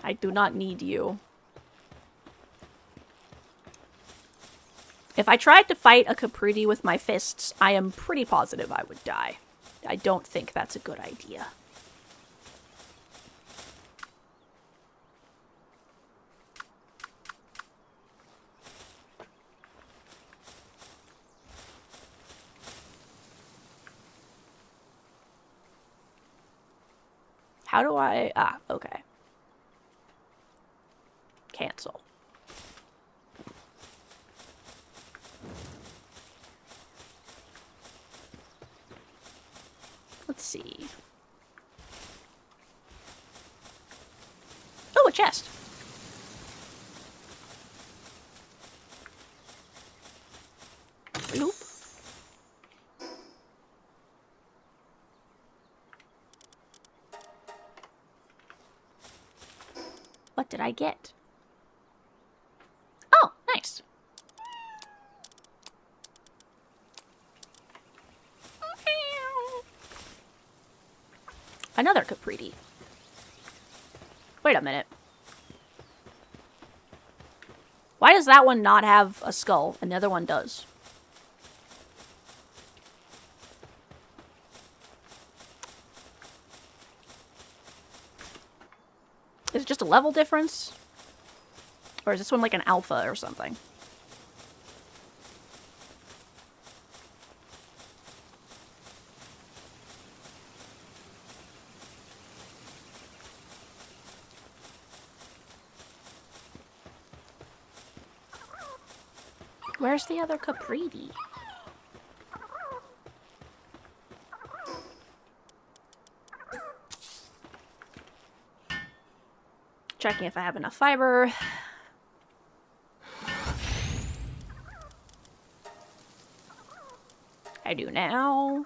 I do not need you. If I tried to fight a Capriti with my fists, I am pretty positive I would die. I don't think that's a good idea. How do I... Ah, okay. Cancel. Let's see. Oh, a chest. Nope. What did I get? Oh, nice. Another Capriti. Wait a minute. Why does that one not have a skull and the other one does? Is it just a level difference? Or is this one like an alpha or something? Where's the other Capriti? Checking if I have enough fiber. I do now.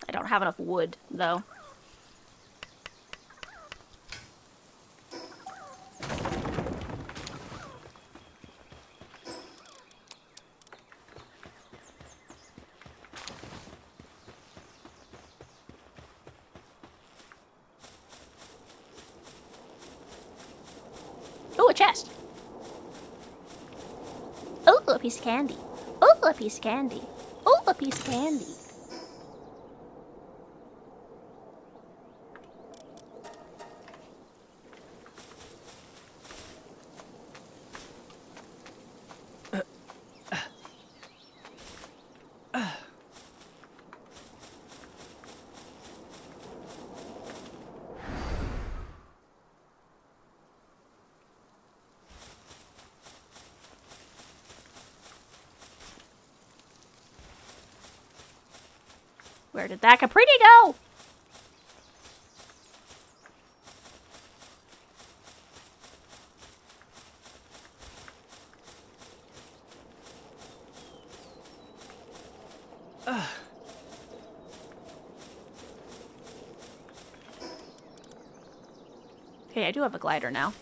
I don't have enough wood, though. Oh, a chest. Oh, a piece of candy. Oh, a piece of candy. Oh, a piece of candy. Where did that Capriti go? Okay, I do have a glider now.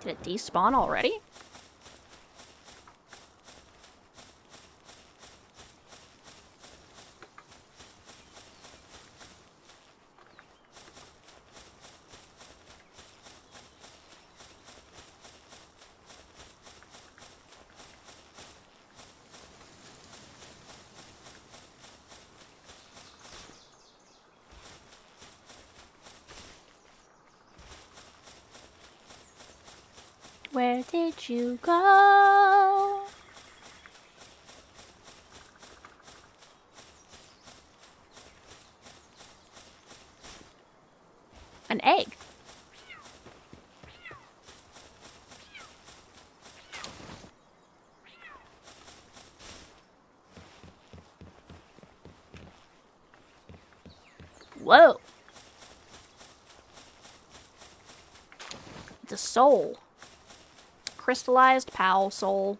Did it despawn already? Where did you go? An egg. Whoa. It's a soul. Crystallized Pal soul.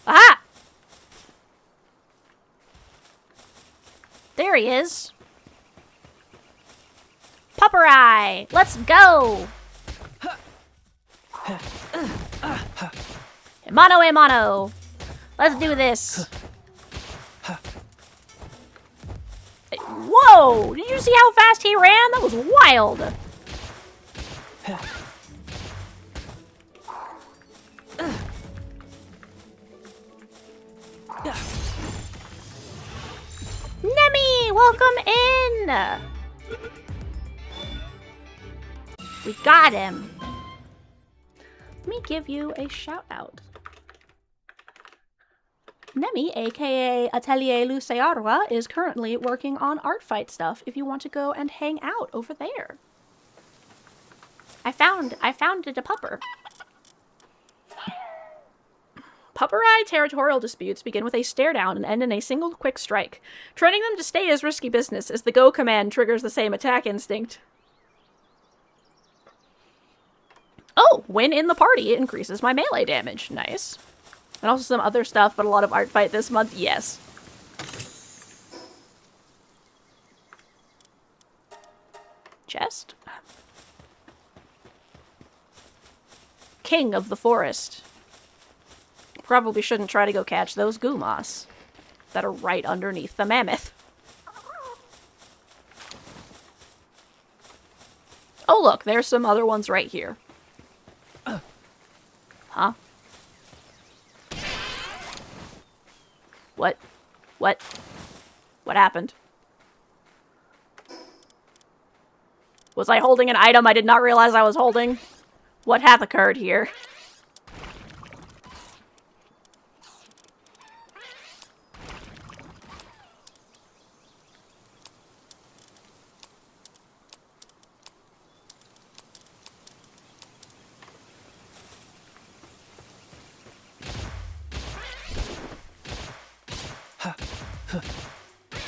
Aha! There he is. Pupper Eye! Let's go! Mono a mono! Let's do this! Whoa! Did you see how fast he ran? That was wild! Nemi! Welcome in! We got him! Let me give you a shout out. Nemi, aka Atelier Lucearwa, is currently working on art fight stuff if you want to go and hang out over there. I found it a pupper. Pupperai territorial disputes begin with a stare down and end in a single quick strike. Training them to stay is risky business, as the go command triggers the same attack instinct. Oh, when in the party, it increases my melee damage. Nice. And also some other stuff, but a lot of art fight this month, yes. Chest? King of the forest. Probably shouldn't try to go catch those gumas that are right underneath the mammoth. Oh look, there's some other ones right here. Huh? What? What? What happened? Was I holding an item I did not realize I was holding? What hath occurred here?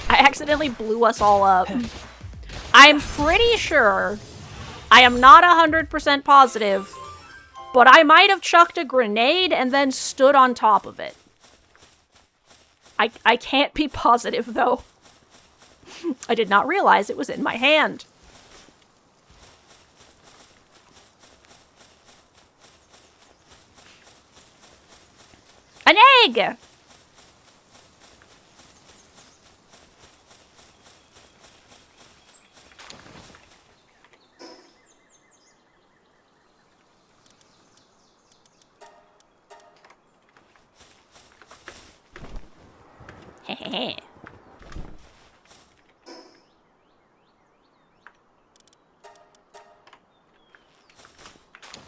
I accidentally blew us all up. I'm pretty sure, I am not 100% positive, but I might have chucked a grenade and then stood on top of it. I can't be positive, though. I did not realize it was in my hand. An egg! Hehehe.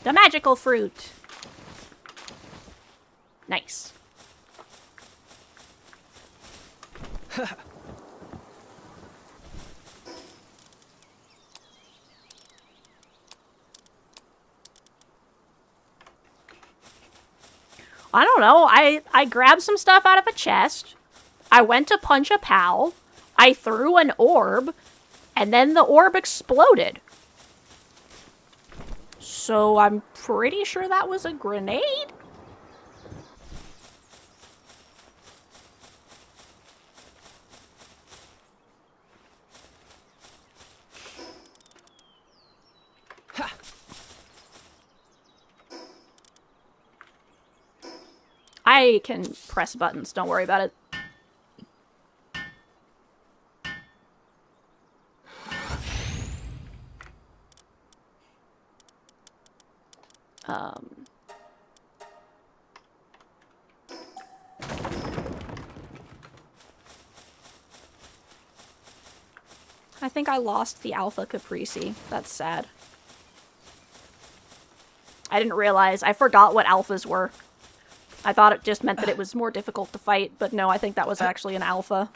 The magical fruit. Nice. I don't know. I grabbed some stuff out of a chest. I went to punch a pal. I threw an orb. And then the orb exploded. So I'm pretty sure that was a grenade? I can press buttons, don't worry about it. I think I lost the Alpha Caprese. That's sad. I didn't realize. I forgot what alphas were. I thought it just meant that it was more difficult to fight, but no, I think that was actually an alpha.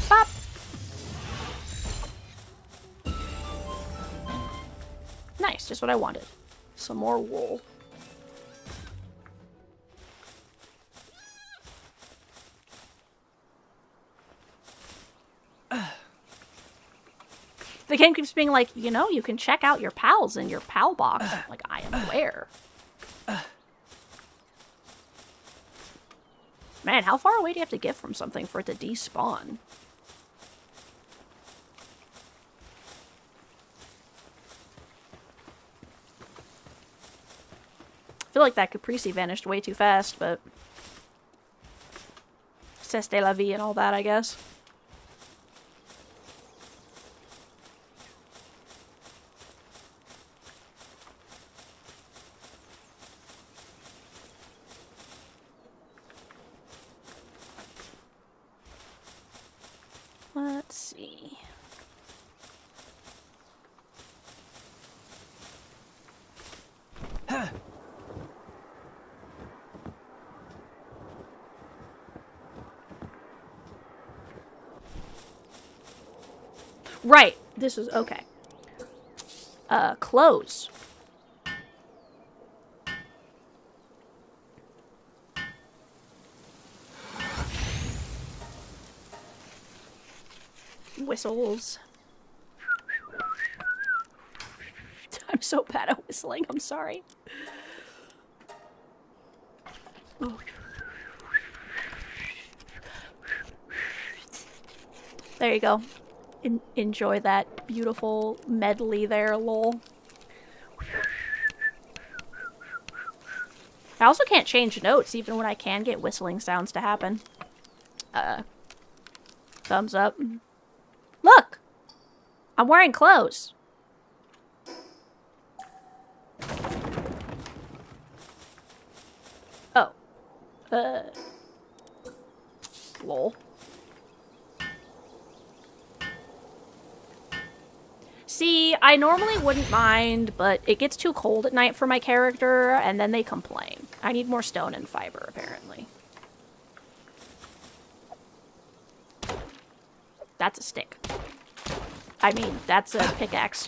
Bop. Nice, just what I wanted. Some more wool. The game keeps being like, you know, you can check out your pals in your pal box. I'm like, I am aware. Man, how far away do you have to get from something for it to despawn? feel like that Caprese vanished way too fast, but... C'est de la vie and all that, I guess. Let's see. Right. This is okay. Clothes. Whistles. I'm so bad at whistling, I'm sorry. Oh. There you go. Enjoy that beautiful medley there, lol. I also can't change notes even when I can get whistling sounds to happen. Thumbs up. Look! I'm wearing clothes. Oh. Lol. See, I normally wouldn't mind, but it gets too cold at night for my character, and then they complain. I need more stone and fiber, apparently. That's a stick. I mean, that's a pickaxe.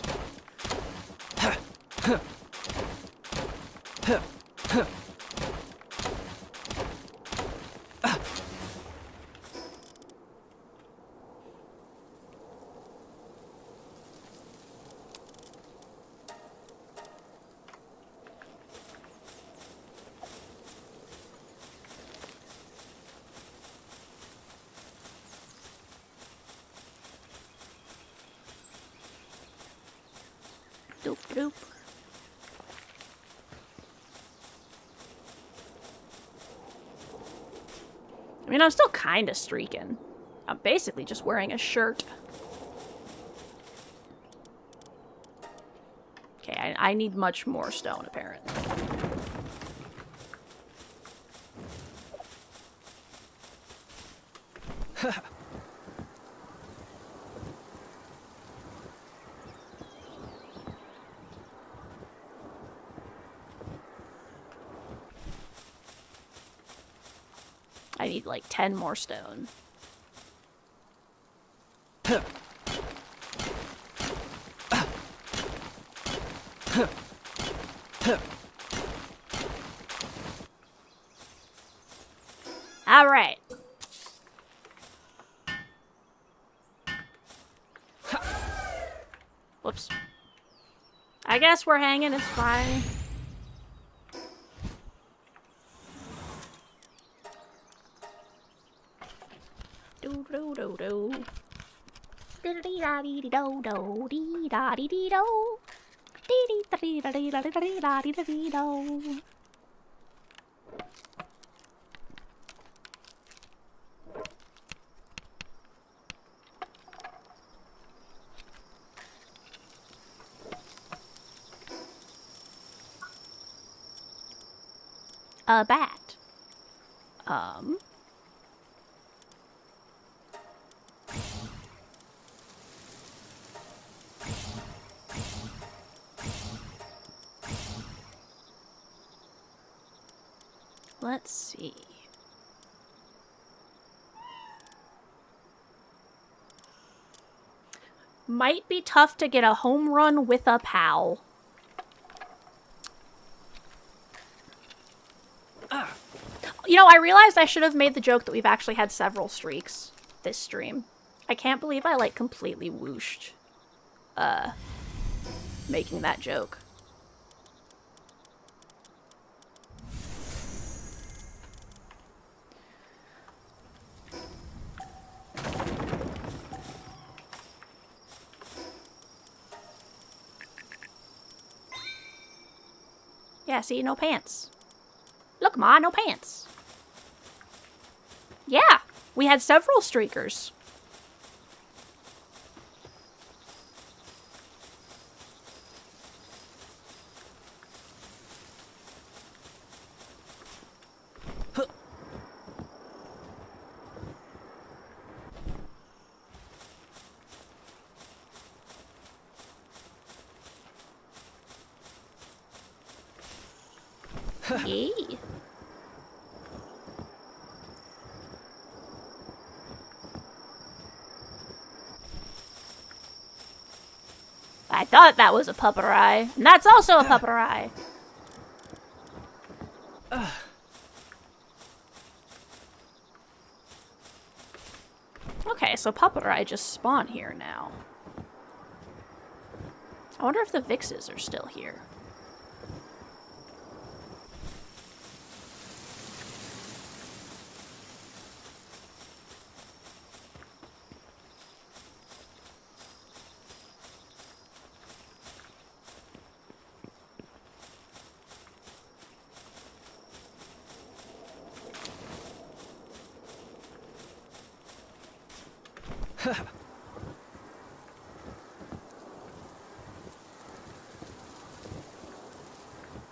Doop doop. I mean, I'm still kind of streaking. I'm basically just wearing a shirt. Okay, I need much more stone, apparently. I need like 10 more stone. All right. Whoops. I guess we're hanging, it's fine. Do do do do. Dee dee da dee do do dee da dee dee do. Dee dee da dee da dee da dee da dee da dee do. A bat. Let's see. Might be tough to get a home run with a pal. You know, I realized I should have made the joke that we've actually had several streaks this stream. I can't believe I, like, completely whooshed, making that joke. Yeah, see, no pants. Look, Ma, no pants. Yeah, we had several streakers. Yay. I thought that was a pupperai, and that's also a pupperai. Okay, so pupperai just spawn here now. I wonder if the Vixes are still here.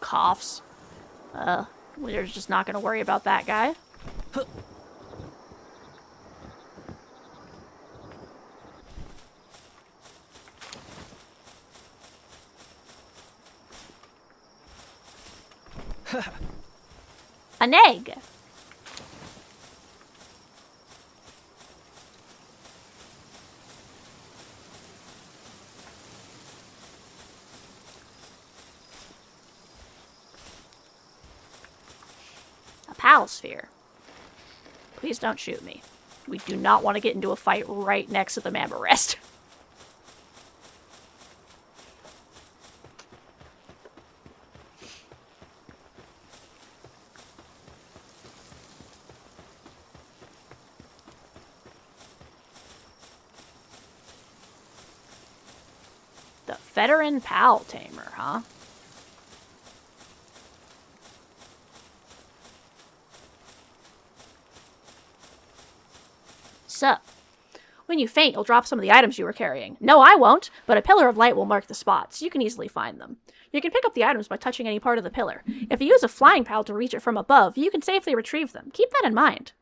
Coughs. We're just not gonna worry about that guy. An egg. Pal sphere. Please don't shoot me. We do not want to get into a fight right next to the Mamba Rest. The veteran pal tamer, huh? Sup? When you faint, you'll drop some of the items you were carrying. No, I won't, but a pillar of light will mark the spots. You can easily find them. You can pick up the items by touching any part of the pillar. If you use a flying pal to reach it from above, you can safely retrieve them. Keep that in mind.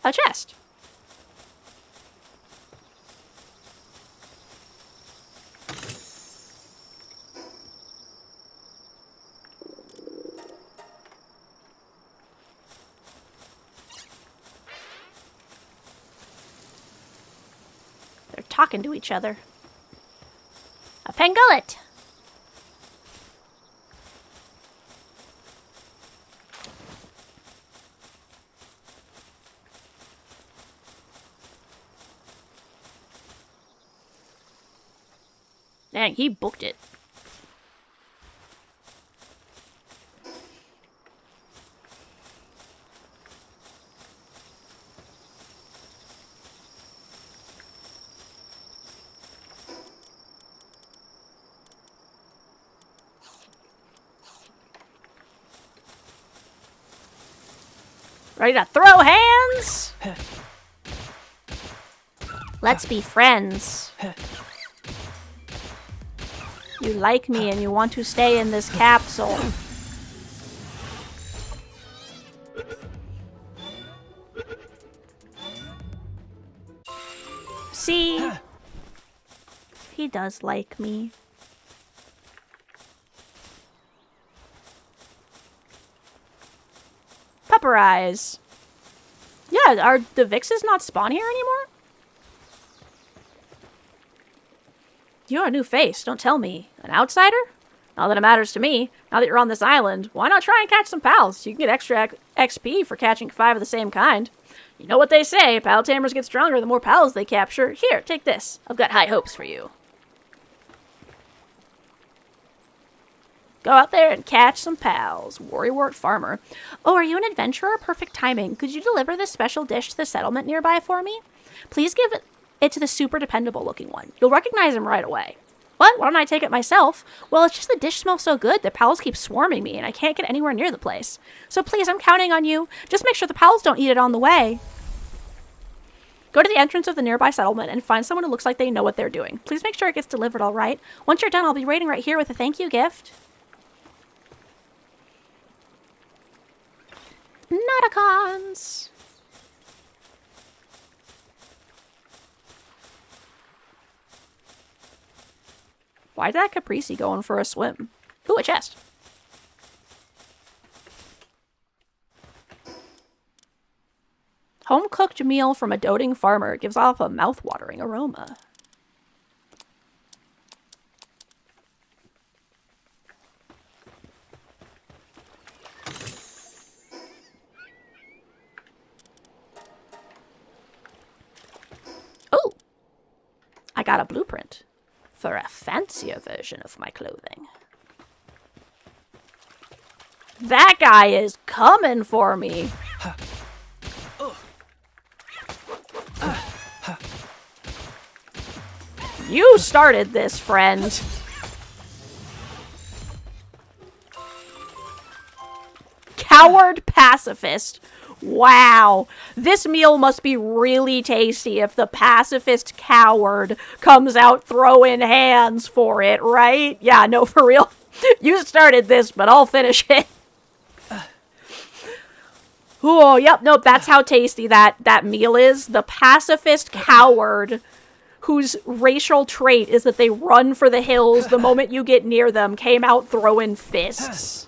A chest. They're talking to each other. A pangolin! Dang, he booked it. Ready to throw hands? Let's be friends. You like me and you want to stay in this capsule. See? He does like me. Pupper eyes. Yeah, are the Vixes not spawn here anymore? You're a new face, don't tell me. An outsider? Not that it matters to me. Now that you're on this island, why not try and catch some pals? You can get extra XP for catching 5 of the same kind. You know what they say, pal tamers get stronger the more pals they capture. Here, take this. I've got high hopes for you. Go out there and catch some pals. Worrywart Farmer. Oh, are you an adventurer? Perfect timing. Could you deliver this special dish to the settlement nearby for me? Please give it to the super dependable looking one. You'll recognize him right away. What? Why don't I take it myself? Well, it's just the dish smells so good that pals keep swarming me and I can't get anywhere near the place. So please, I'm counting on you. Just make sure the pals don't eat it on the way. Go to the entrance of the nearby settlement and find someone who looks like they know what they're doing. Please make sure it gets delivered all right. Once you're done, I'll be waiting right here with a thank you gift. Nauticons. Why did that Caprese going for a swim? Ooh, a chest. Home-cooked meal from a doting farmer gives off a mouth-watering aroma. Oh! I got a blueprint for a fancier version of my clothing. That guy is coming for me! You started this, friend. Coward pacifist. Wow. This meal must be really tasty if the pacifist coward comes out throwing hands for it, right? Yeah, no, for real. You started this, but I'll finish it. Oh, yep, nope, that's how tasty that meal is. The pacifist coward whose racial trait is that they run for the hills the moment you get near them, came out throwing fists.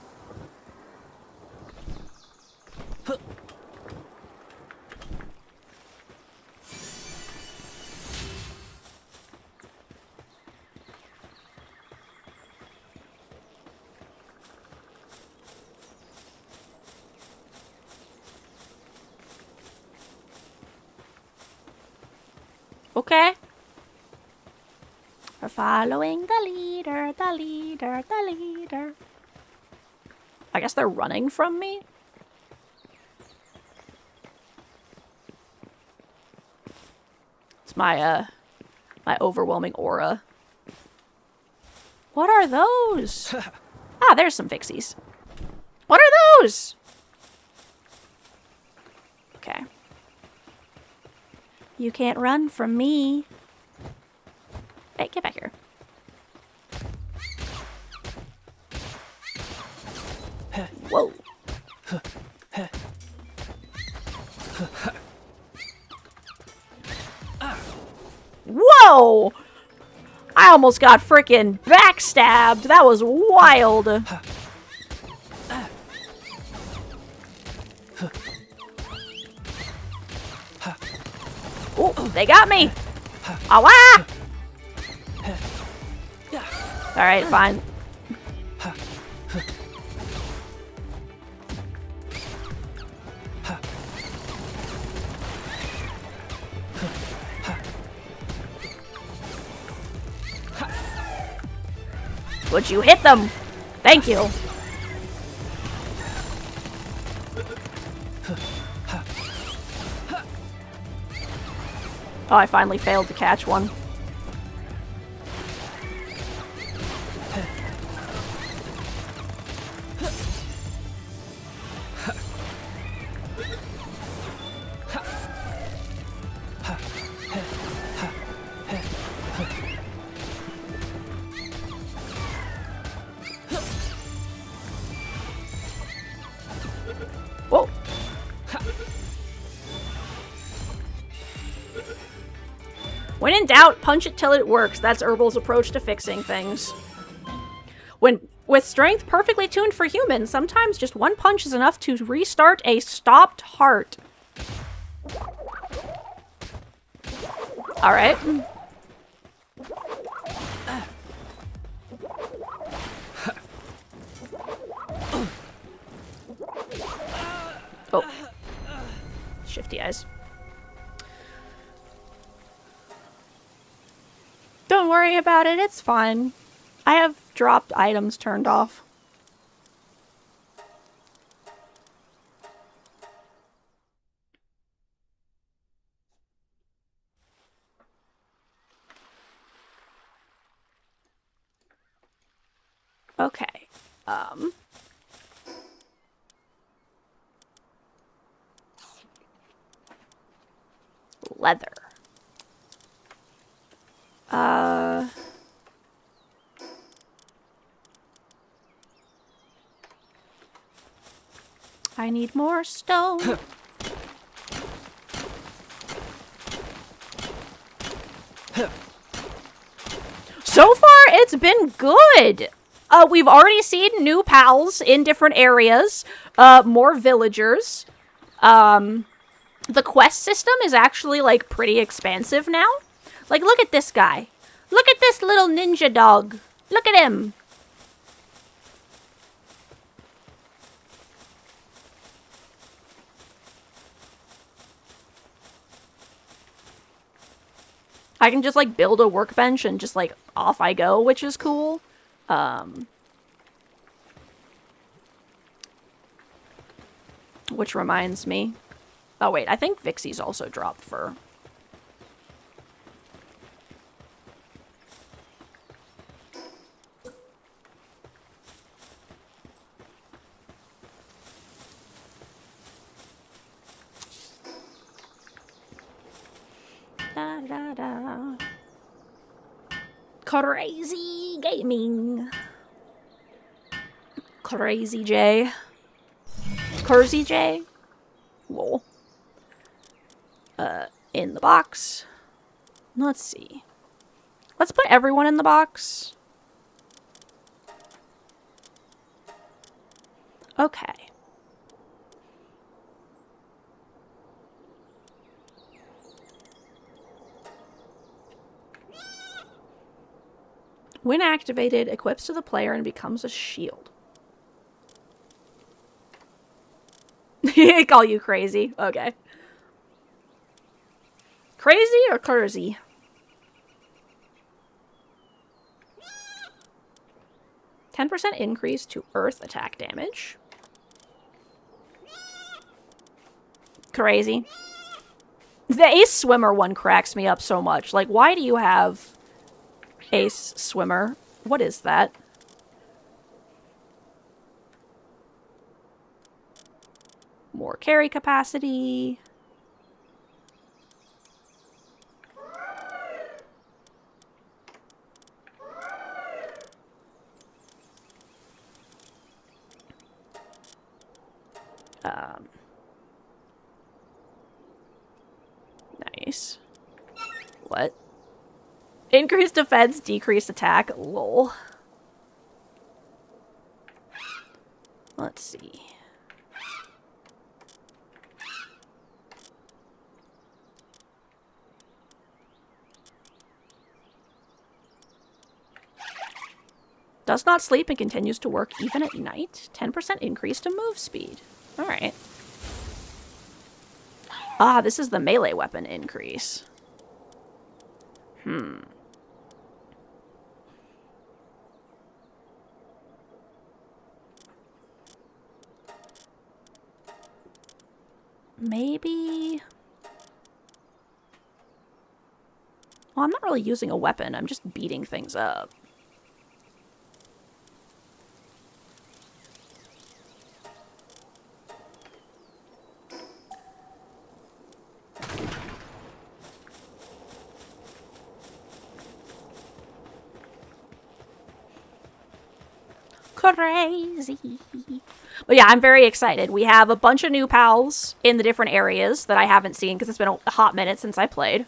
Okay. We're following the leader, the leader, the leader. I guess they're running from me? It's my overwhelming aura. What are those? Ah, there's some fixies. What are those? Okay. You can't run from me. Hey, get back here. Whoa. Whoa! I almost got frickin' backstabbed. That was wild. Oh, they got me. Oh, ah! Alright, fine. Would you hit them? Thank you. Oh, I finally failed to catch one. Whoa. When in doubt, punch it till it works. That's Herbal's approach to fixing things. With strength perfectly tuned for humans, sometimes just one punch is enough to restart a stopped heart. Alright. Oh. Shifty eyes. Don't worry about it, it's fine. I have dropped items turned off. Leather. I need more stone. So far, it's been good. We've already seen new pals in different areas. More villagers. The quest system is actually, like, pretty expansive now. Like, look at this guy. Look at this little ninja dog. Look at him. I can just, like, build a workbench and just, like, off I go, which is cool. Which reminds me. Oh, wait, I think Vixie's also dropped fur. Da, da, da. Crazy gaming. Crazy J. Curzy J. Lol. In the box. Let's see. Let's put everyone in the box. Okay. When activated, equips to the player and becomes a shield. I call you crazy. Okay. Crazy or Curzy? %10 increase to earth attack damage. Crazy. The Ace Swimmer one cracks me up so much. Like, why do you have Ace Swimmer? What is that? More carry capacity. Nice. What? Increased defense, decreased attack. Lol. Let's see. Does not sleep and continues to work even at night. 10% increase to move speed. Alright. Ah, this is the melee weapon increase. Maybe... Well, I'm not really using a weapon. I'm just beating things up. Crazy. But yeah, I'm very excited. We have a bunch of new pals in the different areas that I haven't seen because it's been a hot minute since I played.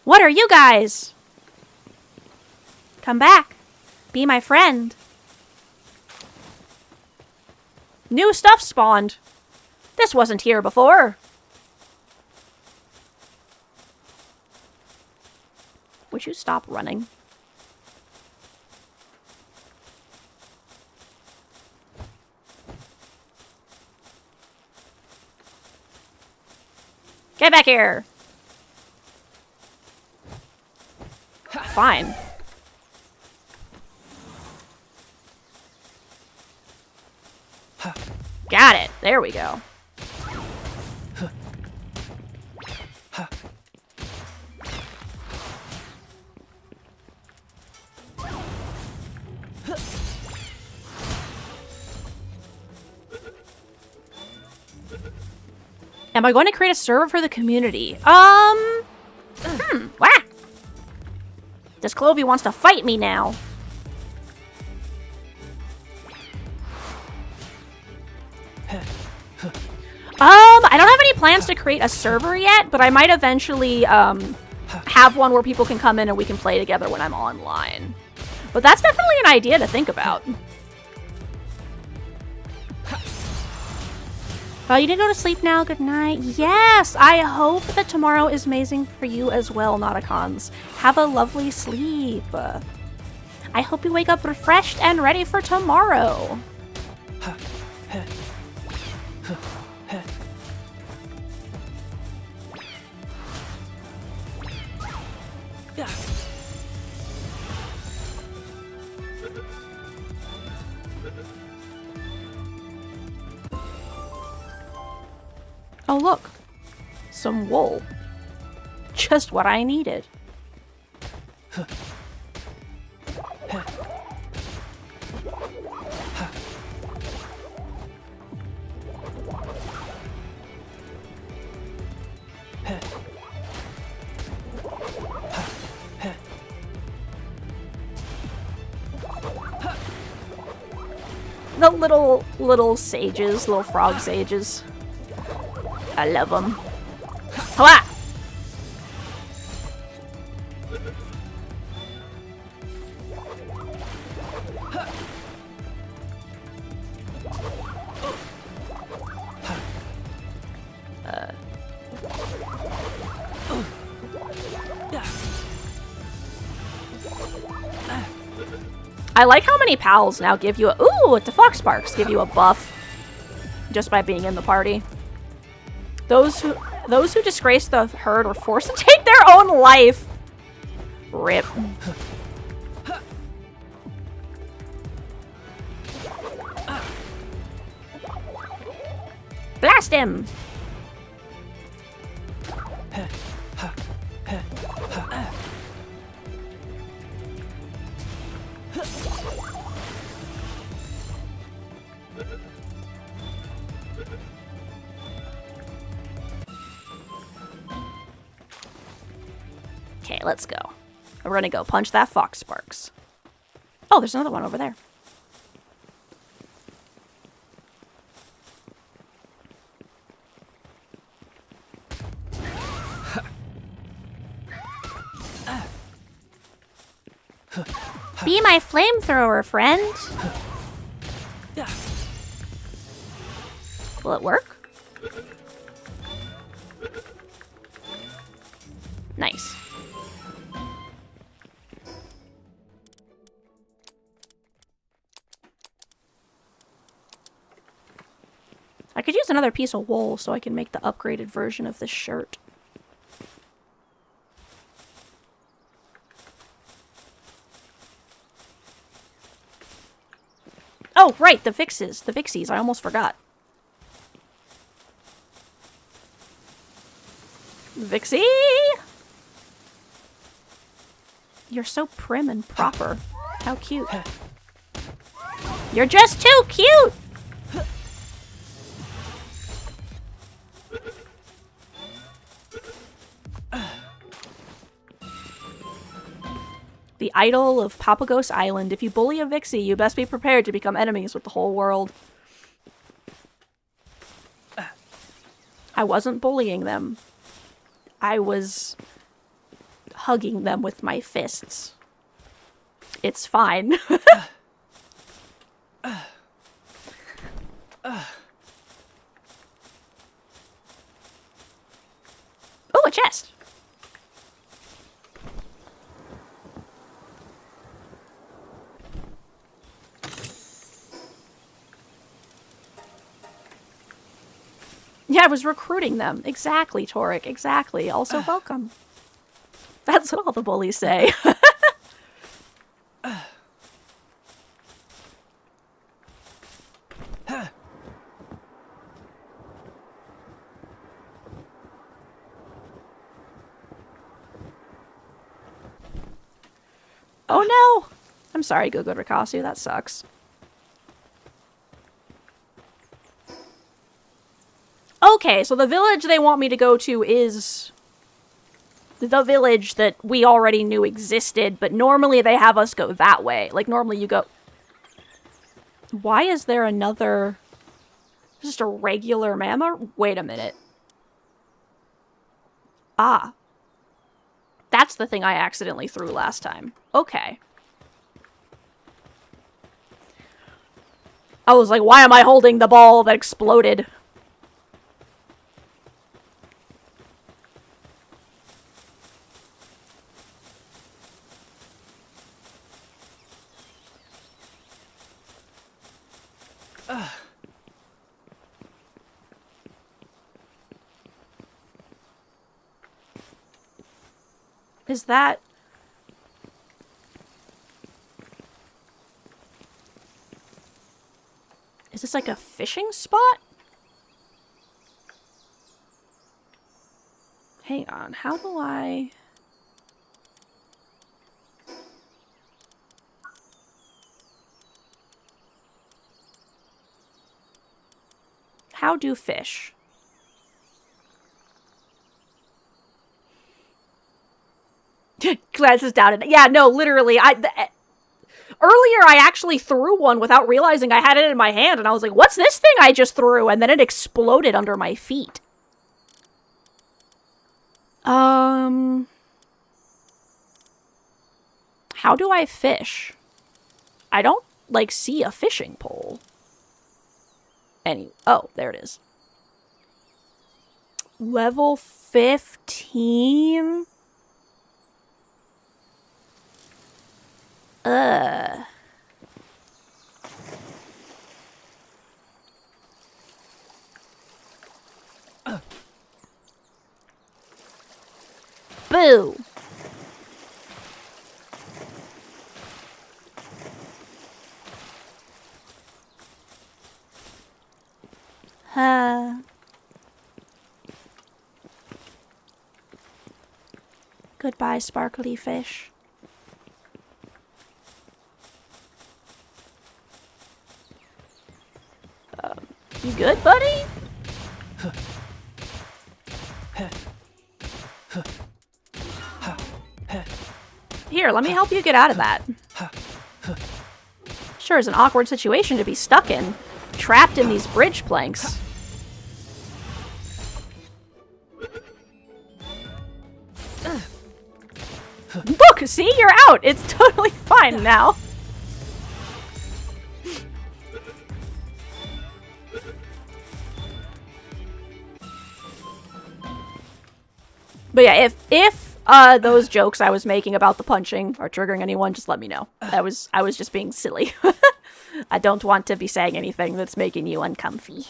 What are you guys? Come back. Be my friend. New stuff spawned. This wasn't here before. Would you stop running? Get back here! Fine. Got it. There we go. Am I going to create a server for the community? Wah! This Clovey wants to fight me now. I don't have any plans to create a server yet, but I might eventually, have one where people can come in and we can play together when I'm online. But that's definitely an idea to think about. Oh, you didn't go to sleep now? Good night. Yes! I hope that tomorrow is amazing for you as well, Nauticons. Have a lovely sleep. I hope you wake up refreshed and ready for tomorrow. Oh, look. Some wool. Just what I needed. The little sages, little frog sages. I love them. Hua! I like how many pals now give you a— ooh, it's a Fox Sparks, give you a buff just by being in the party. Those who disgrace the herd were forced to take their own life. Rip. Blast him! Okay, let's go. We're gonna go punch that Fox Sparks. Oh, there's another one over there. Be my flamethrower, friend. Will it work? Nice. I could use another piece of wool so I can make the upgraded version of this shirt. Oh, right, the fixes. The Vixies. I almost forgot. Vixie! You're so prim and proper. How cute. You're just too cute! The idol of Papagos Island. If you bully a Vixie, you best be prepared to become enemies with the whole world. I wasn't bullying them. I was hugging them with my fists. It's fine. Oh, a chest! Yeah, I was recruiting them. Exactly, Toric. Exactly. Also welcome. That's what all the bullies say. Oh no! I'm sorry, Gugu Rikasu, that sucks. Okay, so the village they want me to go to is the village that we already knew existed, but normally they have us go that way. Like, normally you go... Why is there another... Just a regular mammoth? Wait a minute. Ah. That's the thing I accidentally threw last time. Okay. I was like, why am I holding the ball that exploded? Is that... Is this like a fishing spot? Hang on, how do I... How do fish? Glances down at it. Yeah, no, literally, earlier I actually threw one without realizing I had it in my hand, and I was like, what's this thing I just threw? And then it exploded under my feet. How do I fish? I don't, like, see a fishing pole. Oh, there it is. Level 15? Boo! Goodbye, sparkly fish. You good, buddy? Here, let me help you get out of that. Sure is an awkward situation to be stuck in. Trapped in these bridge planks. Look, see? You're out! It's totally fine now. But yeah, if those jokes I was making about the punching are triggering anyone, just let me know. I was just being silly. I don't want to be saying anything that's making you uncomfy.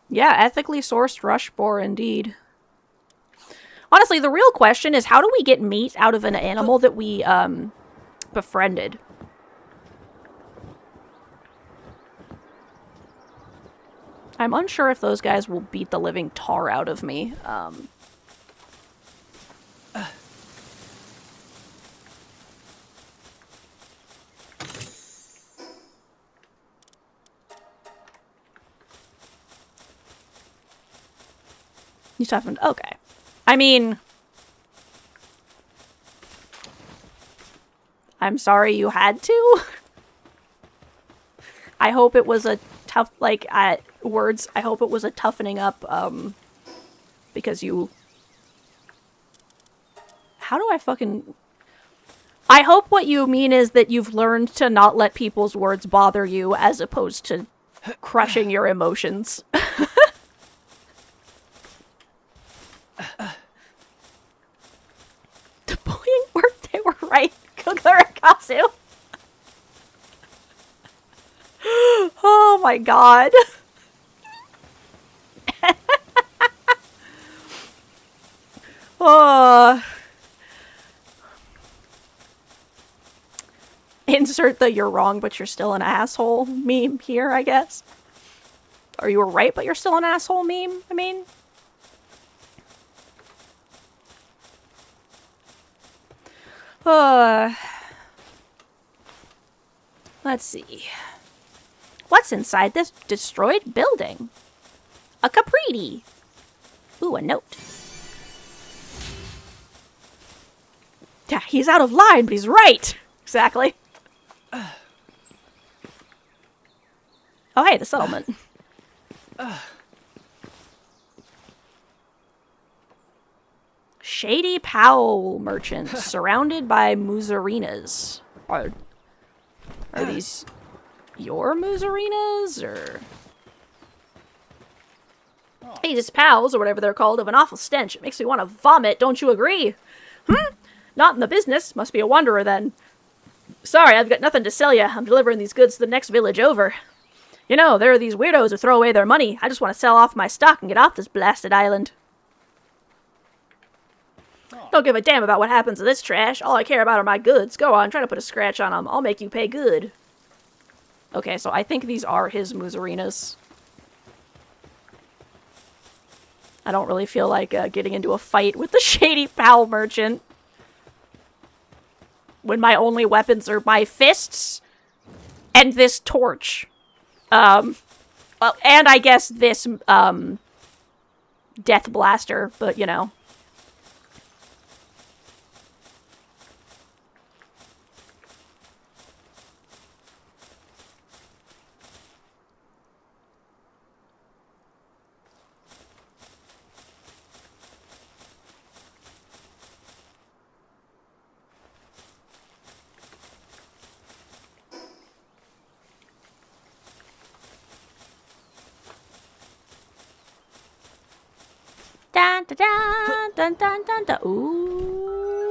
Yeah, ethically sourced rush boar indeed. Honestly, the real question is how do we get meat out of an animal that we, befriended? I'm unsure if those guys will beat the living tar out of me. You toughened. Okay. I mean, I'm sorry you had to. I hope it was a tough, like, words. I hope it was a toughening up, because you... How do I fucking... I hope what you mean is that you've learned to not let people's words bother you as opposed to crushing your emotions. The bullying worked, they were right. Kugarakasu. Oh my god. Oh. Insert the "you're wrong, but you're still an asshole" meme here, I guess. Or you were right, but you're still an asshole meme, I mean. Let's see. What's inside this destroyed building? A Capriti. Ooh, a note. Yeah, he's out of line, but he's right. Exactly. Oh, hey, the settlement. Shady Powell merchants surrounded by Musarinas. Are these your Musarinas, or? Hey, these pals, or whatever they're called, have an awful stench. It makes me want to vomit, don't you agree? Not in the business. Must be a wanderer, then. Sorry, I've got nothing to sell you. I'm delivering these goods to the next village over. You know, there are these weirdos who throw away their money. I just want to sell off my stock and get off this blasted island. Don't give a damn about what happens to this trash. All I care about are my goods. Go on, try to put a scratch on them. I'll make you pay good. Okay, so I think these are his Musarinas. I don't really feel like getting into a fight with the Shady Powell merchant. When my only weapons are my fists and this torch. Well, and I guess this, death blaster, but, you know. Dun dun dun dun dun dun dun. Ooh.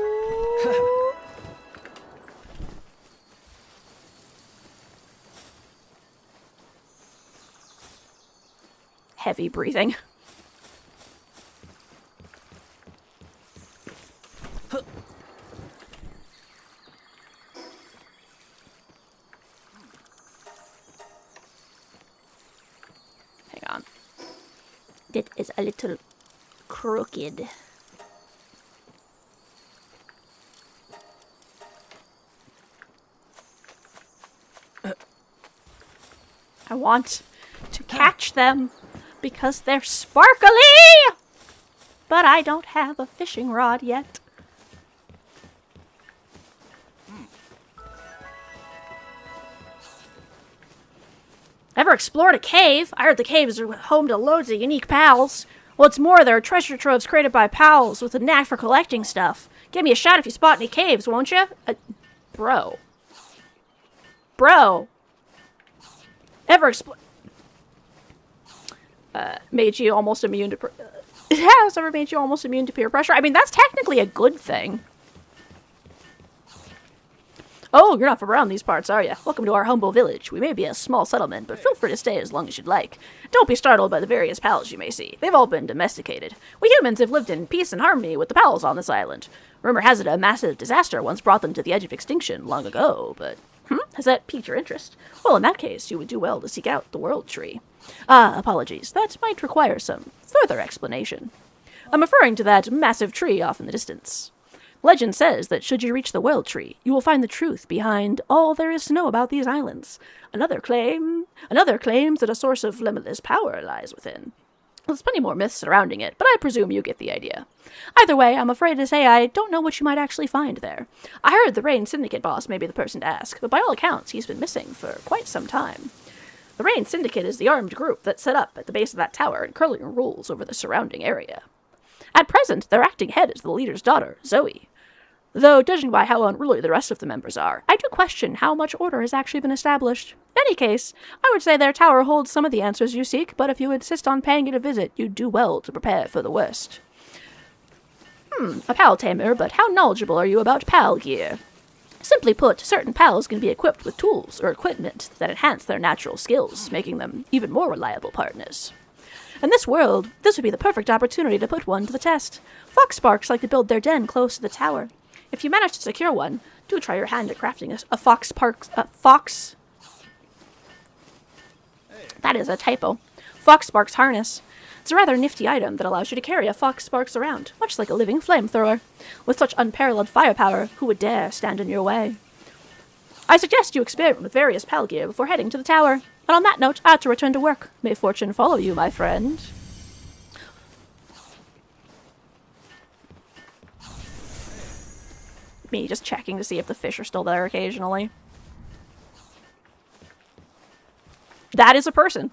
Heavy breathing. Hang on. That is a little crooked. I want to catch them because they're sparkly, but I don't have a fishing rod yet. Ever explored a cave? I heard the caves are home to loads of unique pals. What's more, there are treasure troves created by pals with a knack for collecting stuff. Give me a shout if you spot any caves, won't you? Bro. Ever explore... made you almost immune to... It has ever made you almost immune to peer pressure? I mean, that's technically a good thing. Oh, you're not from around these parts, are you? Welcome to our humble village. We may be a small settlement, but feel free to stay as long as you'd like. Don't be startled by the various pals you may see. They've all been domesticated. We humans have lived in peace and harmony with the pals on this island. Rumor has it a massive disaster once brought them to the edge of extinction long ago, but... Has that piqued your interest? Well, in that case, you would do well to seek out the World Tree. Apologies. That might require some further explanation. I'm referring to that massive tree off in the distance. Legend says that should you reach the World Tree, you will find the truth behind all there is to know about these islands. Another claims that a source of limitless power lies within. There's plenty more myths surrounding it, but I presume you get the idea. Either way, I'm afraid to say I don't know what you might actually find there. I heard the Rain Syndicate boss may be the person to ask, but by all accounts, he's been missing for quite some time. The Rain Syndicate is the armed group that's set up at the base of that tower and currently rules over the surrounding area. At present, their acting head is the leader's daughter, Zoe. Though, judging by how unruly the rest of the members are, I do question how much order has actually been established. In any case, I would say their tower holds some of the answers you seek, but if you insist on paying it a visit, you'd do well to prepare for the worst. A pal tamer, but how knowledgeable are you about pal gear? Simply put, certain pals can be equipped with tools or equipment that enhance their natural skills, making them even more reliable partners. In this world, this would be the perfect opportunity to put one to the test. Fox sparks like to build their den close to the tower. If you manage to secure one, do try your hand at crafting a fox. That is a typo. Fox Sparks harness. It's a rather nifty item that allows you to carry a Fox Sparks around, much like a living flamethrower. With such unparalleled firepower, who would dare stand in your way? I suggest you experiment with various pal gear before heading to the tower. And on that note, I have to return to work. May fortune follow you, my friend. Me just checking to see if the fish are still there occasionally. That is a person.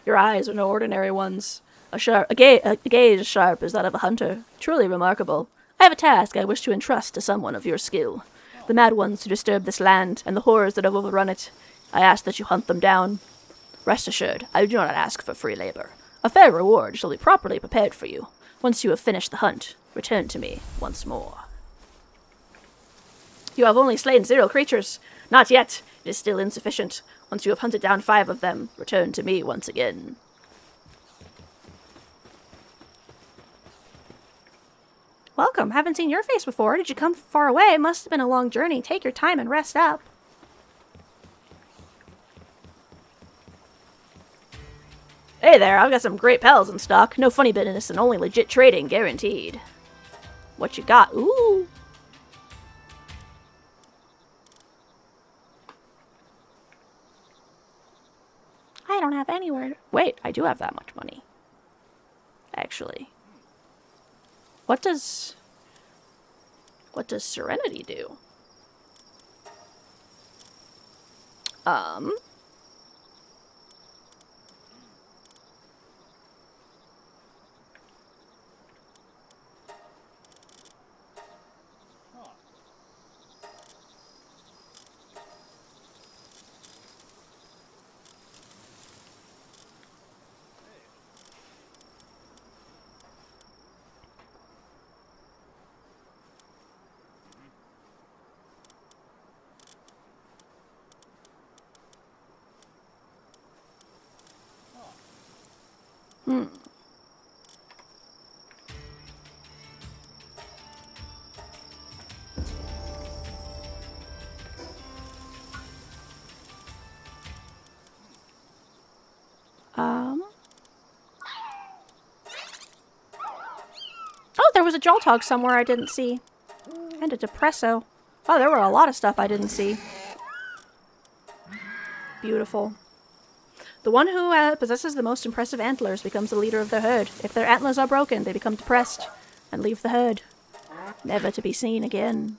Your eyes are no ordinary ones. A gaze as sharp as that of a hunter. Truly remarkable. I have a task I wish to entrust to someone of your skill. The mad ones who disturb this land, and the horrors that have overrun it. I ask that you hunt them down. Rest assured, I do not ask for free labor. A fair reward shall be properly prepared for you. Once you have finished the hunt, return to me once more. You have only slain 0 creatures. Not yet. It is still insufficient. Once you have hunted down 5 of them, return to me once again. Welcome. Haven't seen your face before. Did you come far away? Must have been a long journey. Take your time and rest up. Hey there, I've got some great pals in stock. No funny business and only legit trading, guaranteed. What you got? Ooh. I don't have anywhere. Wait, I do have that much money. Actually. What does Serenity do? Oh, there was a Joltog somewhere I didn't see. And a Depresso. Oh, there were a lot of stuff I didn't see. Beautiful. The one who possesses the most impressive antlers becomes the leader of the herd. If their antlers are broken, they become depressed and leave the herd. Never to be seen again.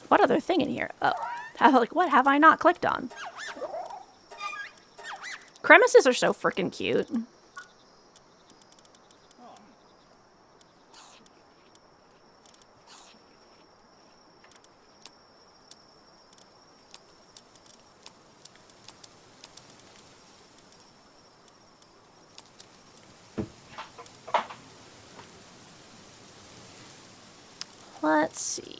What other thing in here? Oh, what have I not clicked on? Crevices are so freaking cute. Let's see.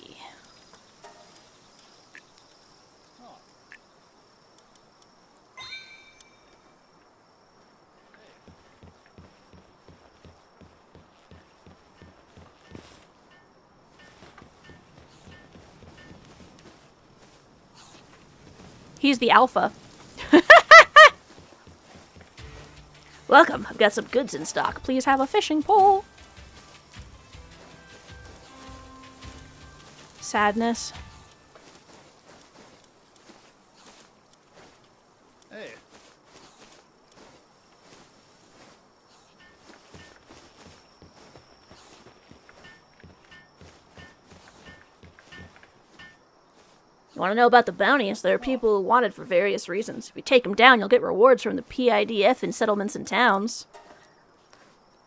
He's the alpha. Welcome, I've got some goods in stock. Please have a fishing pole. Sadness. Hey. You want to know about the bounties? There are people who want it for various reasons. If you take them down, you'll get rewards from the PIDF in settlements and towns.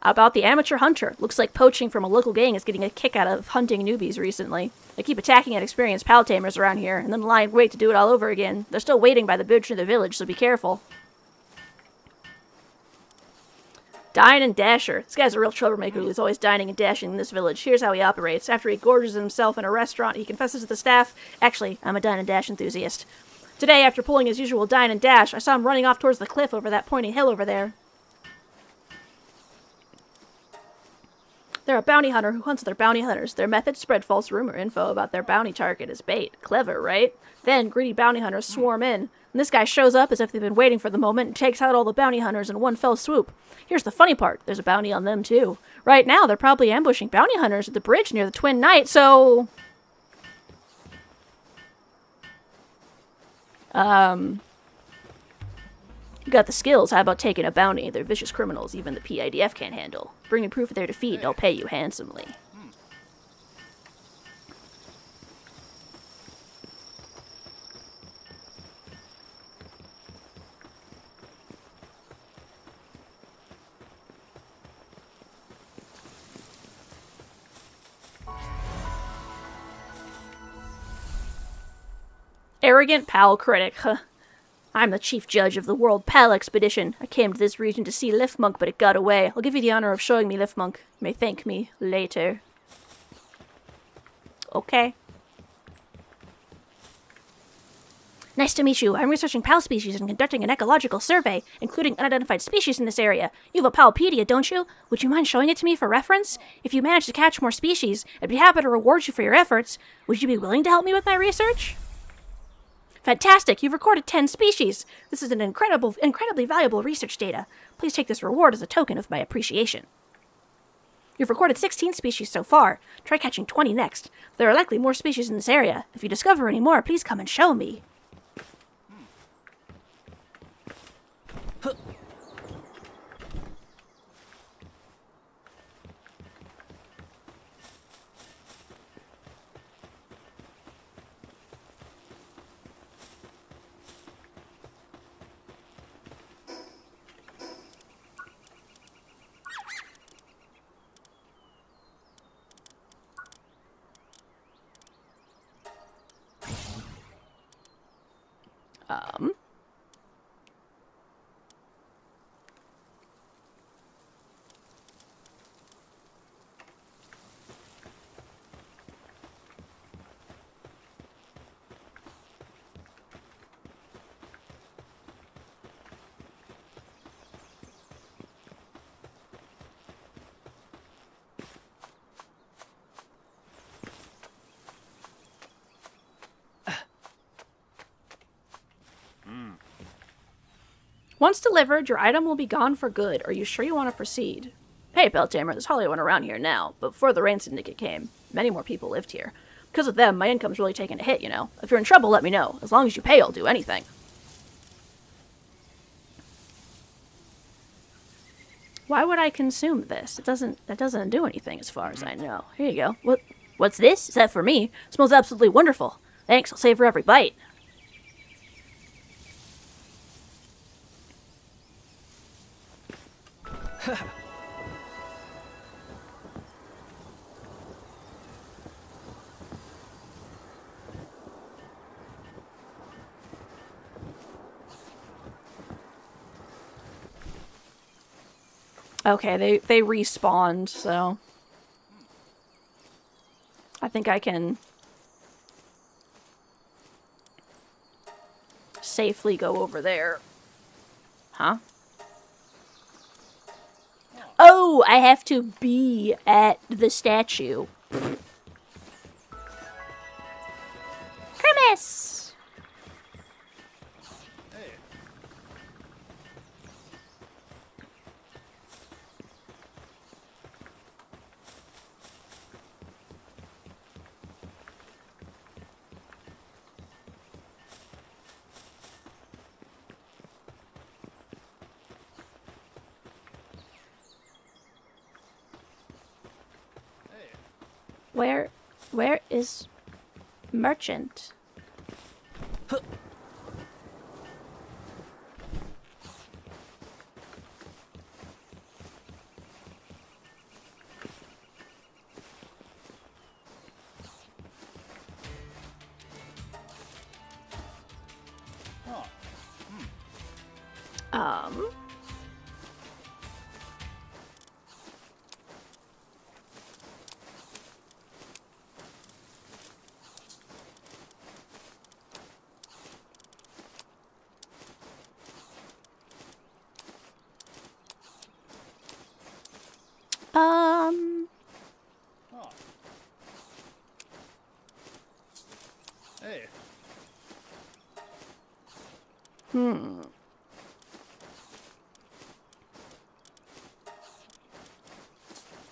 About the amateur hunter. Looks like poaching from a local gang is getting a kick out of hunting newbies recently. They keep attacking experienced pal tamers around here, and then lying in wait to do it all over again. They're still waiting by the bridge near the village, so be careful. Dine and Dasher. This guy's a real troublemaker who's always dining and dashing in this village. Here's how he operates. After he gorges himself in a restaurant, he confesses to the staff, "Actually, I'm a dine and dash enthusiast." Today, after pulling his usual dine and dash, I saw him running off towards the cliff over that pointy hill over there. They're a bounty hunter who hunts other bounty hunters. Their methods spread false rumor info about their bounty target as bait. Clever, right? Then, greedy bounty hunters swarm in, and this guy shows up as if they've been waiting for the moment and takes out all the bounty hunters in one fell swoop. Here's the funny part. There's a bounty on them, too. Right now, they're probably ambushing bounty hunters at the bridge near the Twin Knight, so... You got the skills, how about taking a bounty? They're vicious criminals even the PIDF can't handle. Bring me proof of their defeat and I'll pay you handsomely. Arrogant pal critic, huh? I'm the chief judge of the World Pal Expedition. I came to this region to see Liftmonk, but it got away. I'll give you the honor of showing me Liftmonk. You may thank me later. Okay. Nice to meet you. I'm researching pal species and conducting an ecological survey, including unidentified species in this area. You have a Palpedia, don't you? Would you mind showing it to me for reference? If you manage to catch more species, I'd be happy to reward you for your efforts. Would you be willing to help me with my research? Fantastic! You've recorded 10 species! This is an incredibly valuable research data. Please take this reward as a token of my appreciation. You've recorded 16 species so far. Try catching 20 next. There are likely more species in this area. If you discover any more, please come and show me. Once delivered, your item will be gone for good. Are you sure you want to proceed? Hey, Beltamer, there's hardly anyone around here now, but before the Rain Syndicate came, many more people lived here. Because of them, my income's really taken a hit, you know. If you're in trouble, let me know. As long as you pay, I'll do anything. Why would I consume this? That doesn't do anything as far as I know. Here you go. What's this? Is that for me? It smells absolutely wonderful. Thanks, I'll savor every bite. Okay, they respawned, so I think I can safely go over there. Huh? Oh, I have to be at the statue. Grimace! Where is Merchant?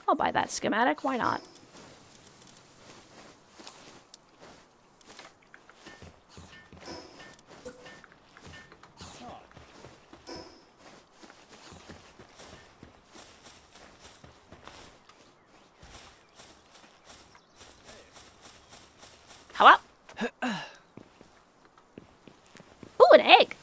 I'll buy that schematic, why not? How up? Ooh, an egg!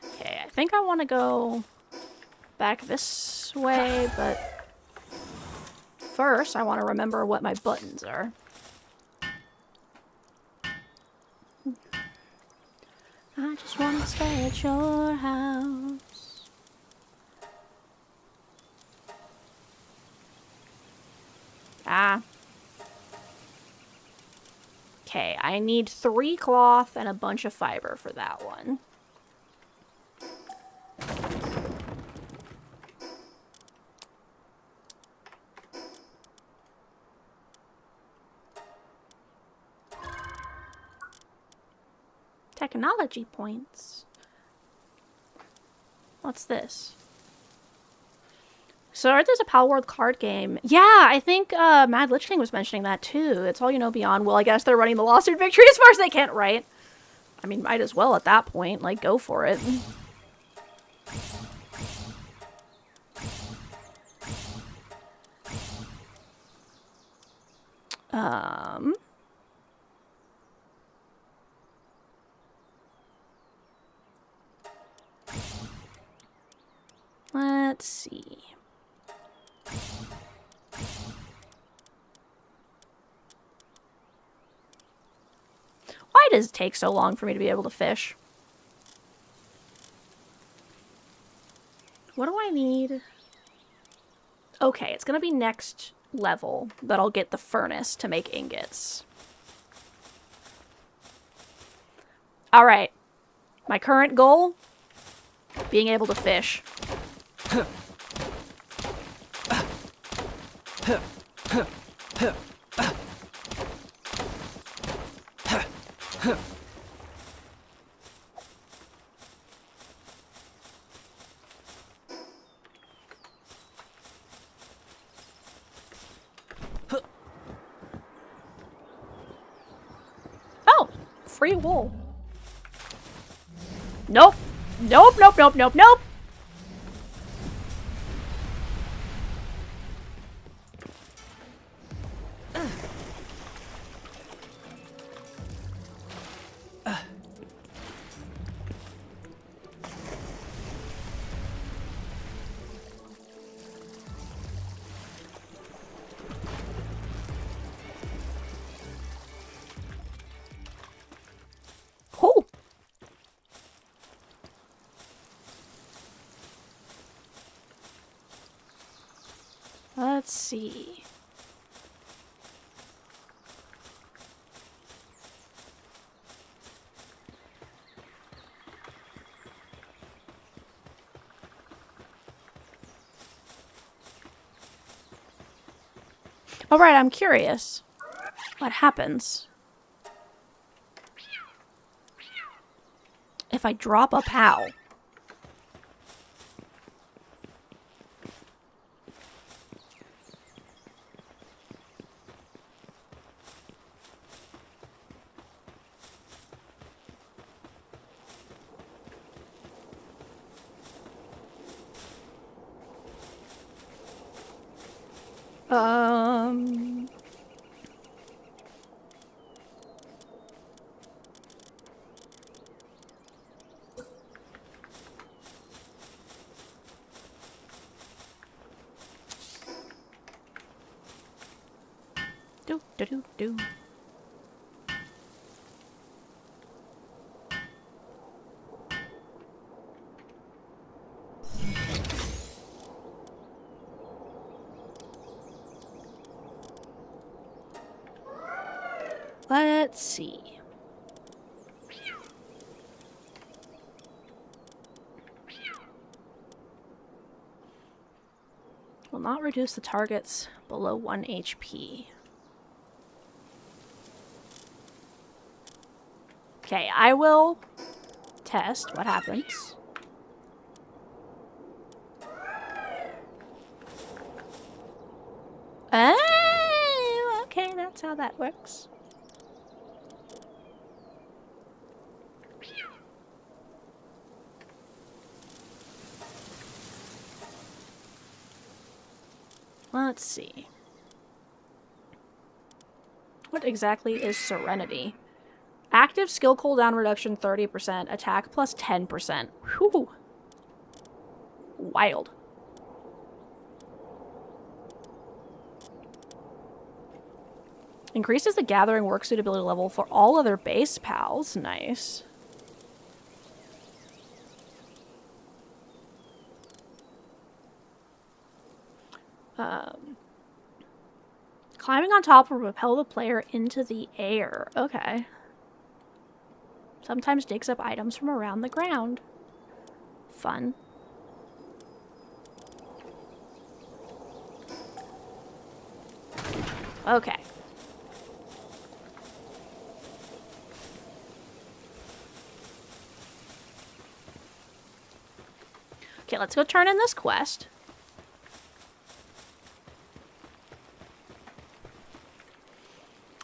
Okay, I think I want to go back this way, but first I want to remember what my buttons are. I just want to stay at your house. Ah. Okay, I need 3 cloth and a bunch of fiber for that one. Technology points. What's this? So there's a Palworld card game. Yeah, I think Mad Lich King was mentioning that too. It's all you know beyond. Well, I guess they're running the lawsuit victory as far as they can, right? I mean, might as well at that point. Like, go for it. Let's see. Why does it take so long for me to be able to fish? What do I need? Okay, it's gonna be next level that I'll get the furnace to make ingots. Alright. My current goal? Being able to fish. Oh, free wool. Nope. Nope, nope, nope, nope, nope. Cool. Let's see. Alright, I'm curious. What happens if I drop a POW? Do. Let's see. Will not reduce the targets below 1 HP. Okay, I will test what happens. Oh, okay, that's how that works. Let's see. What exactly is Serenity? Active skill cooldown reduction 30%, attack plus 10%. Whew. Wild. Increases the gathering work suitability level for all other base pals. Nice. Climbing on top will propel the player into the air. Okay. Sometimes digs up items from around the ground. Fun. Okay. Okay, let's go turn in this quest.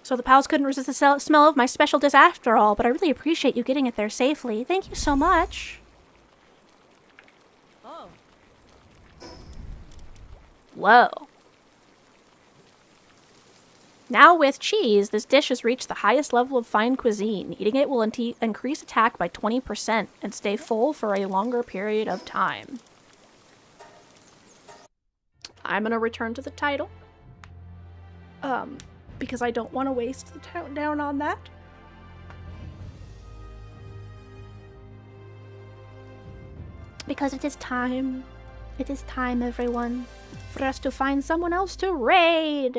So the pals couldn't resist the smell of my special dish after all, but I really appreciate you getting it there safely. Thank you so much. Oh. Whoa. Now with cheese, this dish has reached the highest level of fine cuisine. Eating it will increase attack by 20% and stay full for a longer period of time. I'm gonna return to the title. Because I don't want to waste the countdown on that. Because it is time. It is time, everyone, for us to find someone else to raid.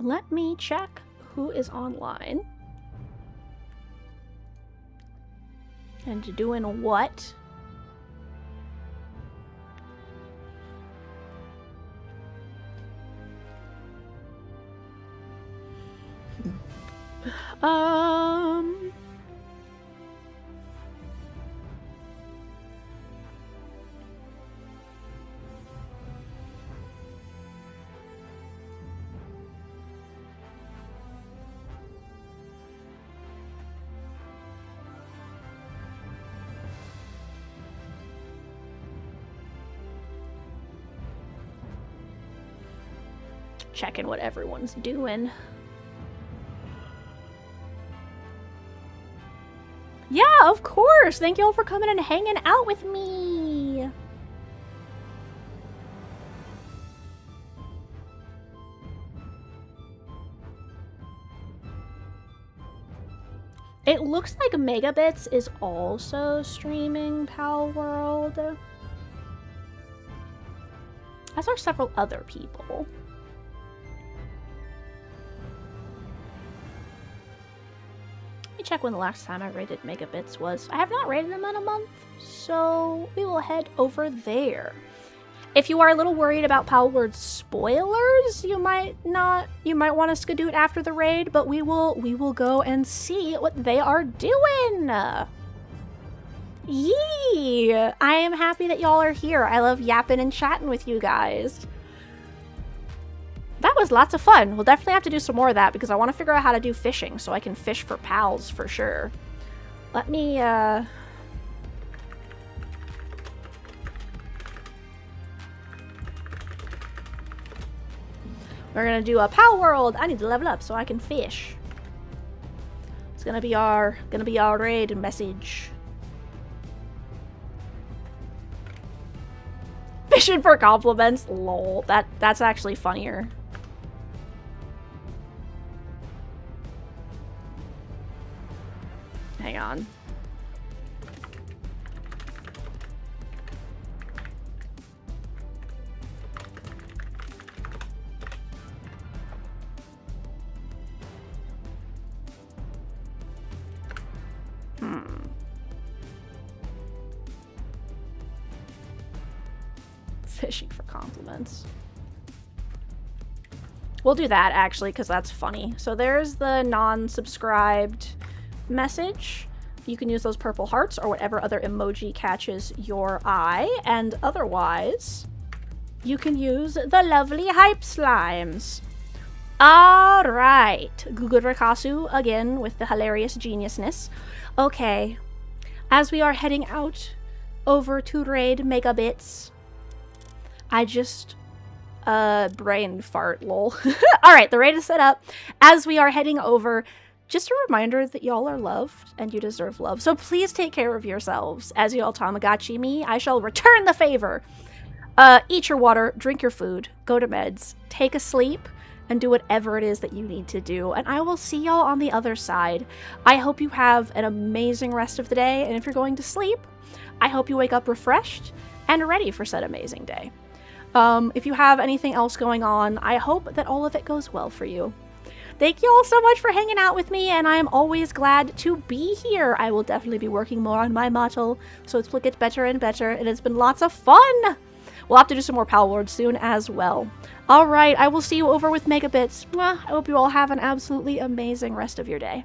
Let me check who is online. And doing what? Checking what everyone's doing. Yeah, of course! Thank you all for coming and hanging out with me! It looks like Megabits is also streaming Palworld. As are several other people. Check when the last time I rated Megabits was. I have not rated them in a month, so we will head over there. If you are a little worried about Palworld spoilers, you might want to skadoot after the raid, but we will go and see what they are doing. Yee! I am happy that y'all are here. I love yapping and chatting with you guys. That was lots of fun. We'll definitely have to do some more of that because I want to figure out how to do fishing so I can fish for pals for sure. Let me, We're gonna do a Palworld. I need to level up so I can fish. It's gonna be our raid message. Fishing for compliments. Lol. That's actually funnier. Hang on. Fishing for compliments. We'll do that, actually, because that's funny. So there's the non-subscribed message. You can use those purple hearts or whatever other emoji catches your eye. And otherwise, you can use the lovely hype slimes. All right. Gugu Rakasu, again, with the hilarious geniusness. Okay. As we are heading out over to raid Megabits, I just... brain fart, lol. Alright, the raid is set up. As we are heading over, just a reminder that y'all are loved and you deserve love. So please take care of yourselves. As y'all Tamagotchi me, I shall return the favor. Eat your water, drink your food, go to meds, take a sleep, and do whatever it is that you need to do. And I will see y'all on the other side. I hope you have an amazing rest of the day. And if you're going to sleep, I hope you wake up refreshed and ready for said amazing day. If you have anything else going on, I hope that all of it goes well for you. Thank you all so much for hanging out with me, and I am always glad to be here. I will definitely be working more on my model, so it will get better and better, and it's been lots of fun! We'll have to do some more Palworld soon as well. Alright, I will see you over with Megabits. I hope you all have an absolutely amazing rest of your day.